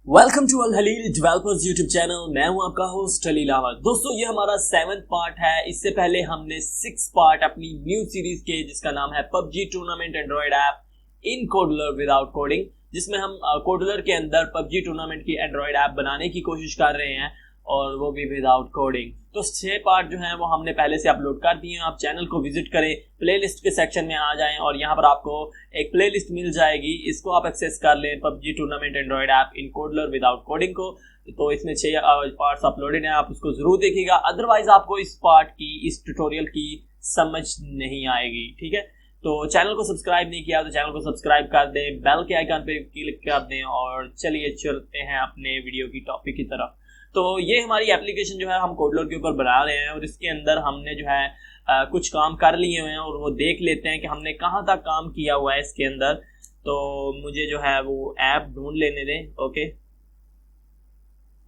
Welcome to Al Halil developers YouTube channel. मैं हूं आपका होस्ट हलील अहमद। दोस्तों, ये हमारा 7th पार्ट है। इससे पहले हमने 6 पार्ट अपनी न्यू सीरीज के, जिसका नाम है PUBG tournament android app in Kodular without coding, जिसमें हम कोडलर के अंदर पबजी टूर्नामेंट की एंड्रॉइड ऐप बनाने की कोशिश कर रहे हैं, और वो भी विदाउट कोडिंग। तो 6 पार्ट जो हैं वो हमने पहले से अपलोड कर दिए हैं। आप चैनल को विजिट करें, प्लेलिस्ट के सेक्शन में आ जाएं और यहाँ पर आपको एक प्लेलिस्ट मिल जाएगी। इसको आप एक्सेस कर लें, PUBG tournament android app in Kodular without coding को। तो इसमें 6 पार्ट्स अपलोडेड हैं, आप उसको जरूर देखिएगा। अदरवाइज आपको इस पार्ट की, इस ट्यूटोरियल की समझ नहीं आएगी। ठीक है, तो चैनल को सब्सक्राइब नहीं किया तो चैनल को सब्सक्राइब कर दें, बेल के आइकन पे क्लिक कर दें, और चलिए चलते हैं अपने वीडियो की टॉपिक की तरफ। तो ये हमारी एप्लीकेशन जो है हम कोडलर के ऊपर बना रहे हैं, और इसके अंदर हमने जो है कुछ काम कर लिए हुए हैं, और वो देख लेते हैं कि हमने कहाँ तक काम किया हुआ है इसके अंदर। तो मुझे जो है वो ऐप ढूंढ लेने दें। ओके,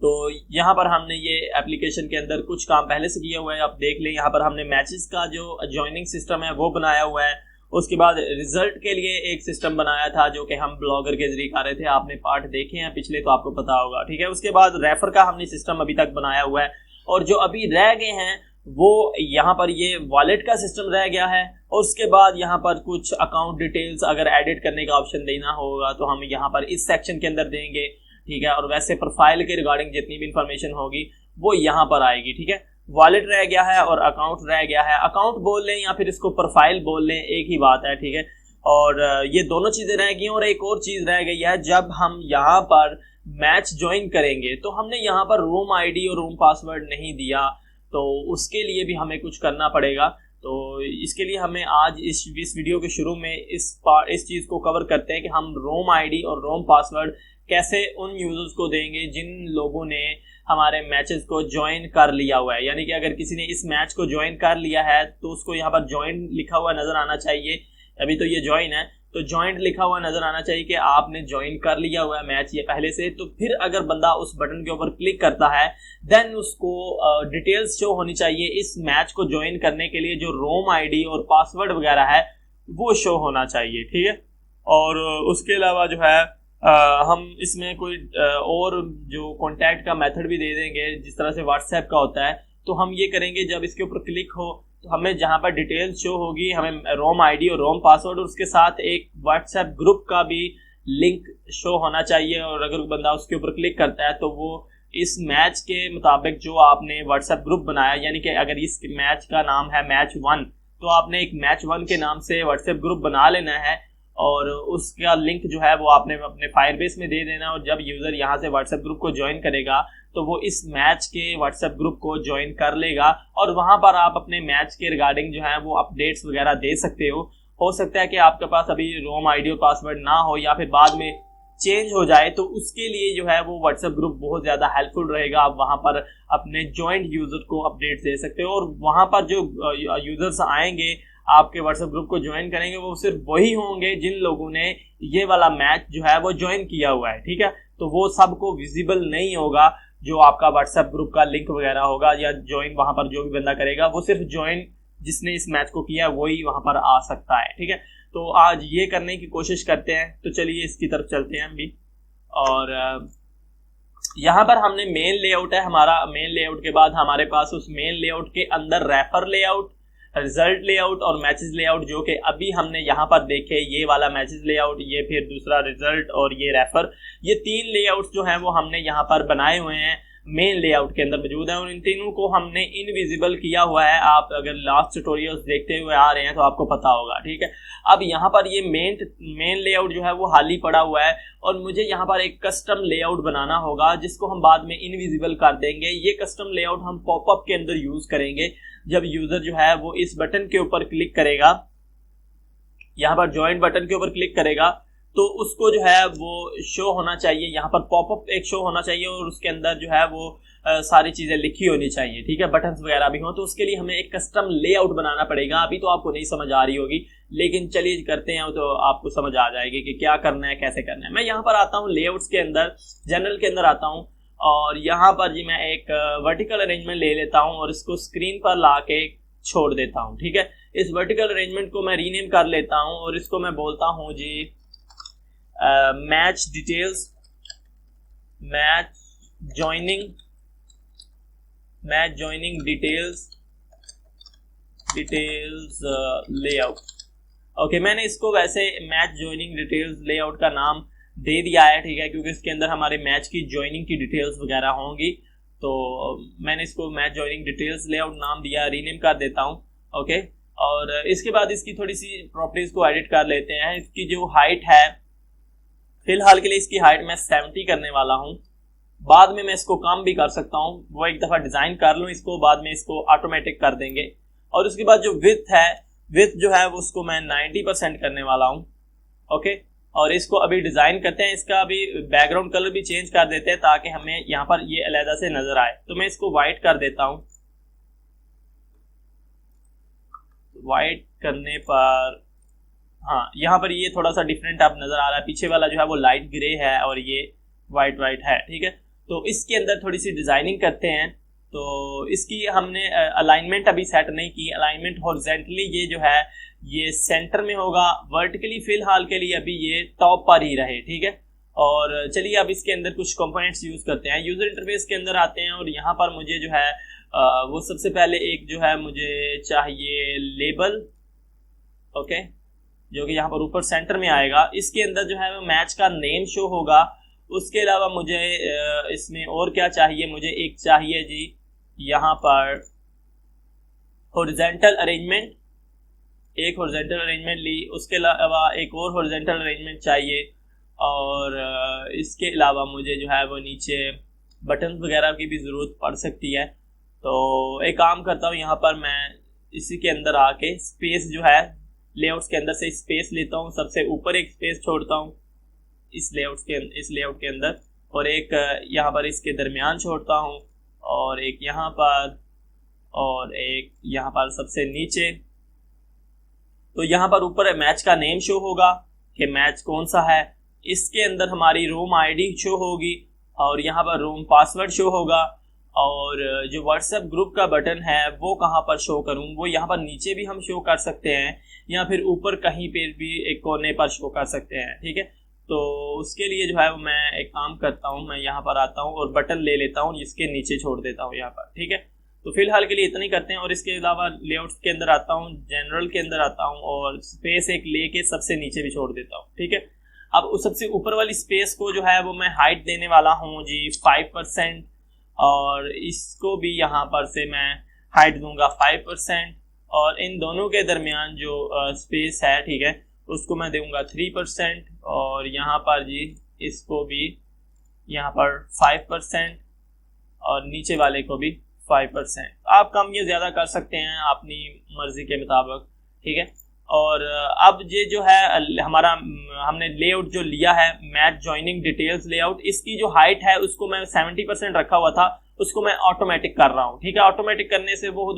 तो यहाँ पर हमने ये एप्लीकेशन के अंदर कुछ काम पहले से किया हुआ है, आप देख लें। यहाँ पर हमने मैचेस का जो जॉइनिंग सिस्टम है वो बनाया हुआ है। उसके बाद रिजल्ट के लिए एक सिस्टम बनाया था जो कि हम ब्लॉगर के जरिए कर रहे थे। आपने पार्ट देखे हैं पिछले तो आपको पता होगा। ठीक है, उसके बाद रेफर का हमने सिस्टम अभी तक बनाया हुआ है, और जो अभी रह गए हैं वो यहाँ पर ये वॉलेट का सिस्टम रह गया है। और उसके बाद यहाँ पर कुछ अकाउंट डिटेल्स अगर एडिट करने का ऑप्शन देना होगा तो हम यहाँ पर इस सेक्शन के अंदर देंगे। ठीक है, और वैसे प्रोफाइल के रिगार्डिंग जितनी भी इंफॉर्मेशन होगी वो यहाँ पर आएगी। ठीक है, वॉलेट रह गया है और अकाउंट रह गया है। अकाउंट बोल लें या फिर इसको प्रोफाइल बोल लें, एक ही बात है। ठीक है, और ये दोनों चीजें रह गई। और एक और चीज रह गई है, जब हम यहाँ पर मैच ज्वाइन करेंगे तो हमने यहाँ पर रूम आईडी और रूम पासवर्ड नहीं दिया, तो उसके लिए भी हमें कुछ करना पड़ेगा। तो इसके लिए हमें आज इस वीडियो के शुरू में इस चीज को कवर करते हैं कि हम रूम आईडी और रूम पासवर्ड कैसे उन यूजर्स को देंगे जिन लोगों ने हमारे मैचेस को ज्वाइन कर लिया हुआ है। यानी कि अगर किसी ने इस मैच को ज्वाइन कर लिया है तो उसको यहाँ पर ज्वाइन लिखा हुआ नजर आना चाहिए। अभी तो ये ज्वाइन है, तो ज्वाइन लिखा हुआ नजर आना चाहिए कि आपने ज्वाइन कर लिया हुआ है मैच ये पहले से। तो फिर अगर बंदा उस बटन के ऊपर क्लिक करता है, देन उसको डिटेल्स शो होनी चाहिए इस मैच को ज्वाइन करने के लिए। जो रोम आईडी और पासवर्ड वगैरह है वो शो होना चाहिए। ठीक है, और उसके अलावा जो है हम इसमें कोई और जो कॉन्टैक्ट का मेथड भी दे देंगे, जिस तरह से व्हाट्सएप का होता है। तो हम ये करेंगे, जब इसके ऊपर क्लिक हो तो हमें जहां पर डिटेल्स शो होगी, हमें रोम आईडी और रोम पासवर्ड, और उसके साथ एक व्हाट्सएप ग्रुप का भी लिंक शो होना चाहिए। और अगर बंदा उसके ऊपर क्लिक करता है तो वो इस मैच के मुताबिक जो आपने व्हाट्सएप ग्रुप बनाया, यानी कि अगर इस मैच का नाम है मैच 1, तो आपने एक मैच 1 के नाम से व्हाट्सएप ग्रुप बना लेना है, और उसका लिंक जो है वो आपने अपने फायरबेस में दे देना। और जब यूजर यहाँ से व्हाट्सएप ग्रुप को ज्वाइन करेगा तो वो इस मैच के व्हाट्सएप ग्रुप को ज्वाइन कर लेगा, और वहां पर आप अपने मैच के रिगार्डिंग जो है वो अपडेट्स वगैरह दे सकते हो सकता है कि आपके पास अभी रोम आईडी और पासवर्ड ना हो या फिर बाद में चेंज हो जाए, तो उसके लिए जो है वो व्हाट्सएप ग्रुप बहुत ज्यादा हेल्पफुल रहेगा। आप वहां पर अपने ज्वाइंट यूजर को अपडेट दे सकते हो, और वहां पर जो यूजर्स आएंगे आपके व्हाट्सएप ग्रुप को ज्वाइन करेंगे वो सिर्फ वही होंगे जिन लोगों ने ये वाला मैच जो है वो ज्वाइन किया हुआ है। ठीक है, तो वो सबको विजिबल नहीं होगा जो आपका व्हाट्सएप ग्रुप का लिंक वगैरह होगा, या ज्वाइन वहां पर जो भी बंदा करेगा वो सिर्फ ज्वाइन जिसने इस मैच को किया वही वहां पर आ सकता है। ठीक है, तो आज ये करने की कोशिश करते हैं। तो चलिए इसकी तरफ चलते हैं हम भी। और यहाँ पर हमने मेन लेआउट है हमारा। मेन लेआउट के बाद हमारे पास उस मेन लेआउट के अंदर रेफर लेआउट, रिजल्ट लेआउट और मैचेस लेआउट, जो कि अभी हमने यहाँ पर देखे, ये वाला मैचेस लेआउट, ये फिर दूसरा रिजल्ट और ये रेफर, ये 3 लेआउट्स जो हैं वो हमने यहाँ पर बनाए हुए हैं, मेन लेआउट के अंदर मौजूद है। और इन तीनों को हमने इनविजिबल किया हुआ है। आप अगर लास्ट ट्यूटोरियल्स देखते हुए आ रहे हैं तो आपको पता होगा। ठीक है, अब यहाँ पर ये मेन लेआउट जो है वो खाली पड़ा हुआ है, और मुझे यहाँ पर एक कस्टम लेआउट बनाना होगा जिसको हम बाद में इनविजिबल कर देंगे। ये कस्टम लेआउट हम पॉपअप के अंदर यूज करेंगे। जब यूजर जो है वो इस बटन के ऊपर क्लिक करेगा, यहाँ पर ज्वाइन बटन के ऊपर क्लिक करेगा, तो उसको जो है वो शो होना चाहिए, यहाँ पर पॉपअप एक शो होना चाहिए, और उसके अंदर जो है वो सारी चीजें लिखी होनी चाहिए। ठीक है, बटन्स वगैरह भी हो। तो उसके लिए हमें एक कस्टम लेआउट बनाना पड़ेगा। अभी तो आपको नहीं समझ आ रही होगी, लेकिन चलिए करते हैं तो आपको समझ आ जाएगी कि क्या करना है, कैसे करना है। मैं यहाँ पर आता हूँ लेआउट्स के अंदर, जनरल के अंदर आता हूँ, और यहाँ पर जी मैं एक वर्टिकल अरेंजमेंट ले लेता हूँ और इसको स्क्रीन पर ला के छोड़ देता हूँ। ठीक है, इस वर्टिकल अरेंजमेंट को मैं रीनेम कर लेता हूँ, और इसको मैं बोलता हूँ जी match details match joining details layout. Okay, मैंने इसको वैसे मैच ज्वाइनिंग डिटेल्स लेआउट का नाम दे दिया है, ठीक है, क्योंकि इसके अंदर हमारे मैच की ज्वाइनिंग की डिटेल्स वगैरह होंगी। तो मैंने इसको मैच ज्वाइनिंग डिटेल्स लेआउट नाम दिया, रीनेम कर देता हूँ। ओके, और इसके बाद इसकी थोड़ी सी प्रॉपर्टीज को एडिट कर लेते हैं। इसकी जो हाइट है, फिलहाल के लिए इसकी हाइट मैं 70 करने वाला हूँ। बाद में मैं इसको कम भी कर सकता हूँ, वो एक दफ़ा डिज़ाइन कर लूँ इसको, बाद में इसको ऑटोमेटिक कर देंगे। और उसके बाद जो विड्थ है, विड्थ जो है वो उसको मैं 90% करने वाला हूँ। ओके, और इसको अभी डिज़ाइन करते हैं। इसका अभी बैकग्राउंड कलर भी चेंज कर देते हैं ताकि हमें यहाँ पर ये अलग से नज़र आए। तो मैं इसको वाइट कर देता हूँ। वाइट करने पर हाँ, यहाँ पर ये थोड़ा सा डिफरेंट अब नज़र आ रहा है। पीछे वाला जो है वो लाइट ग्रे है और ये वाइट है, ठीक है। तो इसके अंदर थोड़ी सी डिज़ाइनिंग करते हैं। तो इसकी हमने अलाइनमेंट अभी सेट नहीं की। अलाइनमेंट हॉरिजॉन्टली ये जो है ये सेंटर में होगा, वर्टिकली फिलहाल के लिए अभी ये टॉप पर ही रहे, ठीक है। और चलिए अब इसके अंदर कुछ कंपोनेंट्स यूज़ करते हैं। यूज़र इंटरफेस के अंदर आते हैं और यहाँ पर मुझे जो है वो सबसे पहले एक जो है मुझे चाहिए लेबल। ओके, जो कि यहाँ पर ऊपर सेंटर में आएगा। इसके अंदर जो है वो मैच का नेम शो होगा। उसके अलावा मुझे इसमें और क्या चाहिए, मुझे एक चाहिए जी यहाँ पर हॉरिजॉन्टल अरेंजमेंट, एक हॉरिजॉन्टल अरेंजमेंट ली। उसके अलावा एक और हॉरिजॉन्टल अरेंजमेंट चाहिए। और इसके अलावा मुझे जो है वो नीचे बटन वगैरह की भी ज़रूरत पड़ सकती है। तो एक काम करता हूँ, यहाँ पर मैं इसी के अंदर आके स्पेस जो है लेआउट्स के अंदर से स्पेस लेता हूँ। सबसे ऊपर एक स्पेस छोड़ता हूँ इस लेआउट के अंदर, और एक यहाँ पर इसके दरमियान छोड़ता हूँ, और एक यहाँ पर, और एक यहाँ पर सबसे नीचे। तो यहाँ पर ऊपर मैच का नेम शो होगा कि मैच कौन सा है। इसके अंदर हमारी रूम आईडी शो होगी और यहाँ पर रूम पासवर्ड शो होगा। और जो व्हाट्सएप ग्रुप का बटन है वो कहाँ पर शो करूँ, वो यहाँ पर नीचे भी हम शो कर सकते हैं या फिर ऊपर कहीं पर भी एक कोने पर शो कर सकते हैं, ठीक है। तो उसके लिए जो है वो मैं एक काम करता हूँ, मैं यहाँ पर आता हूँ और बटन ले लेता हूँ, इसके नीचे छोड़ देता हूँ यहाँ पर, ठीक है। तो फिलहाल के लिए इतना ही करते हैं। और इसके अलावा लेआउट्स के अंदर आता हूँ, जनरल के अंदर आता हूँ और स्पेस एक लेके सबसे नीचे भी छोड़ देता हूँ, ठीक है। अब उस सबसे ऊपर वाली स्पेस को जो है वो मैं हाइट देने वाला हूँ जी 5%, और इसको भी यहाँ पर से मैं हाइट दूंगा 5%, और इन दोनों के दरमियान जो स्पेस है, ठीक है, उसको मैं दूंगा 3%, और यहाँ पर जी इसको भी यहाँ पर 5%, और नीचे वाले को भी 5%। आप कम या ज़्यादा कर सकते हैं अपनी मर्जी के मुताबिक, ठीक है। और अब ये जो है हमारा हमने लेआउट जो लिया है मैच ज्वाइनिंग डिटेल्स लेआउट, इसकी जो हाइट है उसको मैं 70% रखा हुआ था, उसको मैं ऑटोमेटिक कर रहा हूँ, ठीक है। ऑटोमेटिक करने से बहुत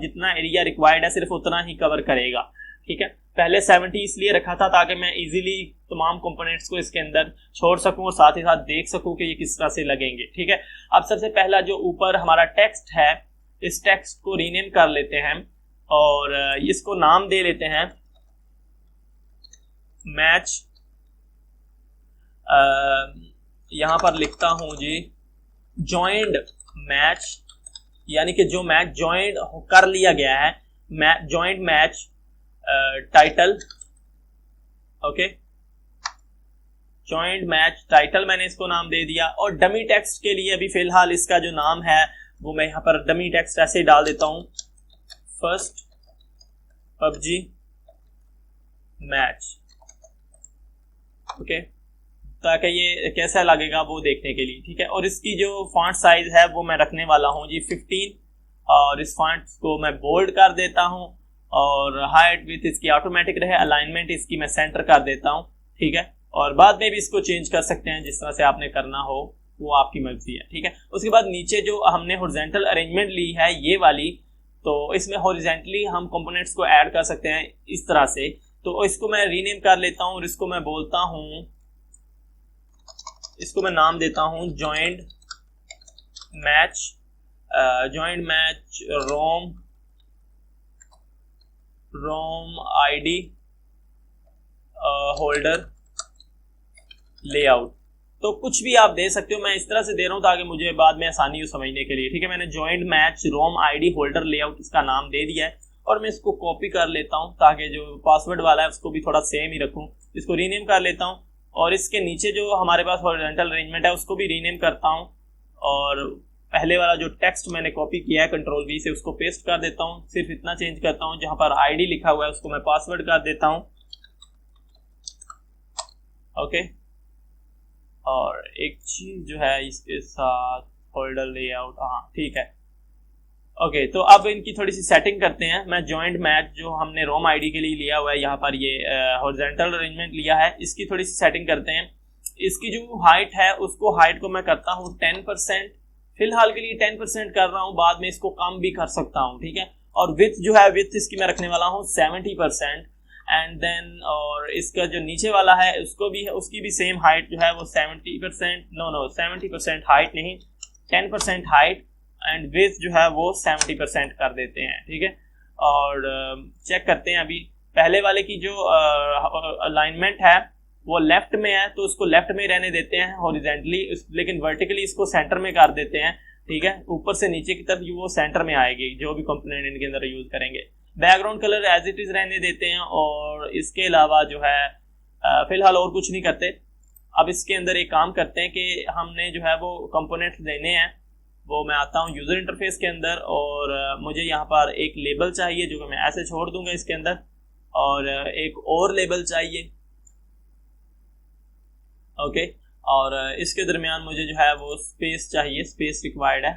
जितना एरिया रिक्वायर्ड है सिर्फ उतना ही कवर करेगा, ठीक है। पहले 70 इसलिए रखा था ताकि मैं इजीली तमाम कंपोनेंट्स को इसके अंदर छोड़ सकूं और साथ ही साथ देख सकूं कि ये किस तरह से लगेंगे, ठीक है। अब सबसे पहला जो ऊपर हमारा टेक्स्ट है, इस टेक्स्ट को रीनेम कर लेते हैं और इसको नाम दे लेते हैं मैच। यहाँ पर लिखता हूं जी जॉइंड मैच, यानी कि जो मैच जॉइंड कर लिया गया है, joint match title. Okay, joint match title मैंने इसको नाम दे दिया। और डमी टेक्स्ट के लिए अभी फिलहाल इसका जो नाम है वो मैं यहाँ पर डमी टेक्स्ट ऐसे ही डाल देता हूँ, फर्स्ट पबजी मैच, ओके, ताकि ये कैसा लगेगा वो देखने के लिए, ठीक है। और इसकी जो फॉन्ट साइज है वो मैं रखने वाला हूँ जी 15, और इस फॉन्ट को मैं बोल्ड कर देता हूँ, और हाइट विथ इसकी ऑटोमेटिक रहे, अलाइनमेंट इसकी मैं सेंटर कर देता हूँ, ठीक है। और बाद में भी इसको चेंज कर सकते हैं, जिस तरह से आपने करना हो वो आपकी मर्जी है, ठीक है। उसके बाद नीचे जो हमने हॉरिजॉन्टल अरेंजमेंट ली है ये वाली, तो इसमें हॉरिजॉन्टली हम कंपोनेंट्स को ऐड कर सकते हैं इस तरह से। तो इसको मैं रीनेम कर लेता हूँ और इसको मैं बोलता हूँ, इसको मैं नाम देता हूँ joint match room ID holder layout, तो कुछ भी आप दे सकते हो, मैं इस तरह से दे रहा हूँ ताकि मुझे बाद में आसानी हो समझने के लिए, ठीक है। मैंने joint match room ID holder layout इसका नाम दे दिया है और मैं इसको कॉपी कर लेता हूँ ताकि जो पासवर्ड वाला है उसको भी थोड़ा सेम ही रखूँ। इसको रीनेम कर लेता हूँ और इसके नीचे जो हमारे पास हॉरिजॉन्टल अरेंजमेंट है उसको भी रीनेम करता हूँ और पहले वाला जो टेक्स्ट मैंने कॉपी किया है कंट्रोल वी से उसको पेस्ट कर देता हूँ। सिर्फ इतना चेंज करता हूँ, जहां पर आईडी लिखा हुआ है उसको मैं पासवर्ड कर देता हूँ। ओके, और एक चीज जो है इसके साथ होल्डर लेआउट, हाँ ठीक है। ओके, तो अब इनकी थोड़ी सी सेटिंग करते हैं। मैं जॉइंट मैच जो हमने रोम आईडी के लिए लिया हुआ है, यहाँ पर ये हॉरिजॉन्टल अरेंजमेंट लिया है, इसकी थोड़ी सी सेटिंग करते हैं। इसकी जो हाइट है उसको हाइट को मैं करता हूँ 10%, फिलहाल के लिए 10% कर रहा हूँ, बाद में इसको कम भी कर सकता हूँ, ठीक है। और विथ जो है विथ इसकी मैं रखने वाला हूँ 70%। एंड देन और इसका जो नीचे वाला है उसको भी है, उसकी भी सेम हाइट जो है वो 70%, नो 70% हाइट नहीं, 10% हाइट एंड विथ जो है वो 70% कर देते हैं, ठीक है। और चेक करते हैं अभी पहले वाले की जो अलाइनमेंट है वो लेफ्ट में है तो उसको लेफ्ट में रहने देते हैं हॉरिजॉन्टली, लेकिन वर्टिकली इसको सेंटर में कर देते हैं, ठीक है। ऊपर से नीचे की तरफ वो सेंटर में आएगी जो भी कंपोनेंट इनके अंदर यूज करेंगे। Background colour as it is रहने देते हैं और इसके अलावा जो है फिलहाल और कुछ नहीं करते। अब इसके अंदर एक काम करते हैं कि हमने जो है वो कंपोनेंट देने हैं, वो मैं आता हूँ यूजर इंटरफेस के अंदर और मुझे यहाँ पर एक लेबल चाहिए जो कि मैं ऐसे छोड़ दूंगा इसके अंदर, और एक और लेबल चाहिए, ओके। और इसके दरमियान मुझे जो है वो स्पेस चाहिए, स्पेस रिक्वायर्ड है,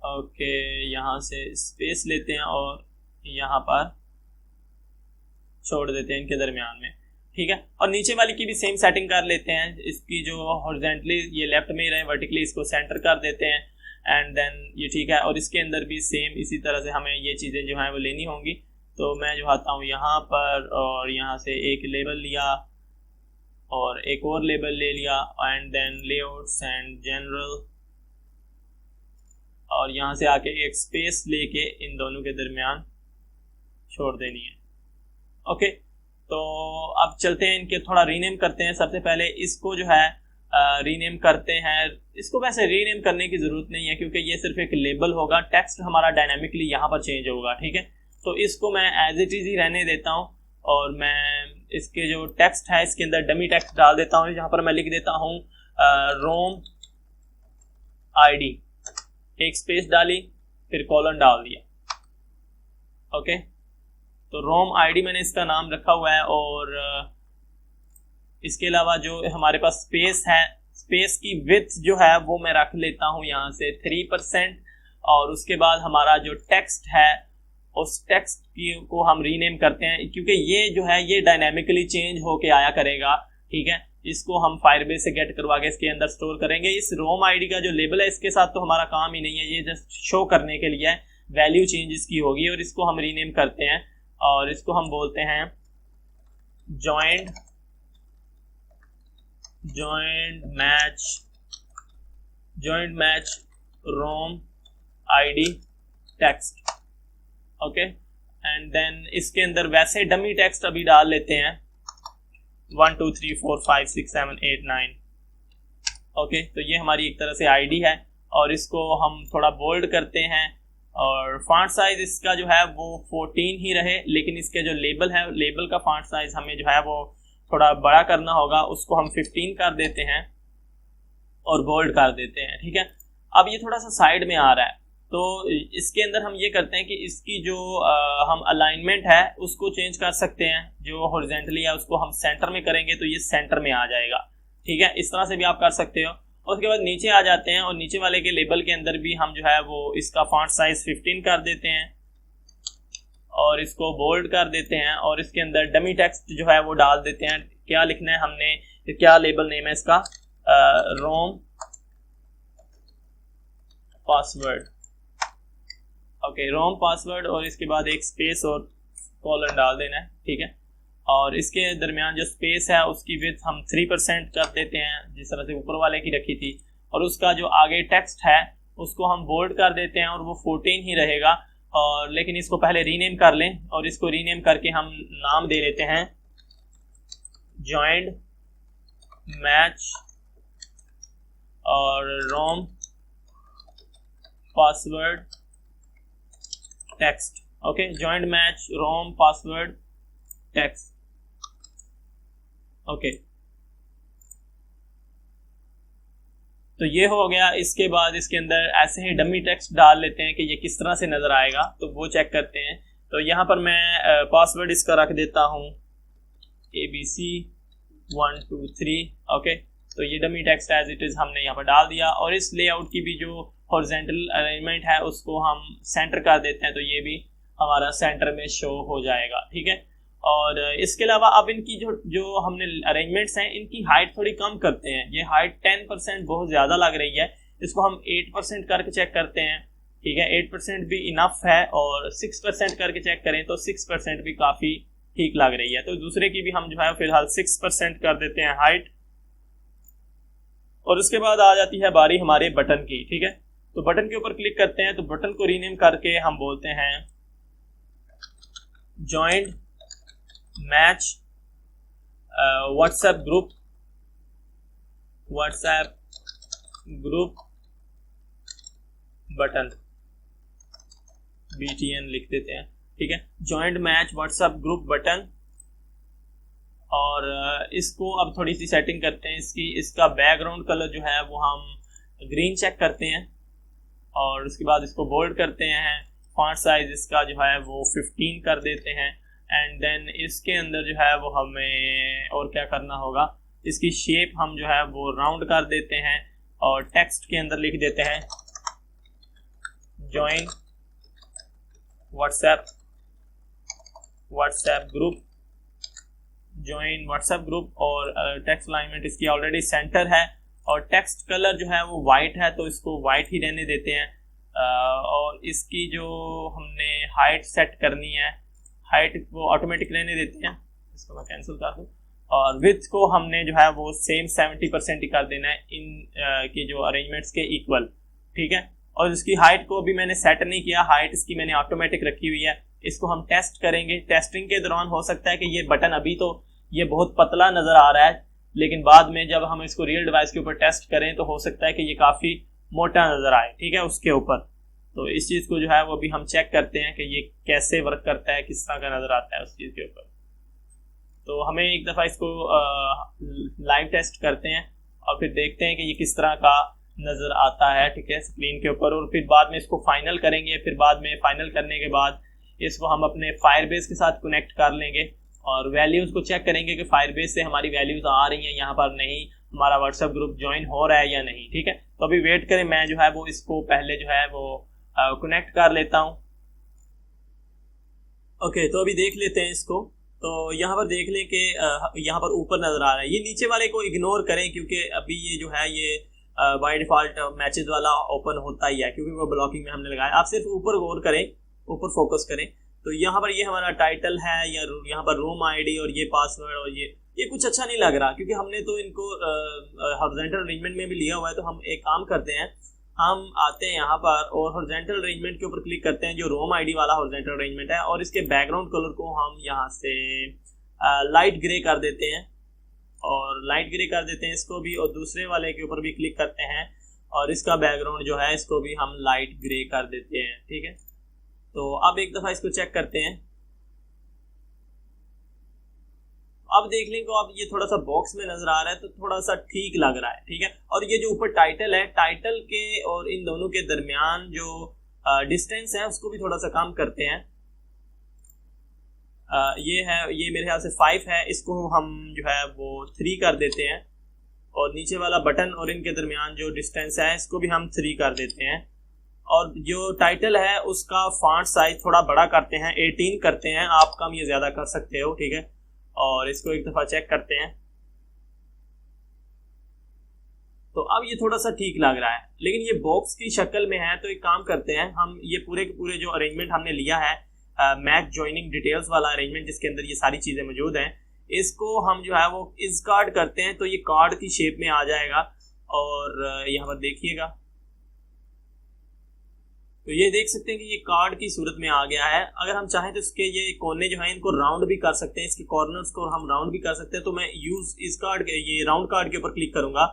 ओके। यहाँ से स्पेस लेते हैं और यहाँ पर छोड़ देते हैं इनके दरमियान में, ठीक है। और नीचे वाली की भी सेम सेटिंग कर लेते हैं, इसकी जो हॉरिजॉन्टली ये लेफ्ट में ही रहे, वर्टिकली इसको सेंटर कर देते हैं एंड देन ये ठीक है। और इसके अंदर भी सेम इसी तरह से हमें ये चीज़ें जो हैं वो लेनी होंगी। तो मैं जो आता हूँ यहाँ पर और यहाँ से एक लेबल लिया और एक और लेबल ले लिया and then layouts and general, और यहाँ से आके एक स्पेस लेके इन दोनों के दरमियान छोड़ देनी है, ओके। तो अब चलते हैं इनके थोड़ा रीनेम करते हैं। सबसे पहले इसको जो है रीनेम करते हैं। इसको वैसे रीनेम करने की जरूरत नहीं है क्योंकि ये सिर्फ एक लेबल होगा, टेक्स्ट हमारा डायनामिकली यहाँ पर चेंज होगा, ठीक है। तो इसको मैं एज इट इज ही रहने देता हूँ और मैं इसके जो टेक्स्ट है इसके अंदर डमी टेक्स्ट डाल देता हूँ। यहाँ पर मैं लिख देता हूँ रोम आईडी, एक स्पेस डाली फिर कॉलन डाल दिया, ओके। तो रोम आईडी मैंने इसका नाम रखा हुआ है और इसके अलावा जो हमारे पास स्पेस है, स्पेस की विड्थ जो है वो मैं रख लेता हूँ यहाँ से 3%। और उसके बाद हमारा जो टेक्स्ट है उस टेक्स्ट की को हम रीनेम करते हैं क्योंकि ये जो है ये डायनामिकली चेंज होके आया करेगा, ठीक है। इसको हम फायरबेस से गेट करवा के इसके अंदर स्टोर करेंगे। इस रोम आईडी का जो लेबल है इसके साथ तो हमारा काम ही नहीं है, ये जस्ट शो करने के लिए वैल्यू चेंज इसकी होगी और इसको हम रीनेम करते हैं और इसको हम बोलते हैं joint match room ID text, okay. And then इसके अंदर वैसे डमी टेक्स्ट अभी डाल लेते हैं 1 2 3 4 5 6 7 8 9, ओके। तो ये हमारी एक तरह से आईडी है और इसको हम थोड़ा बोल्ड करते हैं और फॉन्ट साइज इसका जो है वो 14 ही रहे, लेकिन इसके जो लेबल है लेबल का फॉन्ट साइज हमें जो है वो थोड़ा बड़ा करना होगा, उसको हम 15 कर देते हैं और बोल्ड कर देते हैं, ठीक है। अब ये थोड़ा सा साइड में आ रहा है तो इसके अंदर हम ये करते हैं कि इसकी जो हम अलाइनमेंट है उसको चेंज कर सकते हैं। जो हॉरिजॉन्टली है उसको हम सेंटर में करेंगे तो ये सेंटर में आ जाएगा, ठीक है। इस तरह से भी आप कर सकते हो। और उसके बाद नीचे आ जाते हैं और नीचे वाले के लेबल के अंदर भी हम जो है वो इसका फॉन्ट साइज 15 कर देते हैं और इसको बोल्ड कर देते हैं और इसके अंदर डमी टेक्स्ट जो है वो डाल देते हैं। क्या लिखना है हमने, क्या लेबल नेम है इसका, रोम पासवर्ड, ओके, रोम पासवर्ड। और इसके बाद एक स्पेस और कॉलन डाल देना है, ठीक है। और इसके दरमियान जो स्पेस है उसकी विड्थ हम 3% कर देते हैं जिस तरह से ऊपर वाले की रखी थी। और उसका जो आगे टेक्स्ट है उसको हम बोल्ड कर देते हैं और वो 14 ही रहेगा। और लेकिन इसको पहले रीनेम कर लें और इसको रीनेम करके हम नाम दे लेते हैं जॉइंड मैच और room password text. Okay, joint match room password text. Okay, तो ये हो गया। इसके बाद इसके अंदर ऐसे ही डमी टेक्स्ट डाल लेते हैं कि ये किस तरह से नजर आएगा, तो वो चेक करते हैं। तो यहाँ पर मैं पासवर्ड इसका रख देता हूँ ABC123। ओके, तो ये dummy text as it is हमने यहाँ पर डाल दिया, और इस लेआउट की भी जो हॉरिजॉन्टल अरेंजमेंट है उसको हम सेंटर कर देते हैं, तो ये भी हमारा सेंटर में शो हो जाएगा। ठीक है, और इसके अलावा अब इनकी जो हमने अरेंजमेंट्स हैं इनकी हाइट थोड़ी कम करते हैं। ये हाइट 10% बहुत ज़्यादा लग रही है, इसको हम 8% करके चेक करते हैं। ठीक है, 8% भी इनफ है, और 6% करके चेक करें तो 6% भी काफ़ी ठीक लग रही है। तो दूसरे की भी हम जो है फिलहाल 6% कर देते हैं हाइट। और उसके बाद आ जाती है बारी हमारे बटन की। ठीक है, तो बटन के ऊपर क्लिक करते हैं, तो बटन को रीनेम करके हम बोलते हैं joint match WhatsApp group button, BTN लिख देते हैं। ठीक है, joint match WhatsApp group button. और इसको अब थोड़ी सी सेटिंग करते हैं इसका बैकग्राउंड कलर जो है वो हम ग्रीन चेक करते हैं, और उसके बाद इसको बोल्ड करते हैं। फॉन्ट साइज इसका जो है वो 15 कर देते हैं। एंड देन इसके अंदर जो है वो हमें और क्या करना होगा, इसकी शेप हम जो है वो राउंड कर देते हैं, और टेक्स्ट के अंदर लिख देते हैं join WhatsApp group, join WhatsApp group. और टेक्स्ट अलाइनमेंट इसकी ऑलरेडी सेंटर है, और टेक्स्ट कलर जो है वो वाइट है, तो इसको वाइट ही रहने देते हैं। और इसकी जो हमने हाइट सेट करनी है, हाइट वो ऑटोमेटिक रहने देते हैं, इसको मैं कैंसिल कर दूँ। और विड्थ को हमने जो है वो सेम 70% ही कर देना है इन की जो अरेंजमेंट्स के इक्वल। ठीक है, और इसकी हाइट को भी मैंने सेट नहीं किया, हाइट इसकी मैंने ऑटोमेटिक रखी हुई है। इसको हम टेस्ट करेंगे। टेस्टिंग के दौरान हो सकता है कि ये बटन अभी तो ये बहुत पतला नजर आ रहा है, लेकिन बाद में जब हम इसको रियल डिवाइस के ऊपर टेस्ट करें तो हो सकता है कि ये काफ़ी मोटा नज़र आए। ठीक है, उसके ऊपर तो इस चीज़ को जो है वो भी हम चेक करते हैं कि ये कैसे वर्क करता है, किस तरह का नज़र आता है उस चीज़ के ऊपर। तो हमें एक दफ़ा इसको लाइव टेस्ट करते हैं, और फिर देखते हैं कि ये किस तरह का नज़र आता है। ठीक है, स्क्रीन के ऊपर। और फिर बाद में इसको फाइनल करेंगे। फिर बाद में फाइनल करने के बाद इसको हम अपने फायरबेस के साथ कनेक्ट कर लेंगे, और वैल्यूज़ को चेक करेंगे कि फायरबेस से हमारी वैल्यूज़ आ रही हैं यहाँ पर, नहीं हमारा व्हाट्सएप ग्रुप ज्वाइन हो रहा है या नहीं। ठीक है, तो अभी वेट करें, मैं जो है वो इसको पहले जो है वो कनेक्ट कर लेता हूँ। ओके, तो अभी देख लेते हैं इसको। तो यहाँ पर देख लें कि यहाँ पर ऊपर नज़र आ रहा है। ये नीचे वाले को इग्नोर करें, क्योंकि अभी ये जो है ये बाय डिफ़ॉल्ट मैचेस वाला ओपन होता ही है, क्योंकि वो ब्लॉकिंग में हमने लगाया। आप सिर्फ ऊपर गौर करें, ऊपर फोकस करें। तो यहाँ पर ये हमारा टाइटल है, या यहाँ पर रूम आईडी और ये पासवर्ड, और ये कुछ अच्छा नहीं लग रहा, क्योंकि हमने तो इनको हॉरिजॉन्टल अरेंजमेंट में भी लिया हुआ है। तो हम एक काम करते हैं, हम आते हैं यहाँ पर और हॉरिजॉन्टल अरेंजमेंट के ऊपर क्लिक करते हैं, जो रोम आईडी वाला हॉरिजॉन्टल अरेंजमेंट है, और इसके बैकग्राउंड कलर को हम यहाँ से लाइट ग्रे कर देते हैं, और लाइट ग्रे कर देते हैं इसको भी। और दूसरे वाले के ऊपर भी क्लिक करते हैं, और इसका बैकग्राउंड जो है इसको भी हम लाइट ग्रे कर देते हैं। ठीक है, तो अब एक दफ़ा इसको चेक करते हैं। अब देख लें तो अब ये थोड़ा सा बॉक्स में नजर आ रहा है, तो थोड़ा सा ठीक लग रहा है। ठीक है, और ये जो ऊपर टाइटल है, टाइटल के और इन दोनों के दरमियान जो डिस्टेंस है उसको भी थोड़ा सा कम करते हैं। ये मेरे ख्याल से 5 है, इसको हम जो है वो 3 कर देते हैं। और नीचे वाला बटन और इनके दरमियान जो डिस्टेंस है इसको भी हम 3 कर देते हैं। और जो टाइटल है उसका फॉन्ट साइज थोड़ा बड़ा करते हैं, 18 करते हैं। आप कम या ज़्यादा कर सकते हो। ठीक है, और इसको एक दफ़ा चेक करते हैं। तो अब ये थोड़ा सा ठीक लग रहा है, लेकिन ये बॉक्स की शक्ल में है। तो एक काम करते हैं, हम ये पूरे के पूरे जो अरेंजमेंट हमने लिया है, मैच ज्वाइनिंग डिटेल्स वाला अरेंजमेंट जिसके अंदर ये सारी चीज़ें मौजूद हैं, इसको हम जो है वो इस कार्ड करते हैं, तो ये कार्ड की शेप में आ जाएगा। और यहाँ पर देखिएगा, तो ये देख सकते हैं कि ये कार्ड की सूरत में आ गया है। अगर हम चाहें तो इसके ये कोने जो है इनको राउंड भी कर सकते हैं, इसके कॉर्नर्स को हम राउंड भी कर सकते हैं। तो मैं यूज इस कार्ड के ये राउंड कार्ड के ऊपर क्लिक करूंगा।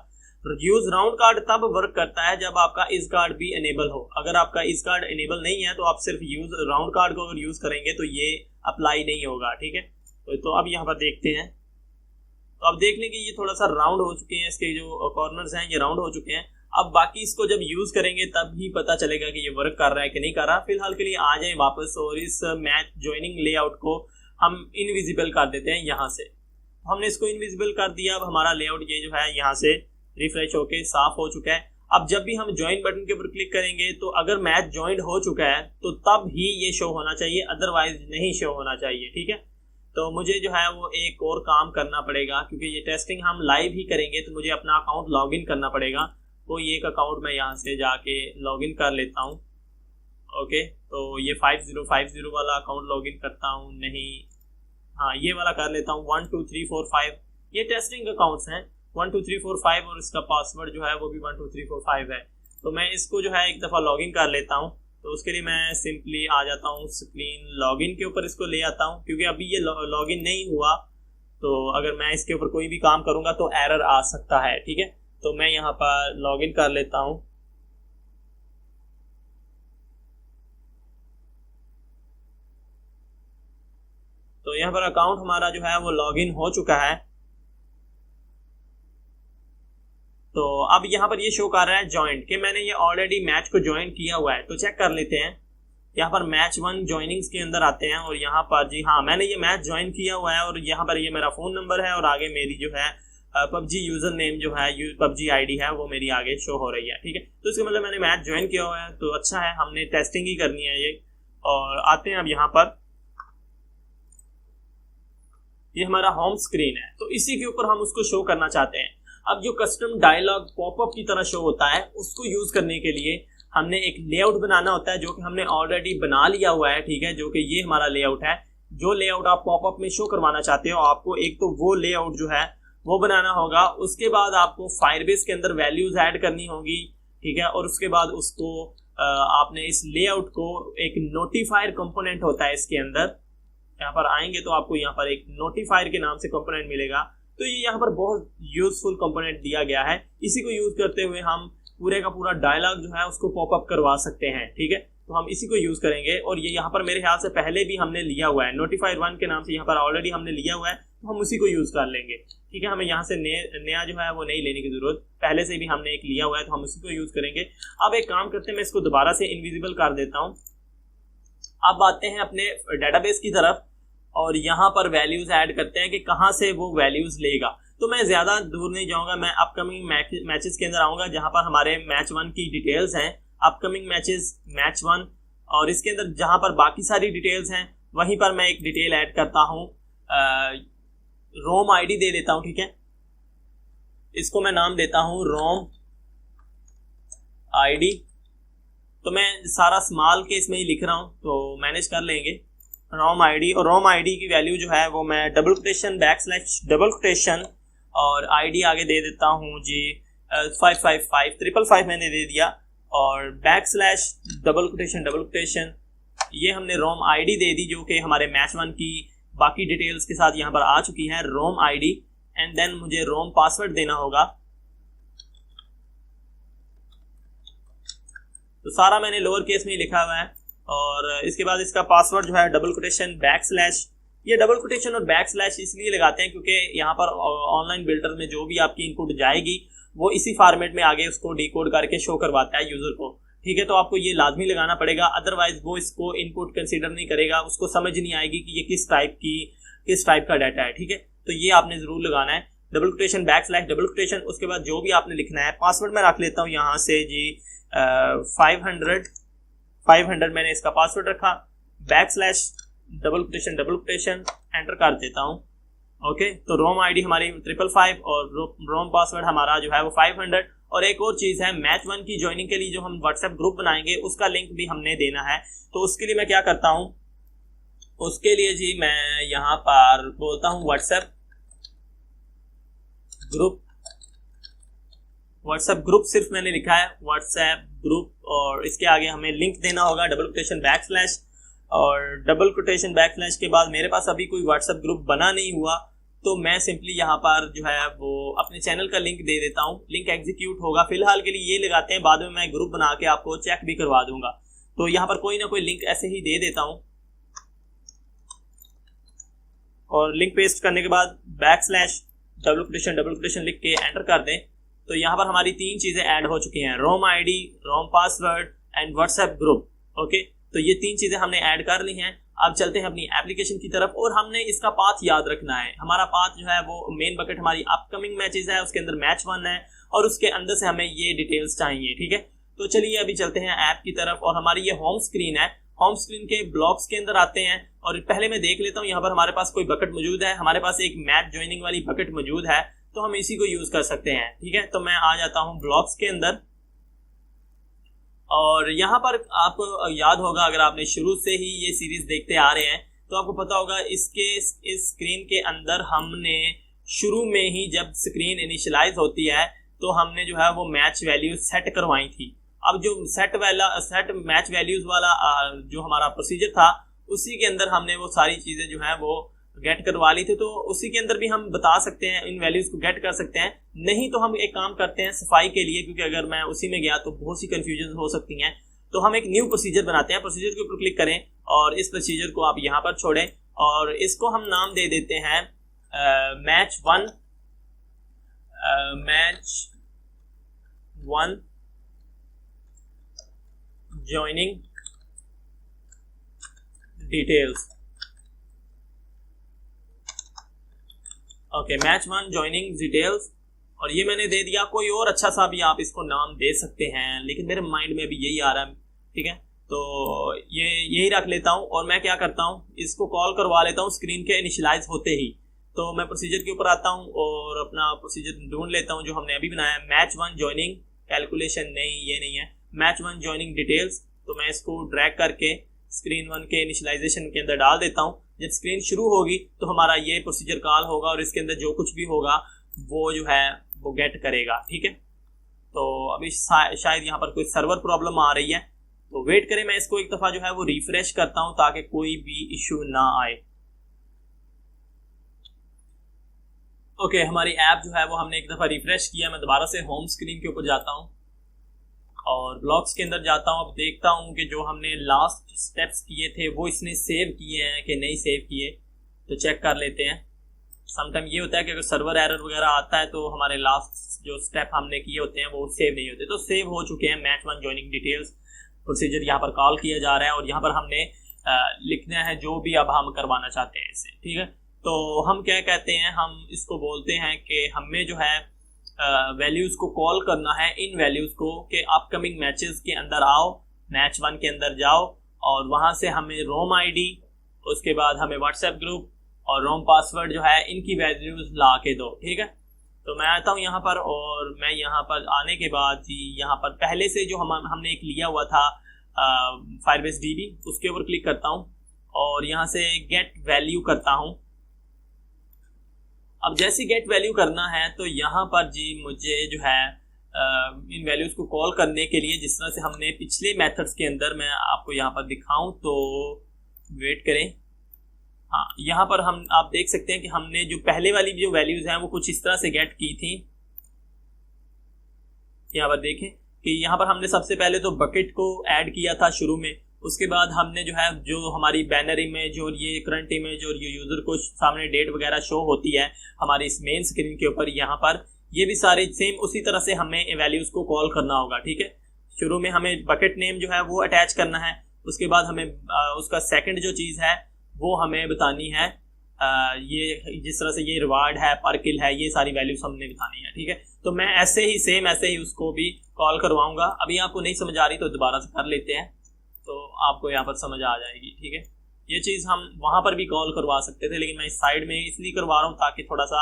यूज राउंड कार्ड तब वर्क करता है जब आपका इस कार्ड भी एनेबल हो। अगर आपका इस कार्ड एनेबल नहीं है तो आप सिर्फ यूज राउंड कार्ड को अगर यूज करेंगे तो ये अप्लाई नहीं होगा, ठीक है। तो अब यहाँ पर देखते हैं, तो अब देख लें कि ये थोड़ा सा राउंड हो चुके हैं, इसके जो कॉर्नर्स हैं ये राउंड हो चुके हैं। अब बाकी इसको जब यूज करेंगे तब ही पता चलेगा कि ये वर्क कर रहा है कि नहीं कर रहा। फिलहाल के लिए आ जाए वापस और इस मैच ज्वाइनिंग लेआउट को हम इनविजिबल कर देते हैं यहाँ से। हमने इसको इनविजिबल कर दिया। अब हमारा लेआउट ये जो है यहाँ से रिफ्रेश होके साफ हो चुका है। अब जब भी हम ज्वाइन बटन के ऊपर क्लिक करेंगे तो अगर मैच ज्वाइंड हो चुका है तो तब ही ये शो होना चाहिए, अदरवाइज नहीं शो होना चाहिए, ठीक है। तो मुझे जो है वो एक और काम करना पड़ेगा, क्योंकि ये टेस्टिंग हम लाइव ही करेंगे तो मुझे अपना अकाउंट लॉगिन करना पड़ेगा। तो ये एक अकाउंट मैं यहाँ से जाके लॉगिन कर लेता हूँ। ओके, तो ये 5050 वाला अकाउंट लॉगिन करता हूँ, नहीं हाँ ये वाला कर लेता हूँ। 1 2 3 4 5 ये टेस्टिंग अकाउंट्स हैं, 1 2 3 4 5 और इसका पासवर्ड जो है वो भी 1 2 3 4 5 है। तो मैं इसको जो है एक दफ़ा लॉगिन कर लेता हूँ। तो उसके लिए मैं सिंपली आ जाता हूँ स्क्रीन लॉगिन के ऊपर, इसको ले आता हूँ क्योंकि अभी ये लॉगिन नहीं हुआ। तो अगर मैं इसके ऊपर कोई भी काम करूँगा तो एरर आ सकता है, ठीक है। तो मैं यहाँ पर लॉगिन कर लेता हूँ। तो यहाँ पर अकाउंट हमारा जो है वो लॉगिन हो चुका है। तो अब यहाँ पर ये शो कर रहा है ज्वाइंट कि मैंने ये ऑलरेडी मैच को ज्वाइन किया हुआ है। तो चेक कर लेते हैं, यहाँ पर मैच 1 ज्वाइनिंग्स के अंदर आते हैं और यहाँ पर जी हाँ मैंने ये मैच ज्वाइन किया हुआ है और यहाँ पर ये मेरा फ़ोन नंबर है और आगे मेरी जो है पबजी यूज़र नेम जो है पबजी आईडी है वो मेरी आगे शो हो रही है, ठीक है। तो इसका मतलब मैंने मैच ज्वाइन किया हुआ है, तो अच्छा है, हमने टेस्टिंग ही करनी है ये। और आते हैं अब यहाँ पर, ये हमारा होम स्क्रीन है तो इसी के ऊपर हम उसको शो करना चाहते हैं। अब जो कस्टम डायलॉग पॉपअप की तरह शो होता है उसको यूज करने के लिए हमने एक लेआउट बनाना होता है जो कि हमने ऑलरेडी बना लिया हुआ है, ठीक है। जो कि ये हमारा लेआउट है। जो लेआउट आप पॉपअप में शो करवाना चाहते हो आपको एक तो वो लेआउट जो है वो बनाना होगा। उसके बाद आपको फायरबेस के अंदर वैल्यूज ऐड करनी होगी, ठीक है। और उसके बाद उसको आपने इस लेआउट को एक नोटिफायर कंपोनेंट होता है इसके अंदर, यहाँ पर आएंगे तो आपको यहाँ पर एक नोटिफायर के नाम से कंपोनेंट मिलेगा। तो ये यहाँ पर बहुत यूजफुल कंपोनेंट दिया गया है। इसी को यूज करते हुए हम पूरे का पूरा डायलॉग जो है उसको पॉपअप करवा सकते हैं, ठीक है। तो हम इसी को यूज करेंगे और ये यहाँ पर मेरे ख्याल से पहले भी हमने लिया हुआ है, नोटिफायर 1 के नाम से यहाँ पर ऑलरेडी हमने लिया हुआ है, तो हम उसी को यूज कर लेंगे, ठीक है। हमें यहाँ से नया जो है वो नहीं लेने की जरूरत, पहले से भी हमने एक लिया हुआ है तो हम उसी को यूज करेंगे। अब एक काम करते हैं, मैं इसको दोबारा से इनविजिबल कर देता हूँ। अब आते हैं अपने डेटाबेस की तरफ और यहाँ पर वैल्यूज ऐड करते हैं कि कहाँ से वो वैल्यूज लेगा। तो मैं ज्यादा दूर नहीं जाऊंगा, मैं अपकमिंग मैचेस के अंदर आऊंगा जहां पर हमारे मैच 1 की डिटेल्स हैं, अपकमिंग मैचेस मैच 1, और इसके अंदर जहां पर बाकी सारी डिटेल्स हैं वहीं पर मैं एक डिटेल ऐड करता हूं, रोम आईडी दे देता हूं, ठीक है। इसको मैं नाम देता हूं रोम आईडी। तो मैं सारा स्मॉल के इसमें ही लिख रहा हूं तो मैनेज कर लेंगे। रोम आईडी, और रोम आईडी की वैल्यू जो है वो मैं double quotation backslash double quotation और आईडी आगे दे देता हूँ जी 555 मैंने दे दिया और बैकस्लैश डबल कोटेशन ये हमने रोम आईडी दे दी जो कि हमारे मैच 1 की बाकी डिटेल्स के साथ यहाँ पर आ चुकी है, रोम आईडी। एंड देन मुझे रोम पासवर्ड देना होगा। तो सारा मैंने लोअर केस में ही लिखा हुआ है और इसके बाद इसका पासवर्ड जो है डबल कोटेशन बैकस्लैश। ये डबल कोटेशन और बैकस्लैश इसलिए लगाते हैं क्योंकि यहाँ पर ऑनलाइन बिल्डर में जो भी आपकी इनपुट जाएगी वो इसी फॉर्मेट में आगे उसको डिकोड करके शो करवाता है यूजर को, ठीक है। तो आपको ये लाजमी लगाना पड़ेगा, अदरवाइज वो इसको इनपुट कंसीडर नहीं करेगा, उसको समझ नहीं आएगी कि ये किस टाइप का डाटा है, ठीक है। तो ये आपने जरूर लगाना है, double quotation backslash double quotation. उसके बाद जो भी आपने लिखना है, पासवर्ड मैं रख लेता हूँ यहाँ से जी 500 मैंने इसका पासवर्ड रखा, बैकस्लैश डबल कोटेशन एंटर कर देता हूँ। ओके, तो रोम आईडी हमारी 555 और रोम पासवर्ड हमारा जो है वो 500। और एक और चीज़ है, मैच 1 की ज्वाइनिंग के लिए जो हम व्हाट्सएप ग्रुप बनाएंगे उसका लिंक भी हमने देना है। तो उसके लिए मैं क्या करता हूँ, उसके लिए जी मैं यहाँ पर बोलता हूँ व्हाट्सएप ग्रुप व्हाट्सएप ग्रुप सिर्फ मैंने लिखा है व्हाट्सएप ग्रुप, और इसके आगे हमें लिंक देना होगा डबल कोटेशन बैकस्लैश, और डबल कोटेशन बैकस्लैश के बाद मेरे पास अभी कोई व्हाट्सएप ग्रुप बना नहीं हुआ, तो मैं सिंपली यहाँ पर जो है वो अपने चैनल का लिंक दे देता हूँ। लिंक एग्जीक्यूट होगा, फिलहाल के लिए ये लगाते हैं, बाद में मैं ग्रुप बना के आपको चेक भी करवा दूंगा। तो यहाँ पर कोई ना कोई लिंक ऐसे ही दे देता हूँ, और लिंक पेस्ट करने के बाद बैकस्लैश डबल कोटेशन लिख के एंटर कर दें। तो यहाँ पर हमारी 3 चीजें ऐड हो चुकी हैं, room ID, room password and WhatsApp group. Okay, तो ये 3 चीजें हमने ऐड कर ली हैं। अब चलते हैं अपनी एप्लीकेशन की तरफ, और हमने इसका पाथ याद रखना है। हमारा पाथ जो है वो मेन बकेट हमारी अपकमिंग मैचेस है, उसके अंदर मैच 1 है, और उसके अंदर से हमें ये डिटेल्स चाहिए। ठीक है, तो चलिए अभी चलते हैं ऐप की तरफ, और हमारी ये होम स्क्रीन है। होम स्क्रीन के ब्लॉक्स के अंदर आते हैं, और पहले मैं देख लेता हूँ यहाँ पर हमारे पास कोई बकेट मौजूद है। हमारे पास एक मैच ज्वाइनिंग वाली बकेट मौजूद है, तो हम इसी को यूज कर सकते हैं। ठीक है, तो मैं आ जाता हूँ ब्लॉक्स के अंदर, और यहाँ पर आपको याद होगा, अगर आपने शुरू से ही ये सीरीज देखते आ रहे हैं तो आपको पता होगा इस स्क्रीन के अंदर हमने शुरू में ही जब स्क्रीन इनिशियलाइज होती है तो हमने जो है वो मैच वैल्यूज सेट करवाई थी। अब जो सेट मैच वैल्यूज वाला जो हमारा प्रोसीजर था, उसी के अंदर हमने वो सारी चीजें जो है वो गेट करवा ली थी, तो उसी के अंदर भी हम बता सकते हैं, इन वैल्यूज को गेट कर सकते हैं। नहीं तो हम एक काम करते हैं सफाई के लिए, क्योंकि अगर मैं उसी में गया तो बहुत सी कंफ्यूजन हो सकती हैं, तो हम एक न्यू प्रोसीजर बनाते हैं। प्रोसीजर के ऊपर क्लिक करें, और इस प्रोसीजर को आप यहाँ पर छोड़ें, और इसको हम नाम दे देते हैं match 1 joining details. Okay, match 1 joining details, और ये मैंने दे दिया। कोई और अच्छा सा भी आप इसको नाम दे सकते हैं, लेकिन मेरे माइंड में अभी यही आ रहा है। ठीक है, तो ये यही रख लेता हूँ, और मैं क्या करता हूँ, इसको कॉल करवा लेता हूँ स्क्रीन के इनिशियलाइज होते ही। तो मैं प्रोसीजर के ऊपर आता हूँ और अपना प्रोसीजर ढूंढ लेता हूँ जो हमने अभी बनाया है। मैच 1 ज्वाइनिंग कैलकुलेशन, नहीं ये नहीं है, मैच 1 ज्वाइनिंग डिटेल्स। तो मैं इसको ड्रैग करके स्क्रीन 1 के इनिशियलाइजेशन के अंदर डाल देता हूँ। जब स्क्रीन शुरू होगी तो हमारा ये प्रोसीजर कॉल होगा, और इसके अंदर जो कुछ भी होगा वो जो है वो गेट करेगा। ठीक है, तो अभी शायद यहाँ पर कोई सर्वर प्रॉब्लम आ रही है, तो वेट करें, मैं इसको एक दफा जो है वो रिफ्रेश करता हूँ ताकि कोई भी इश्यू ना आए। ओके, हमारी ऐप जो है वो हमने एक दफा रिफ्रेश किया। मैं दोबारा से होम स्क्रीन के ऊपर जाता हूँ और ब्लॉग्स के अंदर जाता हूँ। अब देखता हूँ कि जो हमने लास्ट स्टेप्स किए थे वो इसने सेव किए हैं कि नहीं सेव किए, तो चेक कर लेते हैं। समटाइम ये होता है कि अगर सर्वर एरर वगैरह आता है तो हमारे लास्ट जो स्टेप हमने किए होते हैं वो सेव नहीं होते। तो सेव हो चुके हैं। मैच 1 ज्वाइनिंग डिटेल्स प्रोसीजर यहाँ पर कॉल किया जा रहा है, और यहाँ पर हमने लिखना है जो भी अब हम करवाना चाहते हैं इससे। ठीक है, तो हम क्या कहते हैं, हम इसको बोलते हैं कि हमें जो है वैल्यूज को कॉल करना है, इन वैल्यूज को, कि अपकमिंग मैचेस के अंदर आओ, मैच 1 के अंदर जाओ, और वहां से हमें रोम आईडी, उसके बाद हमें व्हाट्सएप ग्रुप और रोम पासवर्ड जो है इनकी वैल्यूज ला के दो। ठीक है, तो मैं आता हूँ यहाँ पर, और मैं यहाँ पर आने के बाद यहाँ पर पहले से जो हमने एक लिया हुआ था फायरबेस डीबी, उसके ऊपर क्लिक करता हूँ और यहाँ से गेट वैल्यू करता हूँ। अब जैसे गेट वैल्यू करना है तो यहाँ पर जी मुझे जो है इन वैल्यूज को कॉल करने के लिए, जिस तरह से हमने पिछले मेथड्स के अंदर, मैं आपको यहाँ पर दिखाऊं तो वेट करें। हाँ, यहाँ पर आप देख सकते हैं कि हमने जो पहले वाली जो वैल्यूज हैं वो कुछ इस तरह से गेट की थी। यहाँ पर देखें कि यहाँ पर हमने सबसे पहले तो बकेट को ऐड किया था शुरू में, उसके बाद हमने जो है जो हमारी बैनर इमेज और ये करंट इमेज और ये यूजर को सामने डेट वगैरह शो होती है हमारी इस मेन स्क्रीन के ऊपर, यहाँ पर ये भी सारे सेम उसी तरह से हमें वैल्यूज को कॉल करना होगा। ठीक है, शुरू में हमें बकेट नेम जो है वो अटैच करना है, उसके बाद हमें उसका सेकंड जो चीज़ है वो हमें बतानी है, ये जिस तरह से ये रिवार्ड है, पर किल है, ये सारी वैल्यूज हमने बतानी है। ठीक है, तो मैं ऐसे ही उसको भी कॉल करवाऊंगा। अभी आपको नहीं समझ आ रही तो दोबारा से कर लेते हैं, तो आपको यहाँ पर समझ आ जाएगी। ठीक है, ये चीज़ हम वहाँ पर भी कॉल करवा सकते थे, लेकिन मैं इस साइड में इसलिए करवा रहा हूँ ताकि थोड़ा सा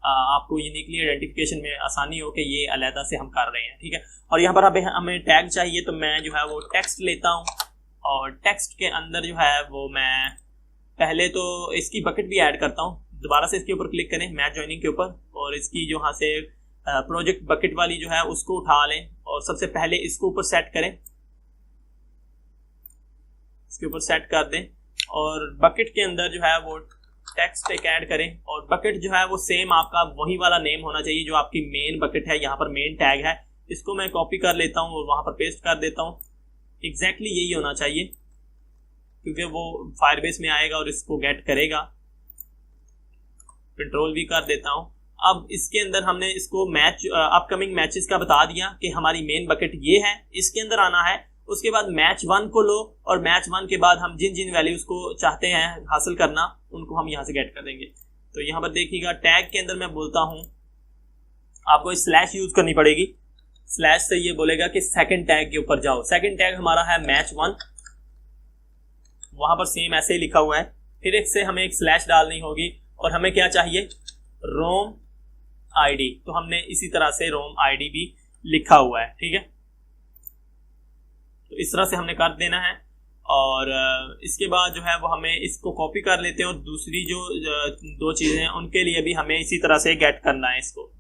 आपको यूनिकली आइडेंटिफिकेशन में आसानी हो कि ये अलहदा से हम कर रहे हैं। ठीक है, और यहाँ पर हमें टैग चाहिए, तो मैं जो है वो टेक्स्ट लेता हूँ, और टेक्स्ट के अंदर जो है वो मैं पहले तो इसकी बकेट भी ऐड करता हूँ। दोबारा से इसके ऊपर क्लिक करें मैच ज्वाइनिंग के ऊपर, और इसकी जो यहाँ से प्रोजेक्ट बकेट वाली जो है उसको उठा लें और सबसे पहले इसको ऊपर सेट करें, इसके ऊपर सेट कर दें और बकेट के अंदर जो है वो टेक्स्ट एक ऐड करें और बकेट जो है वो सेम आपका वही वाला नेम होना चाहिए जो आपकी मेन बकेट है। यहाँ पर मेन टैग है, इसको मैं कॉपी कर लेता हूँ और वहां पर पेस्ट कर देता हूँ। एग्जैक्टली यही होना चाहिए क्योंकि वो फायरबेस में आएगा और इसको गेट करेगा। कंट्रोल भी कर देता हूँ। अब इसके अंदर हमने इसको मैच अपकमिंग मैचेस का बता दिया कि हमारी मेन बकेट ये है, इसके अंदर आना है। उसके बाद मैच 1 को लो और मैच 1 के बाद हम जिन जिन वैल्यूज को चाहते हैं हासिल करना उनको हम यहाँ से गेट कर देंगे। तो यहाँ पर देखिएगा टैग के अंदर मैं बोलता हूँ आपको स्लैश यूज करनी पड़ेगी। स्लैश से ये बोलेगा कि सेकंड टैग के ऊपर जाओ। सेकंड टैग हमारा है मैच 1, वहां पर सेम ऐसे ही लिखा हुआ है। फिर एक से हमें एक स्लैश डालनी होगी और हमें क्या चाहिए, रोम आईडी। तो हमने इसी तरह से रोम आईडी भी लिखा हुआ है, ठीक है। तो इस तरह से हमने कर देना है और इसके बाद जो है वो हमें इसको कॉपी कर लेते हैं और दूसरी जो 2 चीजें हैं उनके लिए भी हमें इसी तरह से गेट करना है। इसको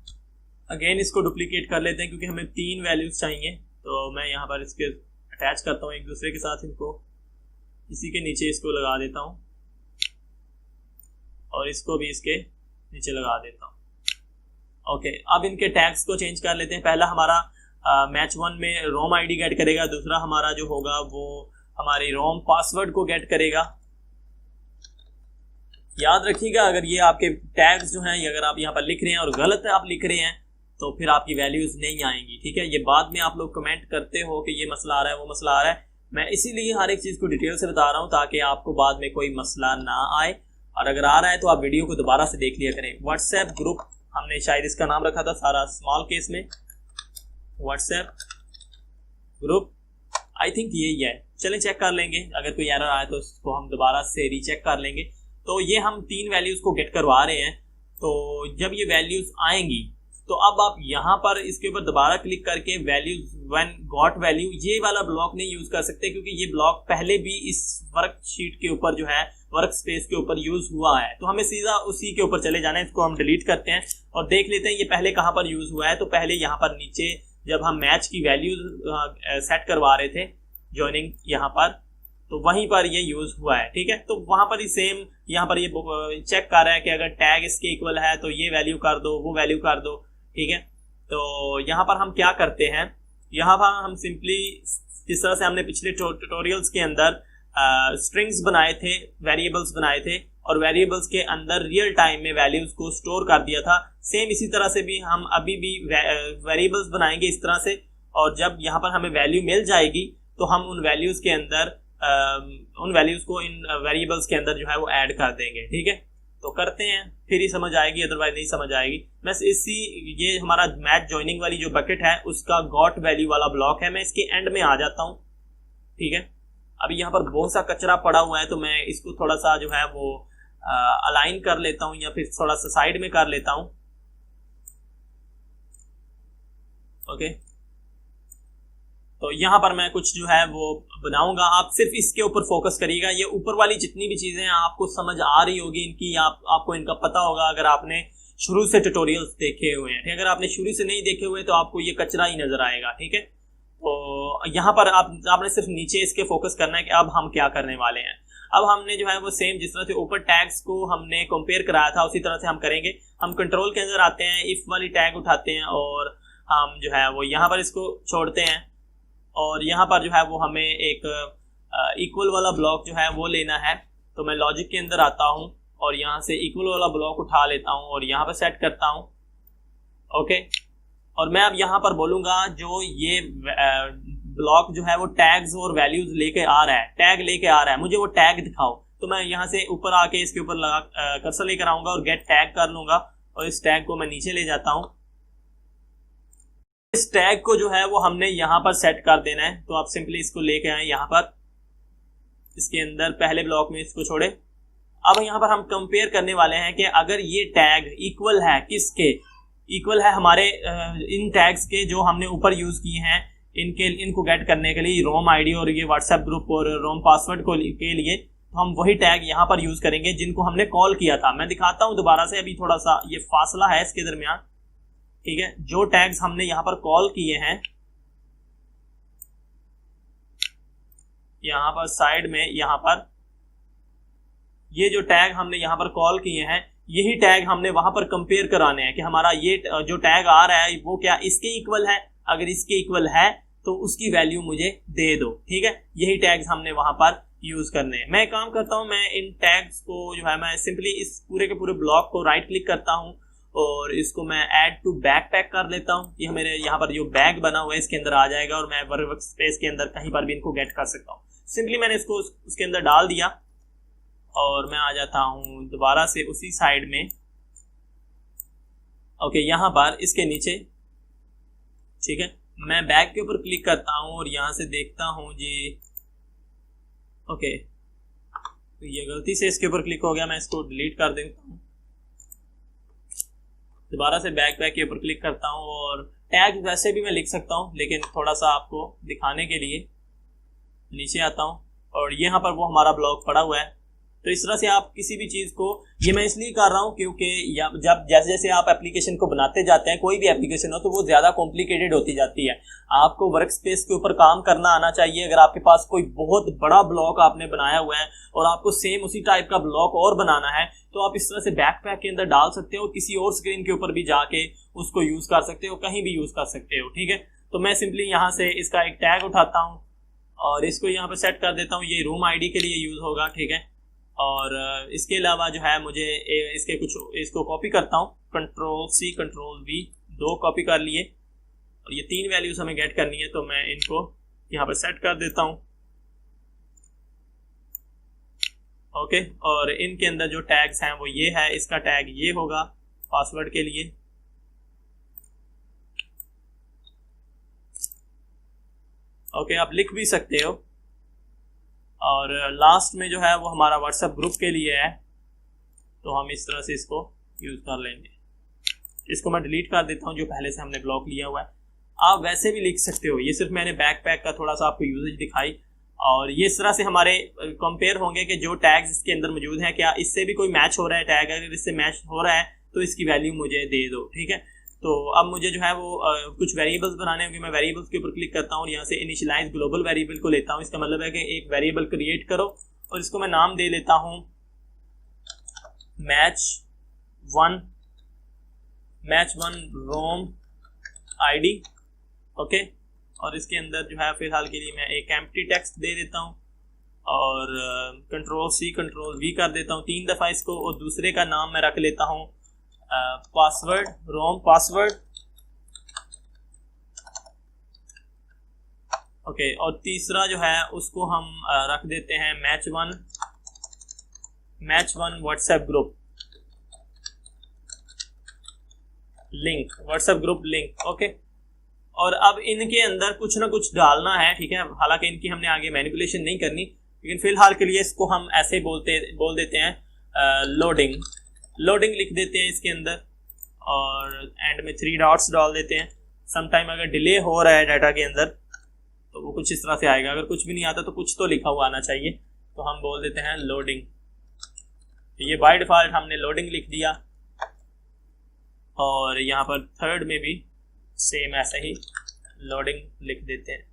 अगेन इसको डुप्लीकेट कर लेते हैं क्योंकि हमें 3 वैल्यूज चाहिए। तो मैं यहाँ पर इसके अटैच करता हूँ एक दूसरे के साथ, इनको इसी के नीचे इसको लगा देता हूँ और इसको भी इसके नीचे लगा देता हूँ। ओके, अब इनके टैग्स को चेंज कर लेते हैं। पहला हमारा मैच 1 में रोम आईडी गेट करेगा, दूसरा हमारा जो होगा वो हमारी रोम पासवर्ड को गेट करेगा। याद रखिएगा अगर ये आपके टैग्स जो हैं अगर आप यहाँ पर लिख रहे हैं और गलत आप लिख रहे हैं तो फिर आपकी वैल्यूज नहीं आएंगी, ठीक है। ये बाद में आप लोग कमेंट करते हो कि ये मसला आ रहा है वो मसला आ रहा है। मैं इसीलिए हर एक चीज को डिटेल से बता रहा हूँ ताकि आपको बाद में कोई मसला ना आए। और अगर आ रहा है तो आप वीडियो को दोबारा से देख लिया करें। व्हाट्सएप ग्रुप हमने शायद इसका नाम रखा था सारा स्मॉल केस में, व्हाट्सएप ग्रुप, आई थिंक यही है। चलें चेक कर लेंगे, अगर कोई एरर आए तो उसको हम दोबारा से रीचेक कर लेंगे। तो ये हम 3 वैल्यूज को गेट करवा रहे हैं। तो जब ये वैल्यूज आएंगी तो अब आप यहाँ पर इसके ऊपर दोबारा क्लिक करके वैल्यूज व्हेन गॉट वैल्यू ये वाला ब्लॉक नहीं यूज कर सकते क्योंकि ये ब्लॉक पहले भी इस वर्कशीट के ऊपर जो है वर्क स्पेस के ऊपर यूज हुआ है। तो हमें सीधा उसी के ऊपर चले जाना है। इसको हम डिलीट करते हैं और देख लेते हैं ये पहले कहाँ पर यूज हुआ है। तो पहले यहाँ पर नीचे जब हम मैच की वैल्यूज सेट करवा रहे थे ज्वाइनिंग यहाँ पर, तो वहीं पर ये यूज हुआ है, ठीक है। तो वहां पर ही सेम यहाँ पर ये चेक कर रहा है कि अगर टैग इसके इक्वल है तो ये वैल्यू कर दो, वो वैल्यू कर दो, ठीक है। तो यहाँ पर हम क्या करते हैं, यहाँ पर हम सिंपली जिस तरह से हमने पिछले ट्यूटोरियल्स के अंदर स्ट्रिंग्स बनाए थे, वेरिएबल्स बनाए थे और वेरिएबल्स के अंदर रियल टाइम में वैल्यूज को स्टोर कर दिया था, सेम इसी तरह से भी हम अभी भी वेरिएबल्स बनाएंगे इस तरह से। और जब यहाँ पर हमें वैल्यू मिल जाएगी तो हम उन वैल्यूज के अंदर उन वैल्यूज को इन वेरिएबल्स के अंदर जो है वो ऐड कर देंगे, ठीक है। तो करते हैं, फिर ही समझ आएगी, अदरवाइज नहीं समझ आएगी। बस ये हमारा मैच ज्वाइनिंग वाली जो बकेट है उसका गॉट वैल्यू वाला ब्लॉक है। मैं इसके एंड में आ जाता हूँ, ठीक है। अभी यहाँ पर बहुत सा कचरा पड़ा हुआ है तो मैं इसको थोड़ा सा जो है वो अलाइन कर लेता हूँ या फिर थोड़ा सा साइड में कर लेता हूँ। ओके, तो यहाँ पर मैं कुछ जो है वो बनाऊंगा, आप सिर्फ इसके ऊपर फोकस करिएगा। ये ऊपर वाली जितनी भी चीजें हैं आपको समझ आ रही होगी इनकी, आपको इनका पता होगा अगर आपने शुरू से ट्यूटोरियल्स देखे हुए हैं। अगर आपने शुरू से नहीं देखे हुए तो आपको ये कचरा ही नजर आएगा, ठीक है। तो यहाँ पर आपने सिर्फ नीचे इसके फोकस करना है कि अब हम क्या करने वाले हैं। अब हमने जो है वो सेम जिस तरह से ऊपर टैग्स को हमने कंपेयर कराया था उसी तरह से हम करेंगे। हम कंट्रोल के अंदर आते हैं, इफ वाली टैग उठाते हैं और हम जो है वो यहाँ पर इसको छोड़ते हैं और यहाँ पर जो है वो हमें एक इक्वल वाला ब्लॉक जो है वो लेना है। तो मैं लॉजिक के अंदर आता हूँ और यहाँ से इक्वल वाला ब्लॉक उठा लेता हूँ और यहाँ पर सेट करता हूँ, ओके। और मैं अब यहाँ पर बोलूँगा जो ये ब्लॉक जो है वो टैग्स और वैल्यूज लेके आ रहा है, टैग लेके आ रहा है, मुझे वो टैग दिखाओ। तो मैं यहाँ से ऊपर आके इसके ऊपर कर्सर लेकर आऊँगा और गेट टैग कर लूँगा और इस टैग को मैं नीचे ले जाता हूँ। इस टैग को जो है वो हमने यहाँ पर सेट कर देना है। तो आप सिंपली इसको लेके आए यहाँ पर, इसके अंदर पहले ब्लॉक में इसको छोड़े। अब यहाँ पर हम कंपेयर करने वाले हैं कि अगर ये टैग इक्वल है किसके, इक्वल है हमारे इन टैग्स के जो हमने ऊपर यूज किए हैं इनको गेट करने के लिए, रोम आईडी और ये व्हाट्सएप ग्रुप और रोम पासवर्ड के लिए। तो हम वही टैग यहाँ पर यूज करेंगे जिनको हमने कॉल किया था। मैं दिखाता हूँ दोबारा से, अभी थोड़ा सा ये फासला है इसके दरमियान। ठीक है, जो टैग्स हमने यहाँ पर कॉल किए हैं, यहाँ पर साइड में, यहाँ पर ये जो टैग हमने यहाँ पर कॉल किए हैं, यही टैग हमने वहां पर कंपेयर कराने हैं कि हमारा ये जो टैग आ रहा है वो क्या इसके इक्वल है, अगर इसके इक्वल है तो उसकी वैल्यू मुझे दे दो। ठीक है, यही टैग्स हमने वहां पर यूज करने हैं। मैं काम करता हूं, मैं इन टैग्स को जो है मैं सिंपली इस पूरे के पूरे ब्लॉक को राइट क्लिक करता हूं और इसको मैं ऐड टू बैकपैक कर लेता हूं। ये मेरे यहाँ पर जो बैग बना हुआ है इसके अंदर आ जाएगा और मैं वर्क स्पेस के अंदर कहीं पर भी इनको गेट कर सकता हूँ। सिंपली मैंने इसको उसके अंदर डाल दिया और मैं आ जाता हूं दोबारा से उसी साइड में। ओके, यहाँ पर इसके नीचे, ठीक है, मैं बैग के ऊपर क्लिक करता हूं और यहां से देखता हूं जी। ओके, तो ये गलती से इसके ऊपर क्लिक हो गया, मैं इसको डिलीट कर देता हूं। दोबारा से बैकपैक के ऊपर क्लिक करता हूं और टैग वैसे भी मैं लिख सकता हूं, लेकिन थोड़ा सा आपको दिखाने के लिए नीचे आता हूं और यहाँ पर वो हमारा ब्लॉक पड़ा हुआ है। तो इस तरह से आप किसी भी चीज को, ये मैं इसलिए कर रहा हूँ क्योंकि जब जैसे जैसे आप एप्लीकेशन को बनाते जाते हैं, कोई भी एप्लीकेशन हो, तो वो ज्यादा कॉम्प्लिकेटेड होती जाती है। आपको वर्क स्पेस के ऊपर काम करना आना चाहिए। अगर आपके पास कोई बहुत बड़ा ब्लॉक आपने बनाया हुआ है और आपको सेम उसी टाइप का ब्लॉक और बनाना है, तो आप इस तरह से बैकपैक के अंदर डाल सकते हो, किसी और स्क्रीन के ऊपर भी जाके उसको यूज कर सकते हो, कहीं भी यूज कर सकते हो। ठीक है, तो मैं सिंपली यहाँ से इसका एक टैग उठाता हूँ और इसको यहाँ पे सेट कर देता हूँ। ये रूम आईडी के लिए यूज होगा। ठीक है, और इसके अलावा जो है मुझे इसके कुछ, इसको कॉपी करता हूँ, Ctrl+C Ctrl+V, 2 कॉपी कर लिए और ये 3 वैल्यूज हमें गेट करनी है, तो मैं इनको यहाँ पर सेट कर देता हूँ। ओके, और इनके अंदर जो टैग्स हैं वो ये है, इसका टैग ये होगा पासवर्ड के लिए। ओके, आप लिख भी सकते हो। और लास्ट में जो है वो हमारा व्हाट्सएप ग्रुप के लिए है, तो हम इस तरह से इसको यूज कर लेंगे। इसको मैं डिलीट कर देता हूँ जो पहले से हमने ब्लॉक लिया हुआ है। आप वैसे भी लिख सकते हो, ये सिर्फ मैंने बैकपैक का थोड़ा सा आपको यूजेज दिखाई। और ये इस तरह से हमारे कंपेयर होंगे कि जो टैग्स इसके अंदर मौजूद हैं, क्या इससे भी कोई मैच हो रहा है टैग, अगर इससे मैच हो रहा है तो इसकी वैल्यू मुझे दे दो। ठीक है, तो अब मुझे जो है वो कुछ वेरिएबल्स बनाने होंगे। मैं वेरिएबल्स के ऊपर क्लिक करता हूँ और यहाँ से इनिशियलाइज ग्लोबल वेरिएबल को लेता हूँ। इसका मतलब है कि एक वेरिएबल क्रिएट करो और इसको मैं नाम दे लेता हूँ match1 रोम आईडी। ओके, और इसके अंदर जो है फिलहाल के लिए मैं एक एम्प्टी टेक्स्ट दे देता हूँ और Ctrl+C Ctrl+V कर देता हूँ 3 दफा इसको, और दूसरे का नाम मैं रख लेता हूँ पासवर्ड, रोम पासवर्ड। ओके, और तीसरा जो है उसको हम रख देते हैं match1 WhatsApp group link, WhatsApp group link. Okay, और अब इनके अंदर कुछ ना कुछ डालना है। ठीक है, हालांकि इनकी हमने आगे मैनिपुलेशन नहीं करनी, लेकिन फिलहाल के लिए इसको हम ऐसे बोल देते हैं लोडिंग लिख देते हैं इसके अंदर और एंड में 3 डॉट्स डाल देते हैं। समटाइम अगर डिले हो रहा है डाटा के अंदर तो वो कुछ इस तरह से आएगा, अगर कुछ भी नहीं आता तो कुछ तो लिखा हुआ आना चाहिए, तो हम बोल देते हैं लोडिंग। ये बाय डिफॉल्ट हमने लोडिंग लिख दिया और यहाँ पर थर्ड में भी सेम ऐसे ही लोडिंग लिख देते हैं।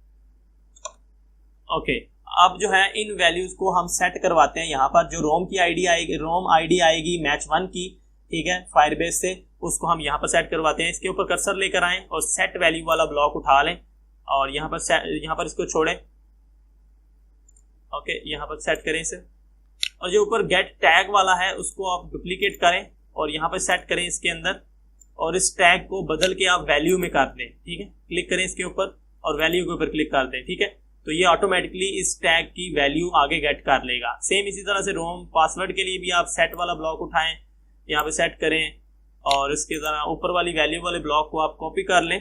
ओके, अब जो है इन वैल्यूज को हम सेट करवाते हैं। यहाँ पर जो रोम की आईडी आएगी, रोम आईडी आएगी match1 की, ठीक है, फायरबेस से, उसको हम यहाँ पर सेट करवाते हैं। इसके ऊपर कर्सर लेकर आएं और सेट वैल्यू वाला ब्लॉक उठा लें और यहाँ पर इसको छोड़ें। ओके, यहाँ पर सेट करें इसे, और जो ऊपर गेट टैग वाला है उसको आप डुप्लीकेट करें और यहाँ पर सेट करें इसके अंदर, और इस टैग को बदल के आप वैल्यू में कर दें। ठीक है, क्लिक करें इसके ऊपर और वैल्यू के ऊपर क्लिक कर दें। ठीक है, तो ये ऑटोमेटिकली इस टैग की वैल्यू आगे गेट कर लेगा। सेम इसी तरह से रोम पासवर्ड के लिए भी आप सेट वाला ब्लॉक उठाएं, यहाँ पे सेट करें और इसके तरह ऊपर वाली वैल्यू वाले ब्लॉक को आप कॉपी कर लें,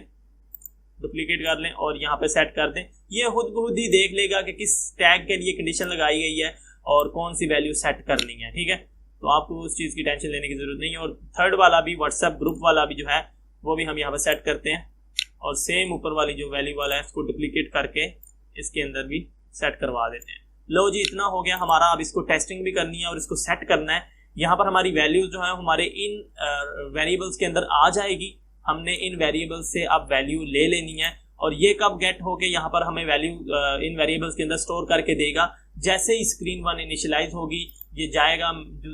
डुप्लीकेट कर लें और यहाँ पे सेट कर दें। ये खुद ब ही देख लेगा कि किस टैग के लिए कंडीशन लगाई गई है और कौन सी वैल्यू सेट करनी है। ठीक है, तो आपको उस चीज़ की टेंशन लेने की जरूरत नहीं है। और थर्ड वाला भी, व्हाट्सएप ग्रुप वाला भी जो है वो भी हम यहाँ पर सेट करते हैं और सेम ऊपर वाली जो वैल्यू वाला है उसको डुप्लीकेट करके इसके अंदर भी सेट करवा देते हैं। लो जी, इतना हो गया हमारा। अब इसको टेस्टिंग भी करनी है और इसको सेट करना है। यहाँ पर हमारी वैल्यूज जो है हमारे इन वेरिएबल्स के अंदर आ जाएगी। हमने इन वेरिएबल से अब वैल्यू ले लेनी है, और ये कब गेट होके यहाँ पर हमें वैल्यू इन वेरिएबल्स के अंदर स्टोर करके देगा। जैसे ही स्क्रीन 1 इनिशियलाइज होगी, ये जाएगा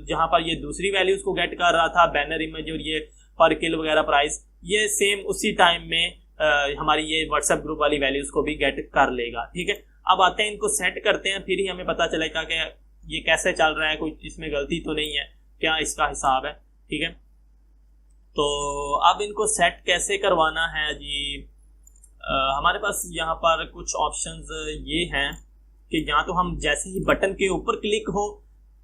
जहां पर ये दूसरी वैल्यूज को गेट कर रहा था, बैनर इमेज और ये पर किल वगैरह प्राइस, ये सेम उसी टाइम में हमारी ये व्हाट्सएप ग्रुप वाली वैल्यूज को भी गेट कर लेगा। ठीक है, अब आते हैं इनको सेट करते हैं, फिर ही हमें पता चलेगा कि ये कैसे चल रहा है, कोई इसमें गलती तो नहीं है, क्या इसका हिसाब है। ठीक है, तो अब इनको सेट कैसे करवाना है जी। हमारे पास यहाँ पर कुछ ऑप्शंस ये हैं कि या तो हम जैसे ही बटन के ऊपर क्लिक हो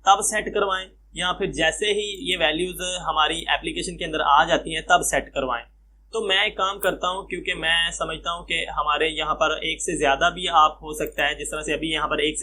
तब सेट करवाएं, या फिर जैसे ही ये वैल्यूज हमारी एप्लीकेशन के अंदर आ जाती हैं तब सेट करवाएं। तो मैं एक काम करता हूं, क्योंकि मैं समझता हूं कि हमारे यहाँ पर एक से ज़्यादा भी आप हो सकता है, जिस तरह से अभी यहाँ पर एक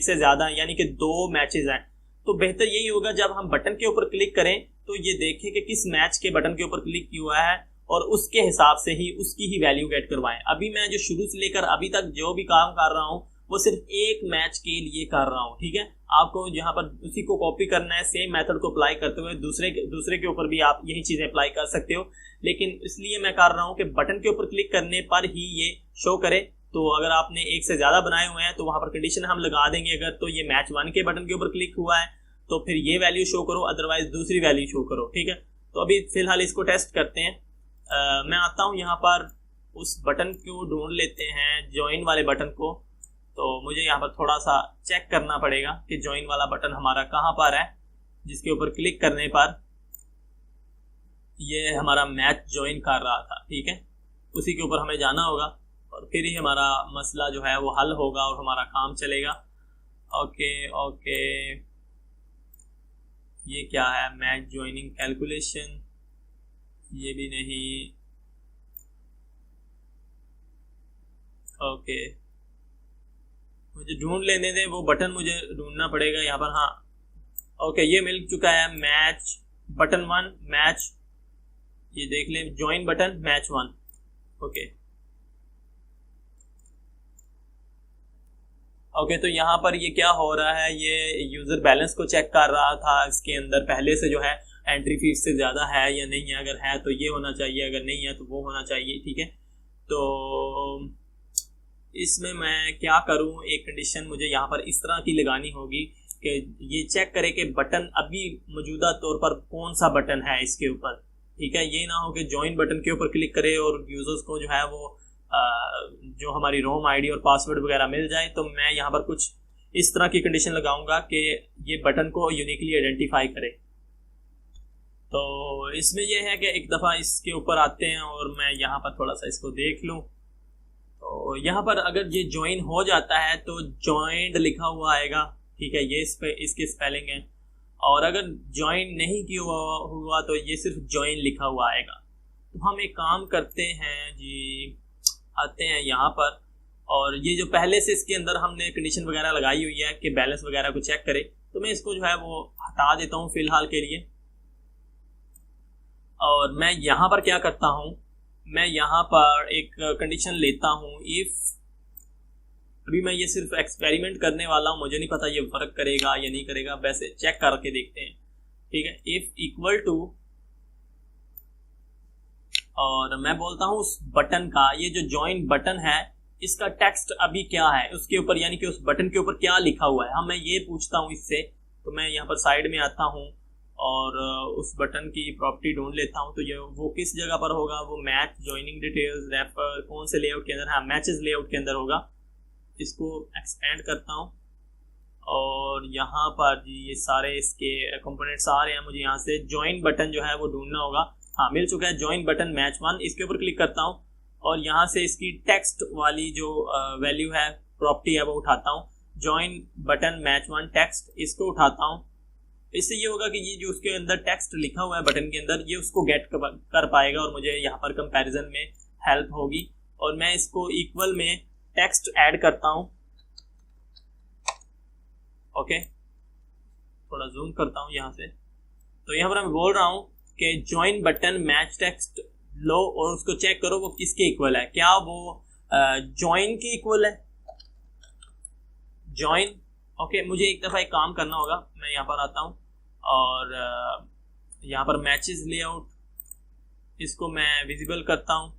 से ज़्यादा यानी कि 2 मैचेस हैं, तो बेहतर यही होगा जब हम बटन के ऊपर क्लिक करें तो ये देखें कि किस मैच के बटन के ऊपर क्लिक किया हुआ है और उसके हिसाब से ही उसकी ही वैल्यू गेट करवाएं। अभी मैं जो शुरू से लेकर अभी तक जो भी काम कर रहा हूँ वो सिर्फ एक मैच के लिए कर रहा हूँ। ठीक है, आपको यहाँ पर उसी को कॉपी करना है, सेम मेथड को अप्लाई करते हुए दूसरे के ऊपर भी आप यही चीजें अप्लाई कर सकते हो, लेकिन इसलिए मैं कर रहा हूँ कि बटन के ऊपर क्लिक करने पर ही ये शो करे। तो अगर आपने एक से ज्यादा बनाए हुए हैं तो वहां पर कंडीशन हम लगा देंगे, अगर तो ये मैच 1 के बटन के ऊपर क्लिक हुआ है तो फिर ये वैल्यू शो करो, अदरवाइज दूसरी वैल्यू शो करो। ठीक है, तो अभी फिलहाल इसको टेस्ट करते हैं। मैं आता हूँ यहाँ पर, उस बटन को ढूंढ लेते हैं, ज्वाइन वाले बटन को। तो मुझे यहाँ पर थोड़ा सा चेक करना पड़ेगा कि ज्वाइन वाला बटन हमारा कहाँ पर है, जिसके ऊपर क्लिक करने पर ये हमारा मैच ज्वाइन कर रहा था। ठीक है, उसी के ऊपर हमें जाना होगा और फिर ही हमारा मसला जो है वो हल होगा और हमारा काम चलेगा। ओके, ये क्या है, मैच ज्वाइनिंग कैलकुलेशन, ये भी नहीं। ओके, मुझे ढूंढ लेने दे, वो बटन मुझे ढूंढना पड़ेगा यहाँ पर। हाँ, ओके, ये मिल चुका है, मैच बटन 1 मैच, ये देख लें, ज्वाइन बटन मैच 1। ओके, तो यहाँ पर ये क्या हो रहा है, ये यूजर बैलेंस को चेक कर रहा था, इसके अंदर पहले से जो है एंट्री फीस से ज़्यादा है या नहीं है, अगर है तो ये होना चाहिए, अगर नहीं है तो वो होना चाहिए। ठीक है, तो इसमें मैं क्या करूं, एक कंडीशन मुझे यहाँ पर इस तरह की लगानी होगी कि ये चेक करे कि बटन अभी मौजूदा तौर पर कौन सा बटन है इसके ऊपर। ठीक है, ये ना हो कि ज्वाइन बटन के ऊपर क्लिक करे और यूजर्स को जो है वो जो हमारी रोम आईडी और पासवर्ड वगैरह मिल जाए। तो मैं यहाँ पर कुछ इस तरह की कंडीशन लगाऊंगा कि ये बटन को यूनिकली आइडेंटिफाई करे। तो इसमें यह है कि एक दफ़ा इसके ऊपर आते हैं और मैं यहाँ पर थोड़ा सा इसको देख लूँ। तो यहाँ पर अगर ये ज्वाइन हो जाता है तो ज्वाइंड लिखा हुआ आएगा। ठीक है, ये इसके स्पेलिंग है, और अगर ज्वाइन नहीं किया हुआ तो ये सिर्फ ज्वाइन लिखा हुआ आएगा। तो हम एक काम करते हैं जी, आते हैं यहाँ पर, और ये जो पहले से इसके अंदर हमने कंडीशन वगैरह लगाई हुई है कि बैलेंस वगैरह को चेक करे, तो मैं इसको जो है वो हटा देता हूँ फिलहाल के लिए। और मैं यहाँ पर क्या करता हूँ, मैं यहाँ पर एक कंडीशन लेता हूँ, इफ, अभी मैं ये सिर्फ एक्सपेरिमेंट करने वाला हूँ, मुझे नहीं पता ये वर्क करेगा या नहीं करेगा, वैसे चेक करके देखते हैं। ठीक है, इफ इक्वल टू, और मैं बोलता हूँ उस बटन का, ये जो ज्वाइन बटन है इसका टेक्स्ट अभी क्या है उसके ऊपर, यानी कि उस बटन के ऊपर क्या लिखा हुआ है। हाँ, मैं ये पूछता हूँ इससे। तो मैं यहाँ पर साइड में आता हूँ और उस बटन की प्रॉपर्टी ढूंढ लेता हूँ। तो ये वो किस जगह पर होगा, वो मैच ज्वाइनिंग डिटेल्स रेफर कौन से लेआउट के अंदर, हाँ मैचेस लेआउट के अंदर होगा। इसको एक्सपेंड करता हूँ और यहाँ पर जी ये सारे इसके कंपोनेंट्स आ रहे हैं, मुझे यहाँ से ज्वाइन बटन जो है वो ढूंढना होगा। हाँ, मिल चुका है, ज्वाइन बटन मैच 1। इसके ऊपर क्लिक करता हूँ और यहाँ से इसकी टेक्स्ट वाली जो वैल्यू है, प्रॉपर्टी है, वो उठाता हूँ, ज्वाइन बटन मैच 1 टेक्स्ट, इसको उठाता हूँ। इससे ये होगा कि ये जो उसके अंदर टेक्स्ट लिखा हुआ है बटन के अंदर, ये उसको गेट कर पाएगा और मुझे यहाँ पर कंपैरिजन में हेल्प होगी। और मैं इसको इक्वल में टेक्स्ट ऐड करता हूँ। ओके, थोड़ा जूम करता हूँ यहाँ से। तो यहाँ पर मैं बोल रहा हूँ कि ज्वाइन बटन मैच टेक्स्ट लो और उसको चेक करो वो किसके इक्वल है, क्या वो ज्वाइन के इक्वल है, ज्वाइन। ओके, मुझे एक दफ़ा एक काम करना होगा, मैं यहाँ पर आता हूँ और यहाँ पर मैचेस लेआउट, इसको मैं विजिबल करता हूँ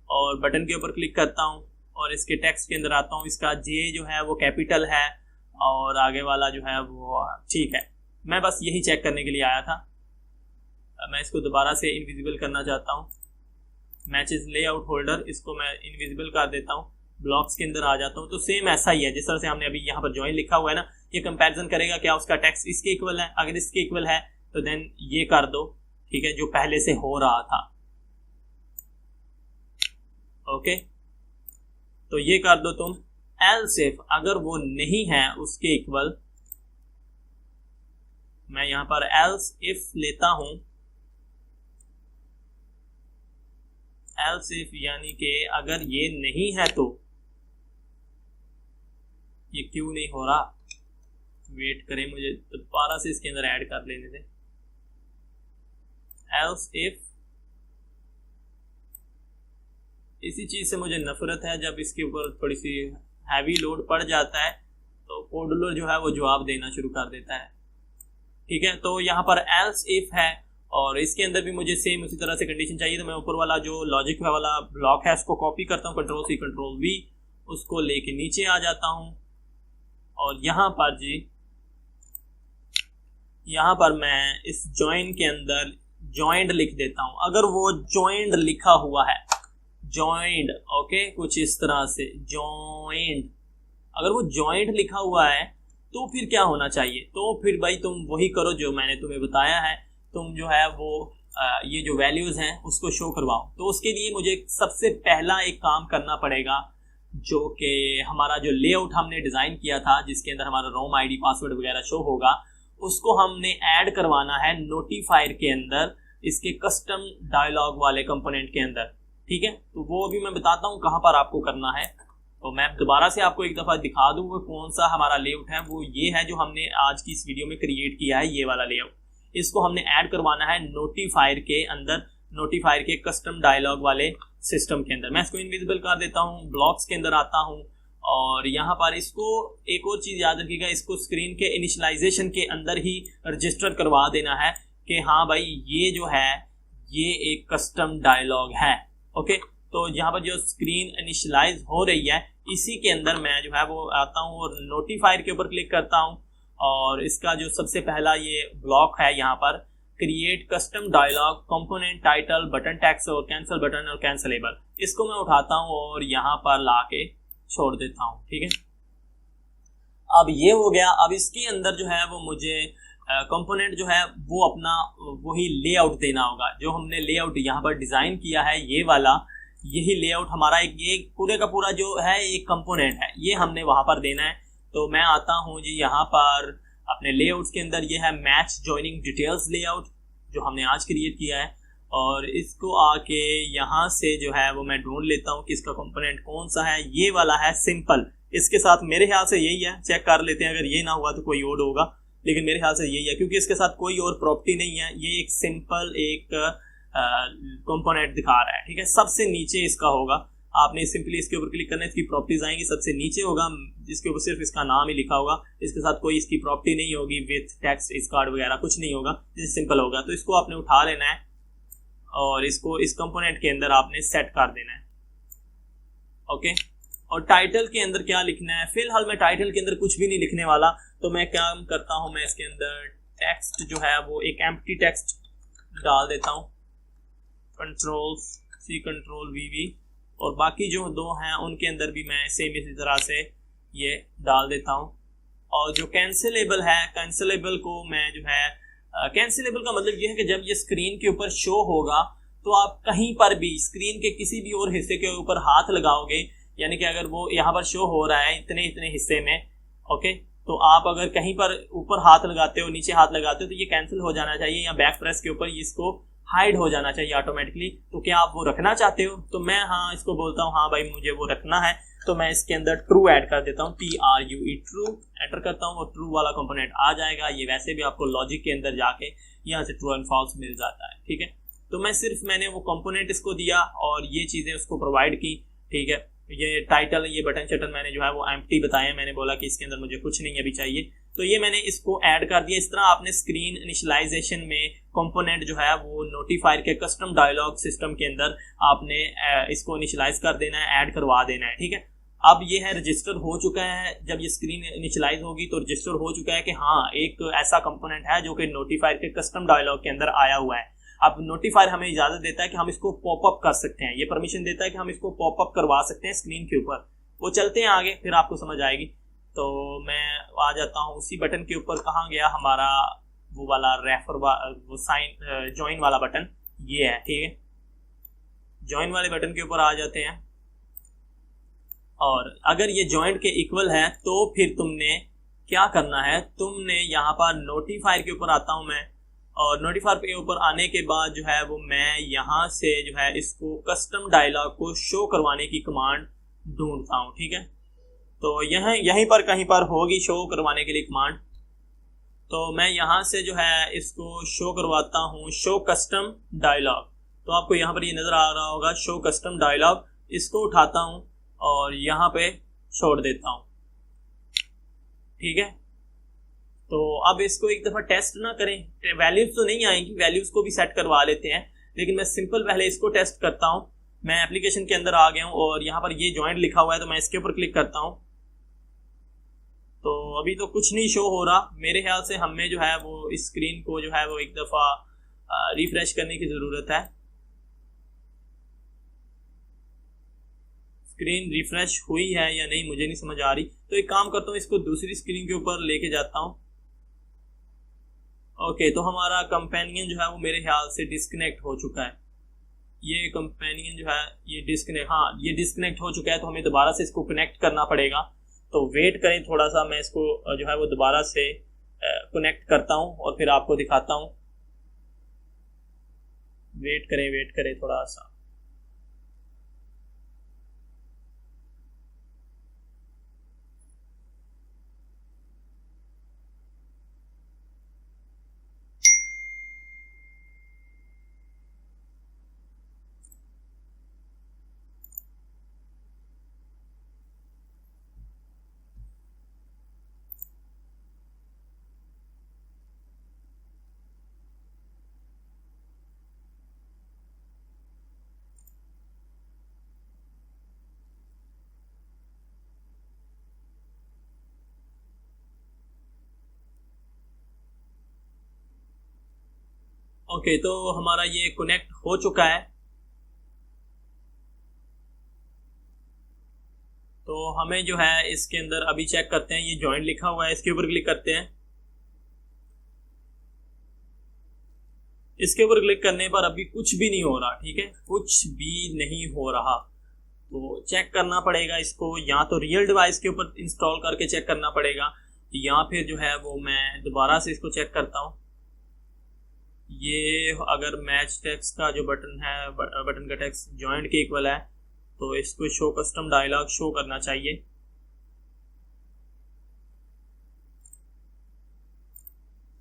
और बटन के ऊपर क्लिक करता हूँ और इसके टेक्स्ट के अंदर आता हूँ। इसका जे जो है वो कैपिटल है और आगे वाला जो है वो ठीक है। मैं बस यही चेक करने के लिए आया था। मैं इसको दोबारा से इनविजिबल करना चाहता हूँ। मैचेस लेआउट होल्डर, इसको मैं इनविजिबल कर देता हूँ। ब्लॉक्स के अंदर आ जाता हूँ। तो सेम ऐसा ही है जिस तरह से हमने अभी यहाँ पर ज्वाइन लिखा हुआ है ना, ये कंपैरिजन करेगा क्या उसका टेक्स्ट इसके इक्वल है। अगर इसके इक्वल है तो देन ये कर दो, ठीक है, जो पहले से हो रहा था। ओके, तो ये कर दो तुम। एल्स इफ अगर वो नहीं है उसके इक्वल, मैं यहां पर एल्स इफ लेता हूं। एल्स इफ यानी कि अगर ये नहीं है तो ये क्यों नहीं हो रहा, वेट करें, मुझे दोबारा से इसके अंदर ऐड कर लेने दें। एल्स इफ, इसी चीज से मुझे नफरत है, जब इसके ऊपर थोड़ी सी हैवी लोड पड़ जाता है तो कोडलर जो है वो जवाब देना शुरू कर देता है। ठीक है, तो यहाँ पर एल्स इफ है और इसके अंदर भी मुझे सेम उसी तरह से कंडीशन चाहिए। तो मैं ऊपर वाला जो लॉजिक वाला ब्लॉक है उसको कॉपी करता हूँ, कंट्रोल सी कंट्रोल वी, उसको लेके नीचे आ जाता हूँ और यहाँ पर जी, यहाँ पर मैं इस जॉइन के अंदर जॉइंड लिख देता हूँ। अगर वो जॉइंड लिखा हुआ है, जॉइंड, ओके, कुछ इस तरह से जॉइंड, अगर वो जॉइंट लिखा हुआ है तो फिर क्या होना चाहिए, तो फिर भाई तुम वही करो जो मैंने तुम्हें बताया है। तुम जो है वो ये जो वैल्यूज हैं उसको शो करवाओ। तो उसके लिए मुझे सबसे पहला एक काम करना पड़ेगा, जो कि हमारा जो लेआउट हमने डिजाइन किया था जिसके अंदर हमारा रोम आईडी पासवर्ड वगैरह शो होगा, उसको हमने ऐड करवाना है नोटिफायर के अंदर, इसके कस्टम डायलॉग वाले कंपोनेंट के अंदर। ठीक है, तो वो अभी मैं बताता हूँ कहाँ पर आपको करना है। तो मैं दोबारा से आपको एक दफा दिखा दूँ वो कौन सा हमारा लेआउट है। वो ये है जो हमने आज की इस वीडियो में क्रिएट किया है, ये वाला लेआउट। इसको हमने ऐड करवाना है नोटिफायर के अंदर, नोटिफायर के कस्टम डायलॉग वाले सिस्टम के अंदर। मैं इसको इनविजिबल कर देता हूँ, ब्लॉक्स के अंदर आता हूँ और यहाँ पर इसको एक और चीज याद रखिएगा, इसको स्क्रीन के इनिशियलाइजेशन के अंदर ही रजिस्टर करवा देना है कि हाँ भाई ये जो है ये एक कस्टम डायलॉग है। ओके, तो यहाँ पर जो स्क्रीन इनिशियलाइज हो रही है इसी के अंदर मैं जो है वो आता हूँ और नोटिफायर के ऊपर क्लिक करता हूँ और इसका जो सबसे पहला ये ब्लॉक है यहाँ पर create custom dialog component title button text और कैंसिल बटन और कैंसिलेबल, इसको मैं उठाता हूँ और यहाँ पर लाके छोड़ देता हूँ। ठीक है, अब ये हो गया। अब इसके अंदर जो है वो मुझे कंपोनेंट जो है वो अपना वही लेआउट देना होगा जो हमने लेआउट यहाँ पर डिजाइन किया है, ये वाला, यही लेआउट हमारा एक ये पूरे का पूरा जो है एक कंपोनेंट है, ये हमने वहां पर देना है। तो मैं आता हूँ जी यहाँ पर अपने लेआउट्स के अंदर, ये है मैच जॉइनिंग डिटेल्स लेआउट जो हमने आज क्रिएट किया है और इसको आके यहाँ से जो है वो मैं ढूंढ लेता हूँ कि इसका कंपोनेंट कौन सा है। ये वाला है सिंपल, इसके साथ मेरे ख्याल से यही है, चेक कर लेते हैं, अगर ये ना हुआ तो कोई और होगा, लेकिन मेरे ख्याल से यही है क्योंकि इसके साथ कोई और प्रॉपर्टी नहीं है। ये एक सिंपल एक कंपोनेंट दिखा रहा है। ठीक है, सबसे नीचे इसका होगा, आपने सिंपली इसके ऊपर क्लिक करना है, इसकी प्रॉपर्टीज आएंगी, सबसे नीचे होगा जिसके ऊपर सिर्फ इसका नाम ही लिखा होगा, इसके साथ कोई इसकी प्रॉपर्टी नहीं होगी, विथ टेक्स्ट इस कार्ड वगैरह कुछ नहीं होगा, जैसे सिंपल होगा। तो इसको आपने उठा लेना है और इसको इस कंपोनेंट के अंदर आपने सेट कर देना है। ओके, और टाइटल के अंदर क्या लिखना है, फिलहाल मैं टाइटल के अंदर कुछ भी नहीं लिखने वाला, तो मैं क्या करता हूं, मैं इसके अंदर टेक्स्ट जो है वो एक एम्प्टी टेक्स्ट डाल देता हूं, कंट्रोल सी कंट्रोल वी, और बाकी जो दो हैं उनके अंदर भी मैं सेम इसी तरह से ये डाल देता हूं। और जो कैंसिलेबल है, कैंसिलेबल को मैं जो है, कैंसिलेबल का मतलब ये है कि जब ये स्क्रीन के ऊपर शो होगा तो आप कहीं पर भी स्क्रीन के किसी भी और हिस्से के ऊपर हाथ लगाओगे, यानी कि अगर वो यहाँ पर शो हो रहा है इतने इतने हिस्से में, ओके, तो आप अगर कहीं पर ऊपर हाथ लगाते हो, नीचे हाथ लगाते हो, तो ये कैंसिल हो जाना चाहिए, या बैक प्रेस के ऊपर इसको हाइड हो जाना चाहिए ऑटोमेटिकली। तो क्या आप वो रखना चाहते हो, तो मैं हाँ इसको बोलता हूँ हाँ भाई मुझे वो रखना है, तो मैं इसके अंदर ट्रू ऐड कर देता हूँ, TRUE ट्रू एंटर करता हूँ और ट्रू वाला कंपोनेंट आ जाएगा। ये वैसे भी आपको लॉजिक के अंदर जाके यहाँ से ट्रू एंड फॉल्स मिल जाता है। ठीक है, तो मैं सिर्फ मैंने वो कंपोनेंट इसको दिया और ये चीजें उसको प्रोवाइड की। ठीक है, ये टाइटल, ये बटन शटन मैंने जो है वो एम्प्टी बताया, मैंने बोला कि इसके अंदर मुझे कुछ नहीं अभी चाहिए, तो ये मैंने इसको ऐड कर दिया। इस तरह आपने स्क्रीन इनिशियलाइजेशन में कंपोनेंट जो है वो नोटिफायर के कस्टम डायलॉग सिस्टम के अंदर आपने इसको इनिशियलाइज कर देना है, ऐड करवा देना है, ठीक है। अब ये है रजिस्टर हो चुका है। जब ये स्क्रीन इनिशियलाइज होगी तो रजिस्टर हो चुका है कि हाँ एक ऐसा कंपोनेंट है जो कि नोटिफायर के कस्टम डायलॉग के अंदर आया हुआ है। अब नोटिफायर हमें इजाजत देता है कि हम इसको पॉपअप कर सकते हैं, ये परमिशन देता है कि हम इसको पॉपअप करवा सकते हैं स्क्रीन के ऊपर। वो चलते हैं आगे, फिर आपको समझ आएगी। तो मैं आ जाता हूँ उसी बटन के ऊपर, कहाँ गया हमारा वो वाला रेफर वो साइन ज्वाइन वाला बटन, ये है, ठीक है। ज्वाइन वाले बटन के ऊपर आ जाते हैं और अगर ये ज्वाइंट के इक्वल है तो फिर तुमने क्या करना है, तुमने यहाँ पर नोटिफायर के ऊपर आता हूँ मैं, और नोटिफायर के ऊपर आने के बाद जो है वो मैं यहाँ से जो है इसको कस्टम डायलॉग को शो करवाने की कमांड ढूंढता हूँ, ठीक है। तो यहीं पर कहीं पर होगी शो करवाने के लिए कमांड। तो मैं यहाँ से जो है इसको शो करवाता हूँ, शो कस्टम डायलॉग। तो आपको यहाँ पर ये नज़र आ रहा होगा शो कस्टम डायलॉग। इसको उठाता हूँ और यहाँ पे छोड़ देता हूँ, ठीक है। तो अब इसको एक दफ़ा टेस्ट ना करें, वैल्यूज़ तो नहीं आएंगी, वैल्यूज़ को भी सेट करवा लेते हैं, लेकिन मैं सिंपल पहले इसको टेस्ट करता हूँ। मैं एप्लीकेशन के अंदर आ गया हूँ और यहाँ पर ये ज्वाइंट लिखा हुआ है, तो मैं इसके ऊपर क्लिक करता हूँ। तो अभी तो कुछ नहीं शो हो रहा। मेरे ख्याल से हमें जो है वो इस स्क्रीन को जो है वो एक दफ़ा रिफ्रेश करने की ज़रूरत है। स्क्रीन रिफ्रेश हुई है या नहीं मुझे नहीं समझ आ रही। तो एक काम करता हूँ, इसको दूसरी स्क्रीन के ऊपर लेके जाता हूँ। ओके, तो हमारा कंपेनियन जो है वो मेरे ख्याल से डिस्कनेक्ट हो चुका है। ये कंपेनियन जो है ये डिस्कनेक्ट, हाँ ये डिस्कनेक्ट हो चुका है। तो हमें दोबारा से इसको कनेक्ट करना पड़ेगा। तो वेट करें थोड़ा सा, मैं इसको जो है वो दोबारा से कनेक्ट करता हूँ और फिर आपको दिखाता हूँ। वेट करें थोड़ा सा। ओके, तो हमारा ये कनेक्ट हो चुका है। तो हमें जो है इसके अंदर अभी चेक करते हैं, ये जॉइंट लिखा हुआ है, इसके ऊपर क्लिक करते हैं। इसके ऊपर क्लिक करने पर अभी कुछ भी नहीं हो रहा, ठीक है, कुछ भी नहीं हो रहा। तो चेक करना पड़ेगा इसको, या तो रियल डिवाइस के ऊपर इंस्टॉल करके चेक करना पड़ेगा, या फिर जो है वो मैं दोबारा से इसको चेक करता हूँ। ये अगर मैच टेक्स्ट का जो बटन है, बटन का टेक्स्ट जॉइंट के इक्वल है, तो इसको शो कस्टम डायलॉग शो करना चाहिए।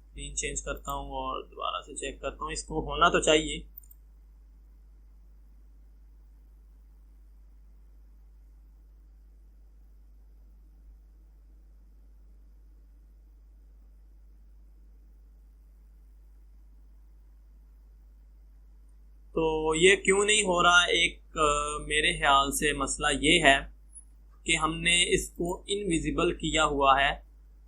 स्क्रीन चेंज करता हूँ और दोबारा से चेक करता हूँ, इसको होना तो चाहिए। तो ये क्यों नहीं हो रहा, एक मेरे ख्याल से मसला ये है कि हमने इसको इनविजिबल किया हुआ है,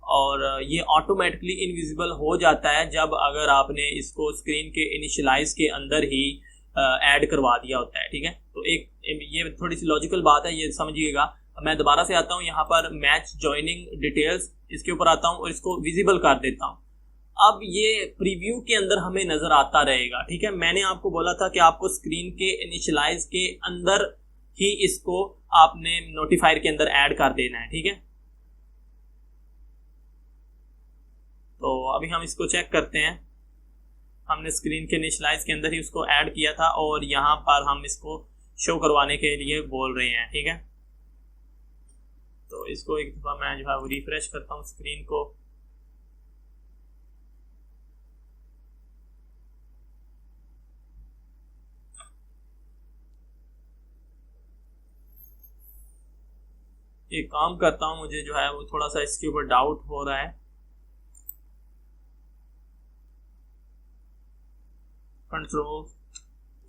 और ये ऑटोमेटिकली इनविजिबल हो जाता है जब अगर आपने इसको स्क्रीन के इनिशियलाइज के अंदर ही ऐड करवा दिया होता है, ठीक है। तो एक ये थोड़ी सी लॉजिकल बात है, ये समझिएगा। मैं दोबारा से आता हूँ यहाँ पर मैच जॉइनिंग डिटेल्स, इसके ऊपर आता हूँ और इसको विजिबल कर देता हूँ। अब ये प्रीव्यू के अंदर हमें नजर आता रहेगा, ठीक है। मैंने आपको बोला था कि आपको स्क्रीन के इनिशियलाइज के अंदर ही इसको आपने नोटिफायर के अंदर ऐड कर देना है, ठीक है। तो अभी हम इसको चेक करते हैं। हमने स्क्रीन के इनिशियलाइज के अंदर ही उसको ऐड किया था और यहाँ पर हम इसको शो करवाने के लिए बोल रहे हैं, ठीक है। तो इसको एक दफा मैं जो है वो रिफ्रेश करता हूँ स्क्रीन को। एक काम करता हूँ, मुझे जो है वो थोड़ा सा इसके ऊपर डाउट हो रहा है। कंट्रोल,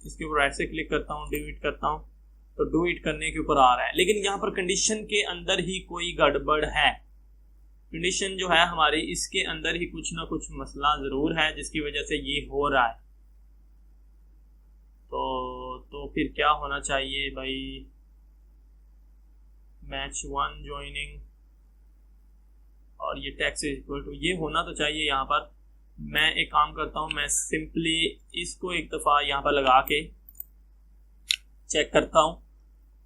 इसके ऊपर ऐसे क्लिक करता हूँ, डू इट करता हूँ, तो डू इट करने के ऊपर आ रहा है। लेकिन यहाँ पर कंडीशन के अंदर ही कोई गड़बड़ है। कंडीशन जो है हमारी, इसके अंदर ही कुछ ना कुछ मसला जरूर है जिसकी वजह से ये हो रहा है। तो फिर क्या होना चाहिए भाई, मैच 1 ज्वाइनिंग और ये टेक्स्ट इक्वल टू ये होना तो चाहिए। यहाँ पर मैं एक काम करता हूँ, मैं सिंपली इसको एक दफ़ा यहाँ पर लगा के चेक करता हूँ,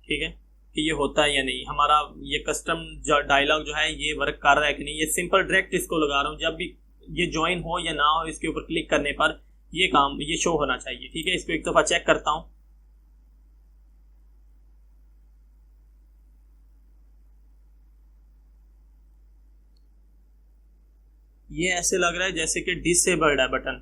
ठीक है, कि ये होता है या नहीं। हमारा ये कस्टम डायलॉग जो है ये वर्क कर रहा है कि नहीं। ये सिंपल डायरेक्ट इसको लगा रहा हूँ, जब भी ये ज्वाइन हो या ना हो इसके ऊपर क्लिक करने पर ये काम ये शो होना चाहिए, ठीक है। इसको एक दफ़ा चेक करता हूँ। ये ऐसे लग रहा है जैसे कि डिसेबल्ड है बटन,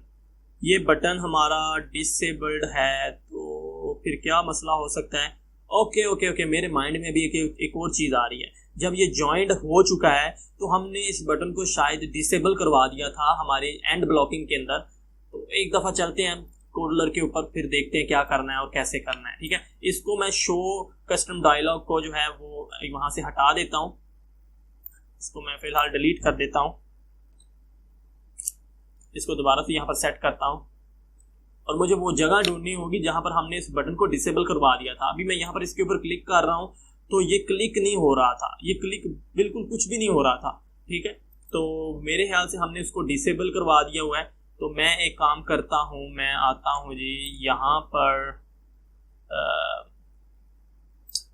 ये बटन हमारा डिसेबल्ड है, तो फिर क्या मसला हो सकता है। ओके ओके ओके, मेरे माइंड में भी एक और चीज़ आ रही है। जब ये जॉइंड हो चुका है तो हमने इस बटन को शायद डिसेबल करवा दिया था हमारे एंड ब्लॉकिंग के अंदर। तो एक दफ़ा चलते हैं कोडलर के ऊपर, फिर देखते हैं क्या करना है और कैसे करना है, ठीक है। इसको मैं शो कस्टम डायलॉग को जो है वो वहाँ से हटा देता हूँ, इसको मैं फिलहाल डिलीट कर देता हूँ, इसको दोबारा से यहाँ पर सेट करता हूँ और मुझे वो जगह ढूंढनी होगी जहाँ पर हमने इस बटन को डिसेबल करवा दिया था। अभी मैं यहाँ पर इसके ऊपर क्लिक कर रहा हूँ तो ये क्लिक नहीं हो रहा था, ये क्लिक बिल्कुल कुछ भी नहीं हो रहा था, ठीक है। तो मेरे ख्याल से हमने इसको डिसेबल करवा दिया हुआ है। तो मैं एक काम करता हूँ, मैं आता हूँ जी यहाँ पर,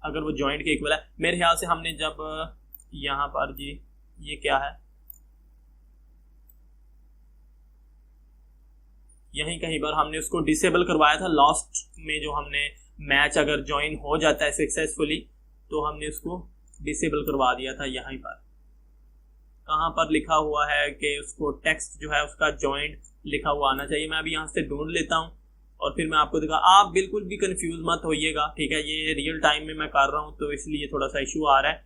अगर वो जॉइंट के इक्वल है मेरे ख्याल से, हमने जब यहाँ पर जी ये क्या है, यहीं कहीं पर हमने उसको डिसेबल करवाया था लास्ट में। जो हमने मैच अगर ज्वाइन हो जाता है सक्सेसफुली तो हमने उसको डिसेबल करवा दिया था। यहीं पर कहाँ पर लिखा हुआ है कि उसको टेक्स्ट जो है उसका ज्वाइंट लिखा हुआ आना चाहिए। मैं अभी यहाँ से ढूंढ लेता हूँ और फिर मैं आपको दिखा। आप बिल्कुल भी कंफ्यूज मत होइएगा, ठीक है। ये रियल टाइम में मैं कर रहा हूँ तो इसलिए थोड़ा सा इशू आ रहा है।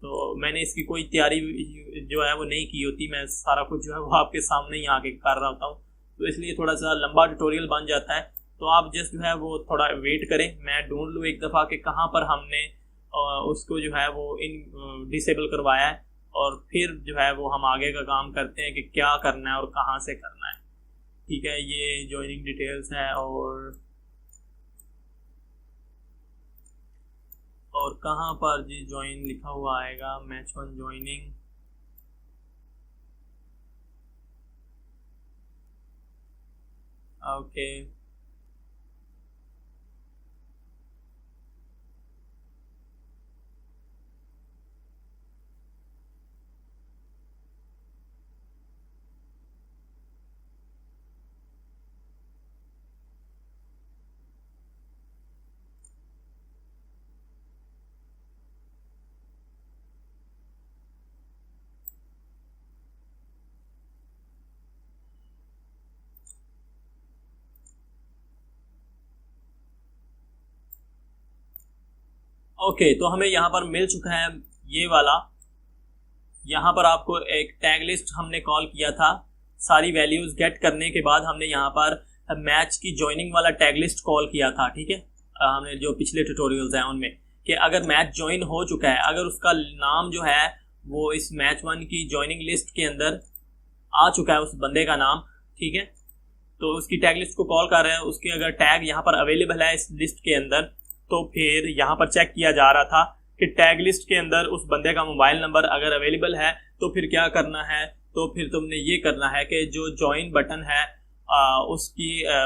तो मैंने इसकी कोई तैयारी जो है वो नहीं की होती, मैं सारा कुछ जो है वो आपके सामने ही आके कर रहा होता हूँ, तो इसलिए थोड़ा सा लंबा ट्यूटोरियल बन जाता है। तो आप जस्ट जो है वो थोड़ा वेट करें, मैं ढूंढ लूँ एक दफ़ा कि कहाँ पर हमने उसको जो है वो डिसेबल करवाया है, और फिर जो है वो हम आगे का काम करते हैं कि क्या करना है और कहाँ से करना है, ठीक है। ये ज्वाइनिंग डिटेल्स है और कहाँ पर जी ज्वाइन लिखा हुआ आएगा, मैच 1 ज्वाइनिंग, ओके। ओके तो हमें यहाँ पर मिल चुका है ये वाला। यहाँ पर आपको एक टैग लिस्ट हमने कॉल किया था, सारी वैल्यूज गेट करने के बाद हमने यहाँ पर मैच की ज्वाइनिंग वाला टैग लिस्ट कॉल किया था, ठीक है। हमने जो पिछले ट्यूटोरियल्स हैं उनमें कि अगर मैच ज्वाइन हो चुका है, अगर उसका नाम जो है वो इस मैच 1 की ज्वाइनिंग लिस्ट के अंदर आ चुका है, उस बंदे का नाम, ठीक है, तो उसकी टैग लिस्ट को कॉल कर रहे हैं। उसके अगर टैग यहाँ पर अवेलेबल है इस लिस्ट के अंदर, तो फिर यहाँ पर चेक किया जा रहा था कि टैग लिस्ट के अंदर उस बंदे का मोबाइल नंबर अगर अवेलेबल है तो फिर क्या करना है। तो फिर तुमने ये करना है कि जो ज्वाइन बटन है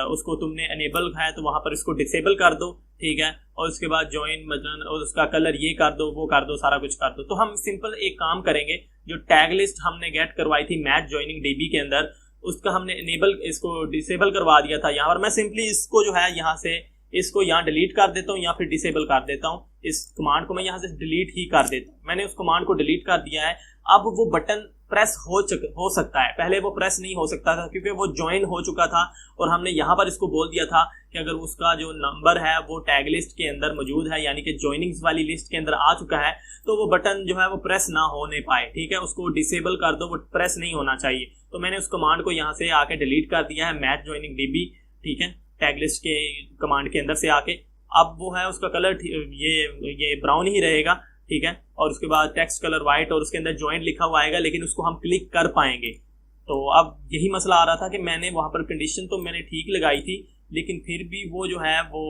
उसको तुमने अनेबल है तो वहाँ पर इसको डिसेबल कर दो, ठीक है। और उसके बाद ज्वाइन बटन और उसका कलर ये कर दो, वो कर दो, सारा कुछ कर दो। तो हम सिंपल एक काम करेंगे, जो टैग लिस्ट हमने गेट करवाई थी मैच ज्वाइनिंग डीबी के अंदर, उसका हमने इनेबल इसको डिसेबल करवा दिया था। यहाँ पर मैं सिंपली इसको जो है यहाँ से इसको यहाँ डिलीट कर देता हूँ या फिर डिसेबल कर देता हूँ। इस कमांड को मैं यहाँ से डिलीट ही कर देता हूँ। मैंने उस कमांड को डिलीट कर दिया है। अब वो बटन प्रेस हो सकता है, पहले वो प्रेस नहीं हो सकता था क्योंकि वो ज्वाइन हो चुका था और हमने यहाँ पर इसको बोल दिया था कि अगर उसका जो नंबर है वो टैग लिस्ट के अंदर मौजूद है, यानी कि ज्वाइनिंग्स वाली लिस्ट के अंदर आ चुका है, तो वो बटन जो है वो प्रेस ना होने पाए, ठीक है। उसको डिसेबल कर दो, वो प्रेस नहीं होना चाहिए। तो मैंने उस कमांड को यहाँ से आके डिलीट कर दिया है, मैच ज्वाइनिंग डीबी, ठीक है। टैग लिस्ट के कमांड के अंदर से आके। अब वो है उसका कलर ये ब्राउन ही रहेगा, ठीक है। और उसके बाद टेक्स्ट कलर वाइट और उसके अंदर ज्वाइंट लिखा हुआ आएगा, लेकिन उसको हम क्लिक कर पाएंगे। तो अब यही मसला आ रहा था कि मैंने वहां पर कंडीशन तो मैंने ठीक लगाई थी, लेकिन फिर भी वो जो है वो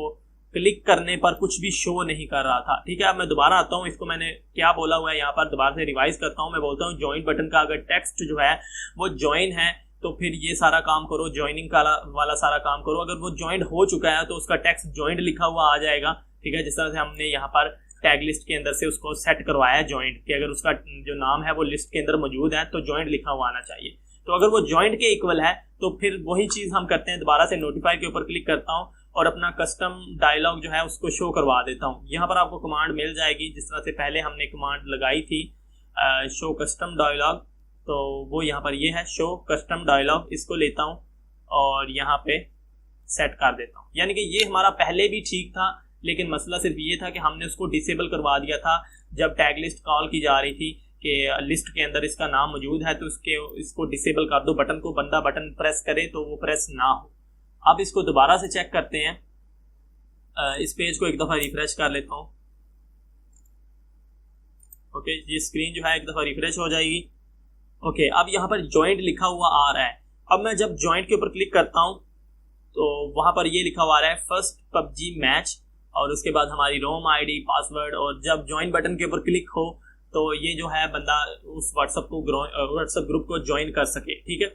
क्लिक करने पर कुछ भी शो नहीं कर रहा था, ठीक है। अब मैं दोबारा आता हूँ, इसको मैंने क्या बोला हुआ है यहाँ पर दोबारा से रिवाइज करता हूँ। मैं बोलता हूँ ज्वाइन बटन का अगर टेक्स्ट जो है वो ज्वाइन है तो फिर ये सारा काम करो, ज्वाइनिंग का वाला सारा काम करो। अगर वो ज्वाइन हो चुका है तो उसका टेक्स्ट ज्वाइंट लिखा हुआ आ जाएगा, ठीक है। जिस तरह से हमने यहाँ पर टैग लिस्ट के अंदर से उसको सेट करवाया है ज्वाइंट कि अगर उसका जो नाम है वो लिस्ट के अंदर मौजूद है तो ज्वाइंट लिखा हुआ आना चाहिए। तो अगर वो ज्वाइंट के इक्वल है तो फिर वही चीज हम करते हैं, दोबारा से नोटिफाई के ऊपर क्लिक करता हूँ और अपना कस्टम डायलॉग जो है उसको शो करवा देता हूँ। यहाँ पर आपको कमांड मिल जाएगी जिस तरह से पहले हमने कमांड लगाई थी शो कस्टम डायलॉग, तो वो यहाँ पर ये है शो कस्टम डायलॉग। इसको लेता हूँ और यहाँ पे सेट कर देता हूँ। यानी कि ये हमारा पहले भी ठीक था, लेकिन मसला सिर्फ ये था कि हमने उसको डिसेबल करवा दिया था जब टैग लिस्ट कॉल की जा रही थी कि लिस्ट के अंदर इसका नाम मौजूद है तो इसको डिसेबल कर दो, बटन को बंदा बटन प्रेस करे तो वो प्रेस ना हो। अब इसको दोबारा से चेक करते हैं, इस पेज को एक दफा रिफ्रेश कर लेता हूँ। ओके, ये स्क्रीन जो है एक दफा रिफ्रेश हो जाएगी। ओके, अब यहाँ पर ज्वाइंट लिखा हुआ आ रहा है। अब मैं जब ज्वाइंट के ऊपर क्लिक करता हूँ तो वहां पर ये लिखा हुआ आ रहा है फर्स्ट पबजी मैच, और उसके बाद हमारी रोम आईडी पासवर्ड। और जब ज्वाइन बटन के ऊपर क्लिक हो तो ये जो है बंदा उस व्हाट्सएप ग्रुप को ज्वाइन कर सके, ठीक है।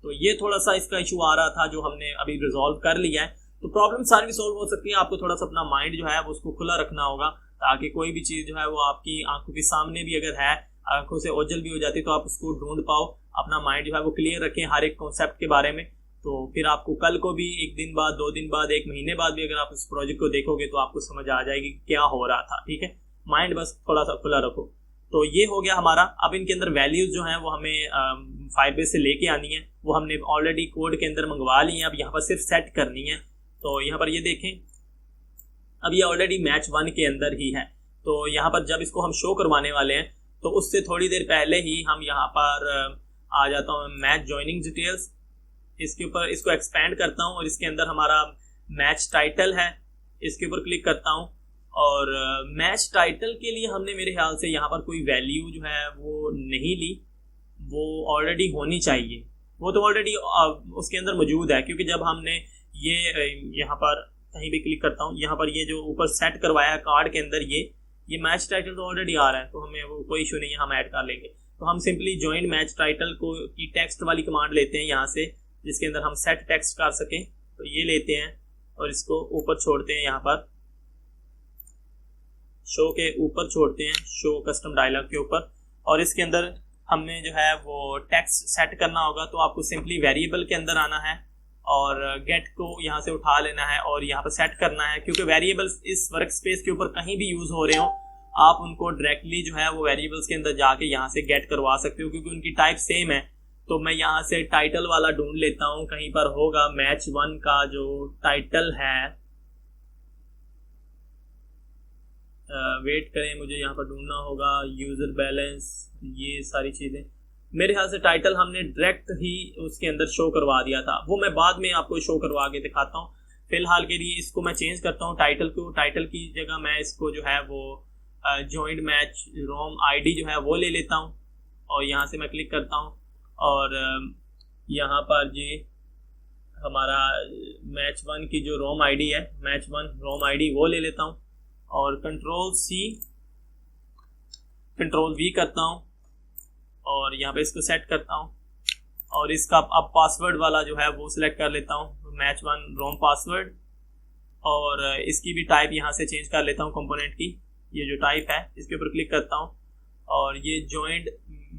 तो ये थोड़ा सा इसका इशू आ रहा था जो हमने अभी रिजॉल्व कर लिया है। तो प्रॉब्लम सारी सॉल्व हो सकती है, आपको थोड़ा सा अपना माइंड जो है वो उसको खुला रखना होगा ताकि कोई भी चीज जो है वो आपकी आंखों के सामने भी अगर है, आंखों से ओझल भी हो जाती है तो आप उसको ढूंढ पाओ। अपना माइंड जो है वो क्लियर रखें हर एक कॉन्सेप्ट के बारे में, तो फिर आपको कल को भी 1 दिन बाद, 2 दिन बाद, 1 महीने बाद भी अगर आप इस प्रोजेक्ट को देखोगे तो आपको समझ आ जाएगी क्या हो रहा था, ठीक है। माइंड बस थोड़ा सा खुला रखो। तो ये हो गया हमारा। अब इनके अंदर वैल्यूज जो हैं वो हमें फायरबेस से लेके आनी है, वो हमने ऑलरेडी कोड के अंदर मंगवा ली है। अब यहाँ पर सिर्फ सेट करनी है। तो यहाँ पर ये देखें, अब ये ऑलरेडी मैच 1 के अंदर ही है। तो यहाँ पर जब इसको हम शो करवाने वाले हैं तो उससे थोड़ी देर पहले ही हम यहाँ पर आ जाता हूँ मैच ज्वाइनिंग डिटेल्स, इसके ऊपर इसको एक्सपेंड करता हूँ और इसके अंदर हमारा मैच टाइटल है, इसके ऊपर क्लिक करता हूँ। और मैच टाइटल के लिए हमने मेरे ख्याल से यहाँ पर कोई वैल्यू जो है वो नहीं ली, वो ऑलरेडी होनी चाहिए, वो तो ऑलरेडी उसके अंदर मौजूद है। क्योंकि जब हमने ये यहाँ पर कहीं भी क्लिक करता हूँ, यहाँ पर ये जो ऊपर सेट करवाया है कार्ड के अंदर ये मैच टाइटल तो ऑलरेडी आ रहा है, तो हमें वो कोई इशू नहीं है, हम ऐड कर लेंगे। तो हम सिंपली ज्वाइन मैच टाइटल को की टेक्स्ट वाली कमांड लेते हैं यहाँ से, जिसके अंदर हम सेट टेक्स्ट कर सकें। तो ये लेते हैं और इसको ऊपर छोड़ते हैं, यहाँ पर शो के ऊपर छोड़ते हैं, शो कस्टम डायलॉग के ऊपर। और इसके अंदर हमने जो है वो टेक्स्ट सेट करना होगा, तो आपको सिंपली वेरिएबल के अंदर आना है और गेट को यहाँ से उठा लेना है और यहाँ पर सेट करना है। क्योंकि वेरिएबल्स इस वर्क स्पेस के ऊपर कहीं भी यूज हो रहे हो, आप उनको डायरेक्टली जो है वो वेरिएबल्स के अंदर जाके यहाँ से गेट करवा सकते हो, क्योंकि उनकी टाइप सेम है। तो मैं यहाँ से टाइटल वाला ढूंढ लेता हूँ, कहीं पर होगा मैच 1 का जो टाइटल है। वेट करें, मुझे यहाँ पर ढूंढना होगा यूजर बैलेंस, ये सारी चीजें। मेरे ख्याल से टाइटल हमने डायरेक्ट ही उसके अंदर शो करवा दिया था, वो मैं बाद में आपको शो करवा के दिखाता हूँ। फिलहाल के लिए इसको मैं चेंज करता हूँ टाइटल को, टाइटल की जगह मैं इसको जो है वो जॉइंट मैच रोम आईडी जो है वो ले लेता हूँ और यहाँ से मैं क्लिक करता हूँ और यहाँ पर जी हमारा मैच 1 की जो रोम आईडी है, मैच 1 रोम आईडी वो ले लेता हूँ और कंट्रोल-C कंट्रोल-V करता हूँ और यहाँ पे इसको सेट करता हूँ और इसका अब पासवर्ड वाला जो है वो सिलेक्ट कर लेता हूँ, मैच 1 रोम पासवर्ड। और इसकी भी टाइप यहाँ से चेंज कर लेता हूँ, कंपोनेंट की ये जो टाइप है इसके ऊपर क्लिक करता हूँ और ये जॉइंट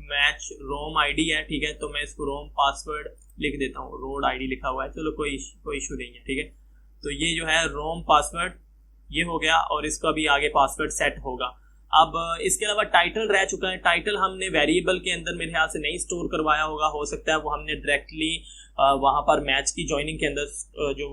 मैच रोम आईडी है, ठीक है। तो मैं इसको रोम पासवर्ड लिख देता हूँ, रोड आईडी लिखा हुआ है, चलो कोई इशू नहीं है, ठीक है। तो ये जो है रोम पासवर्ड ये हो गया और इसका भी आगे पासवर्ड सेट होगा। अब इसके अलावा टाइटल रह चुका है। टाइटल हमने वेरिएबल के अंदर मेरे ख्याल से नहीं स्टोर करवाया होगा, हो सकता है वो हमने डायरेक्टली वहां पर मैच की ज्वाइनिंग के अंदर जो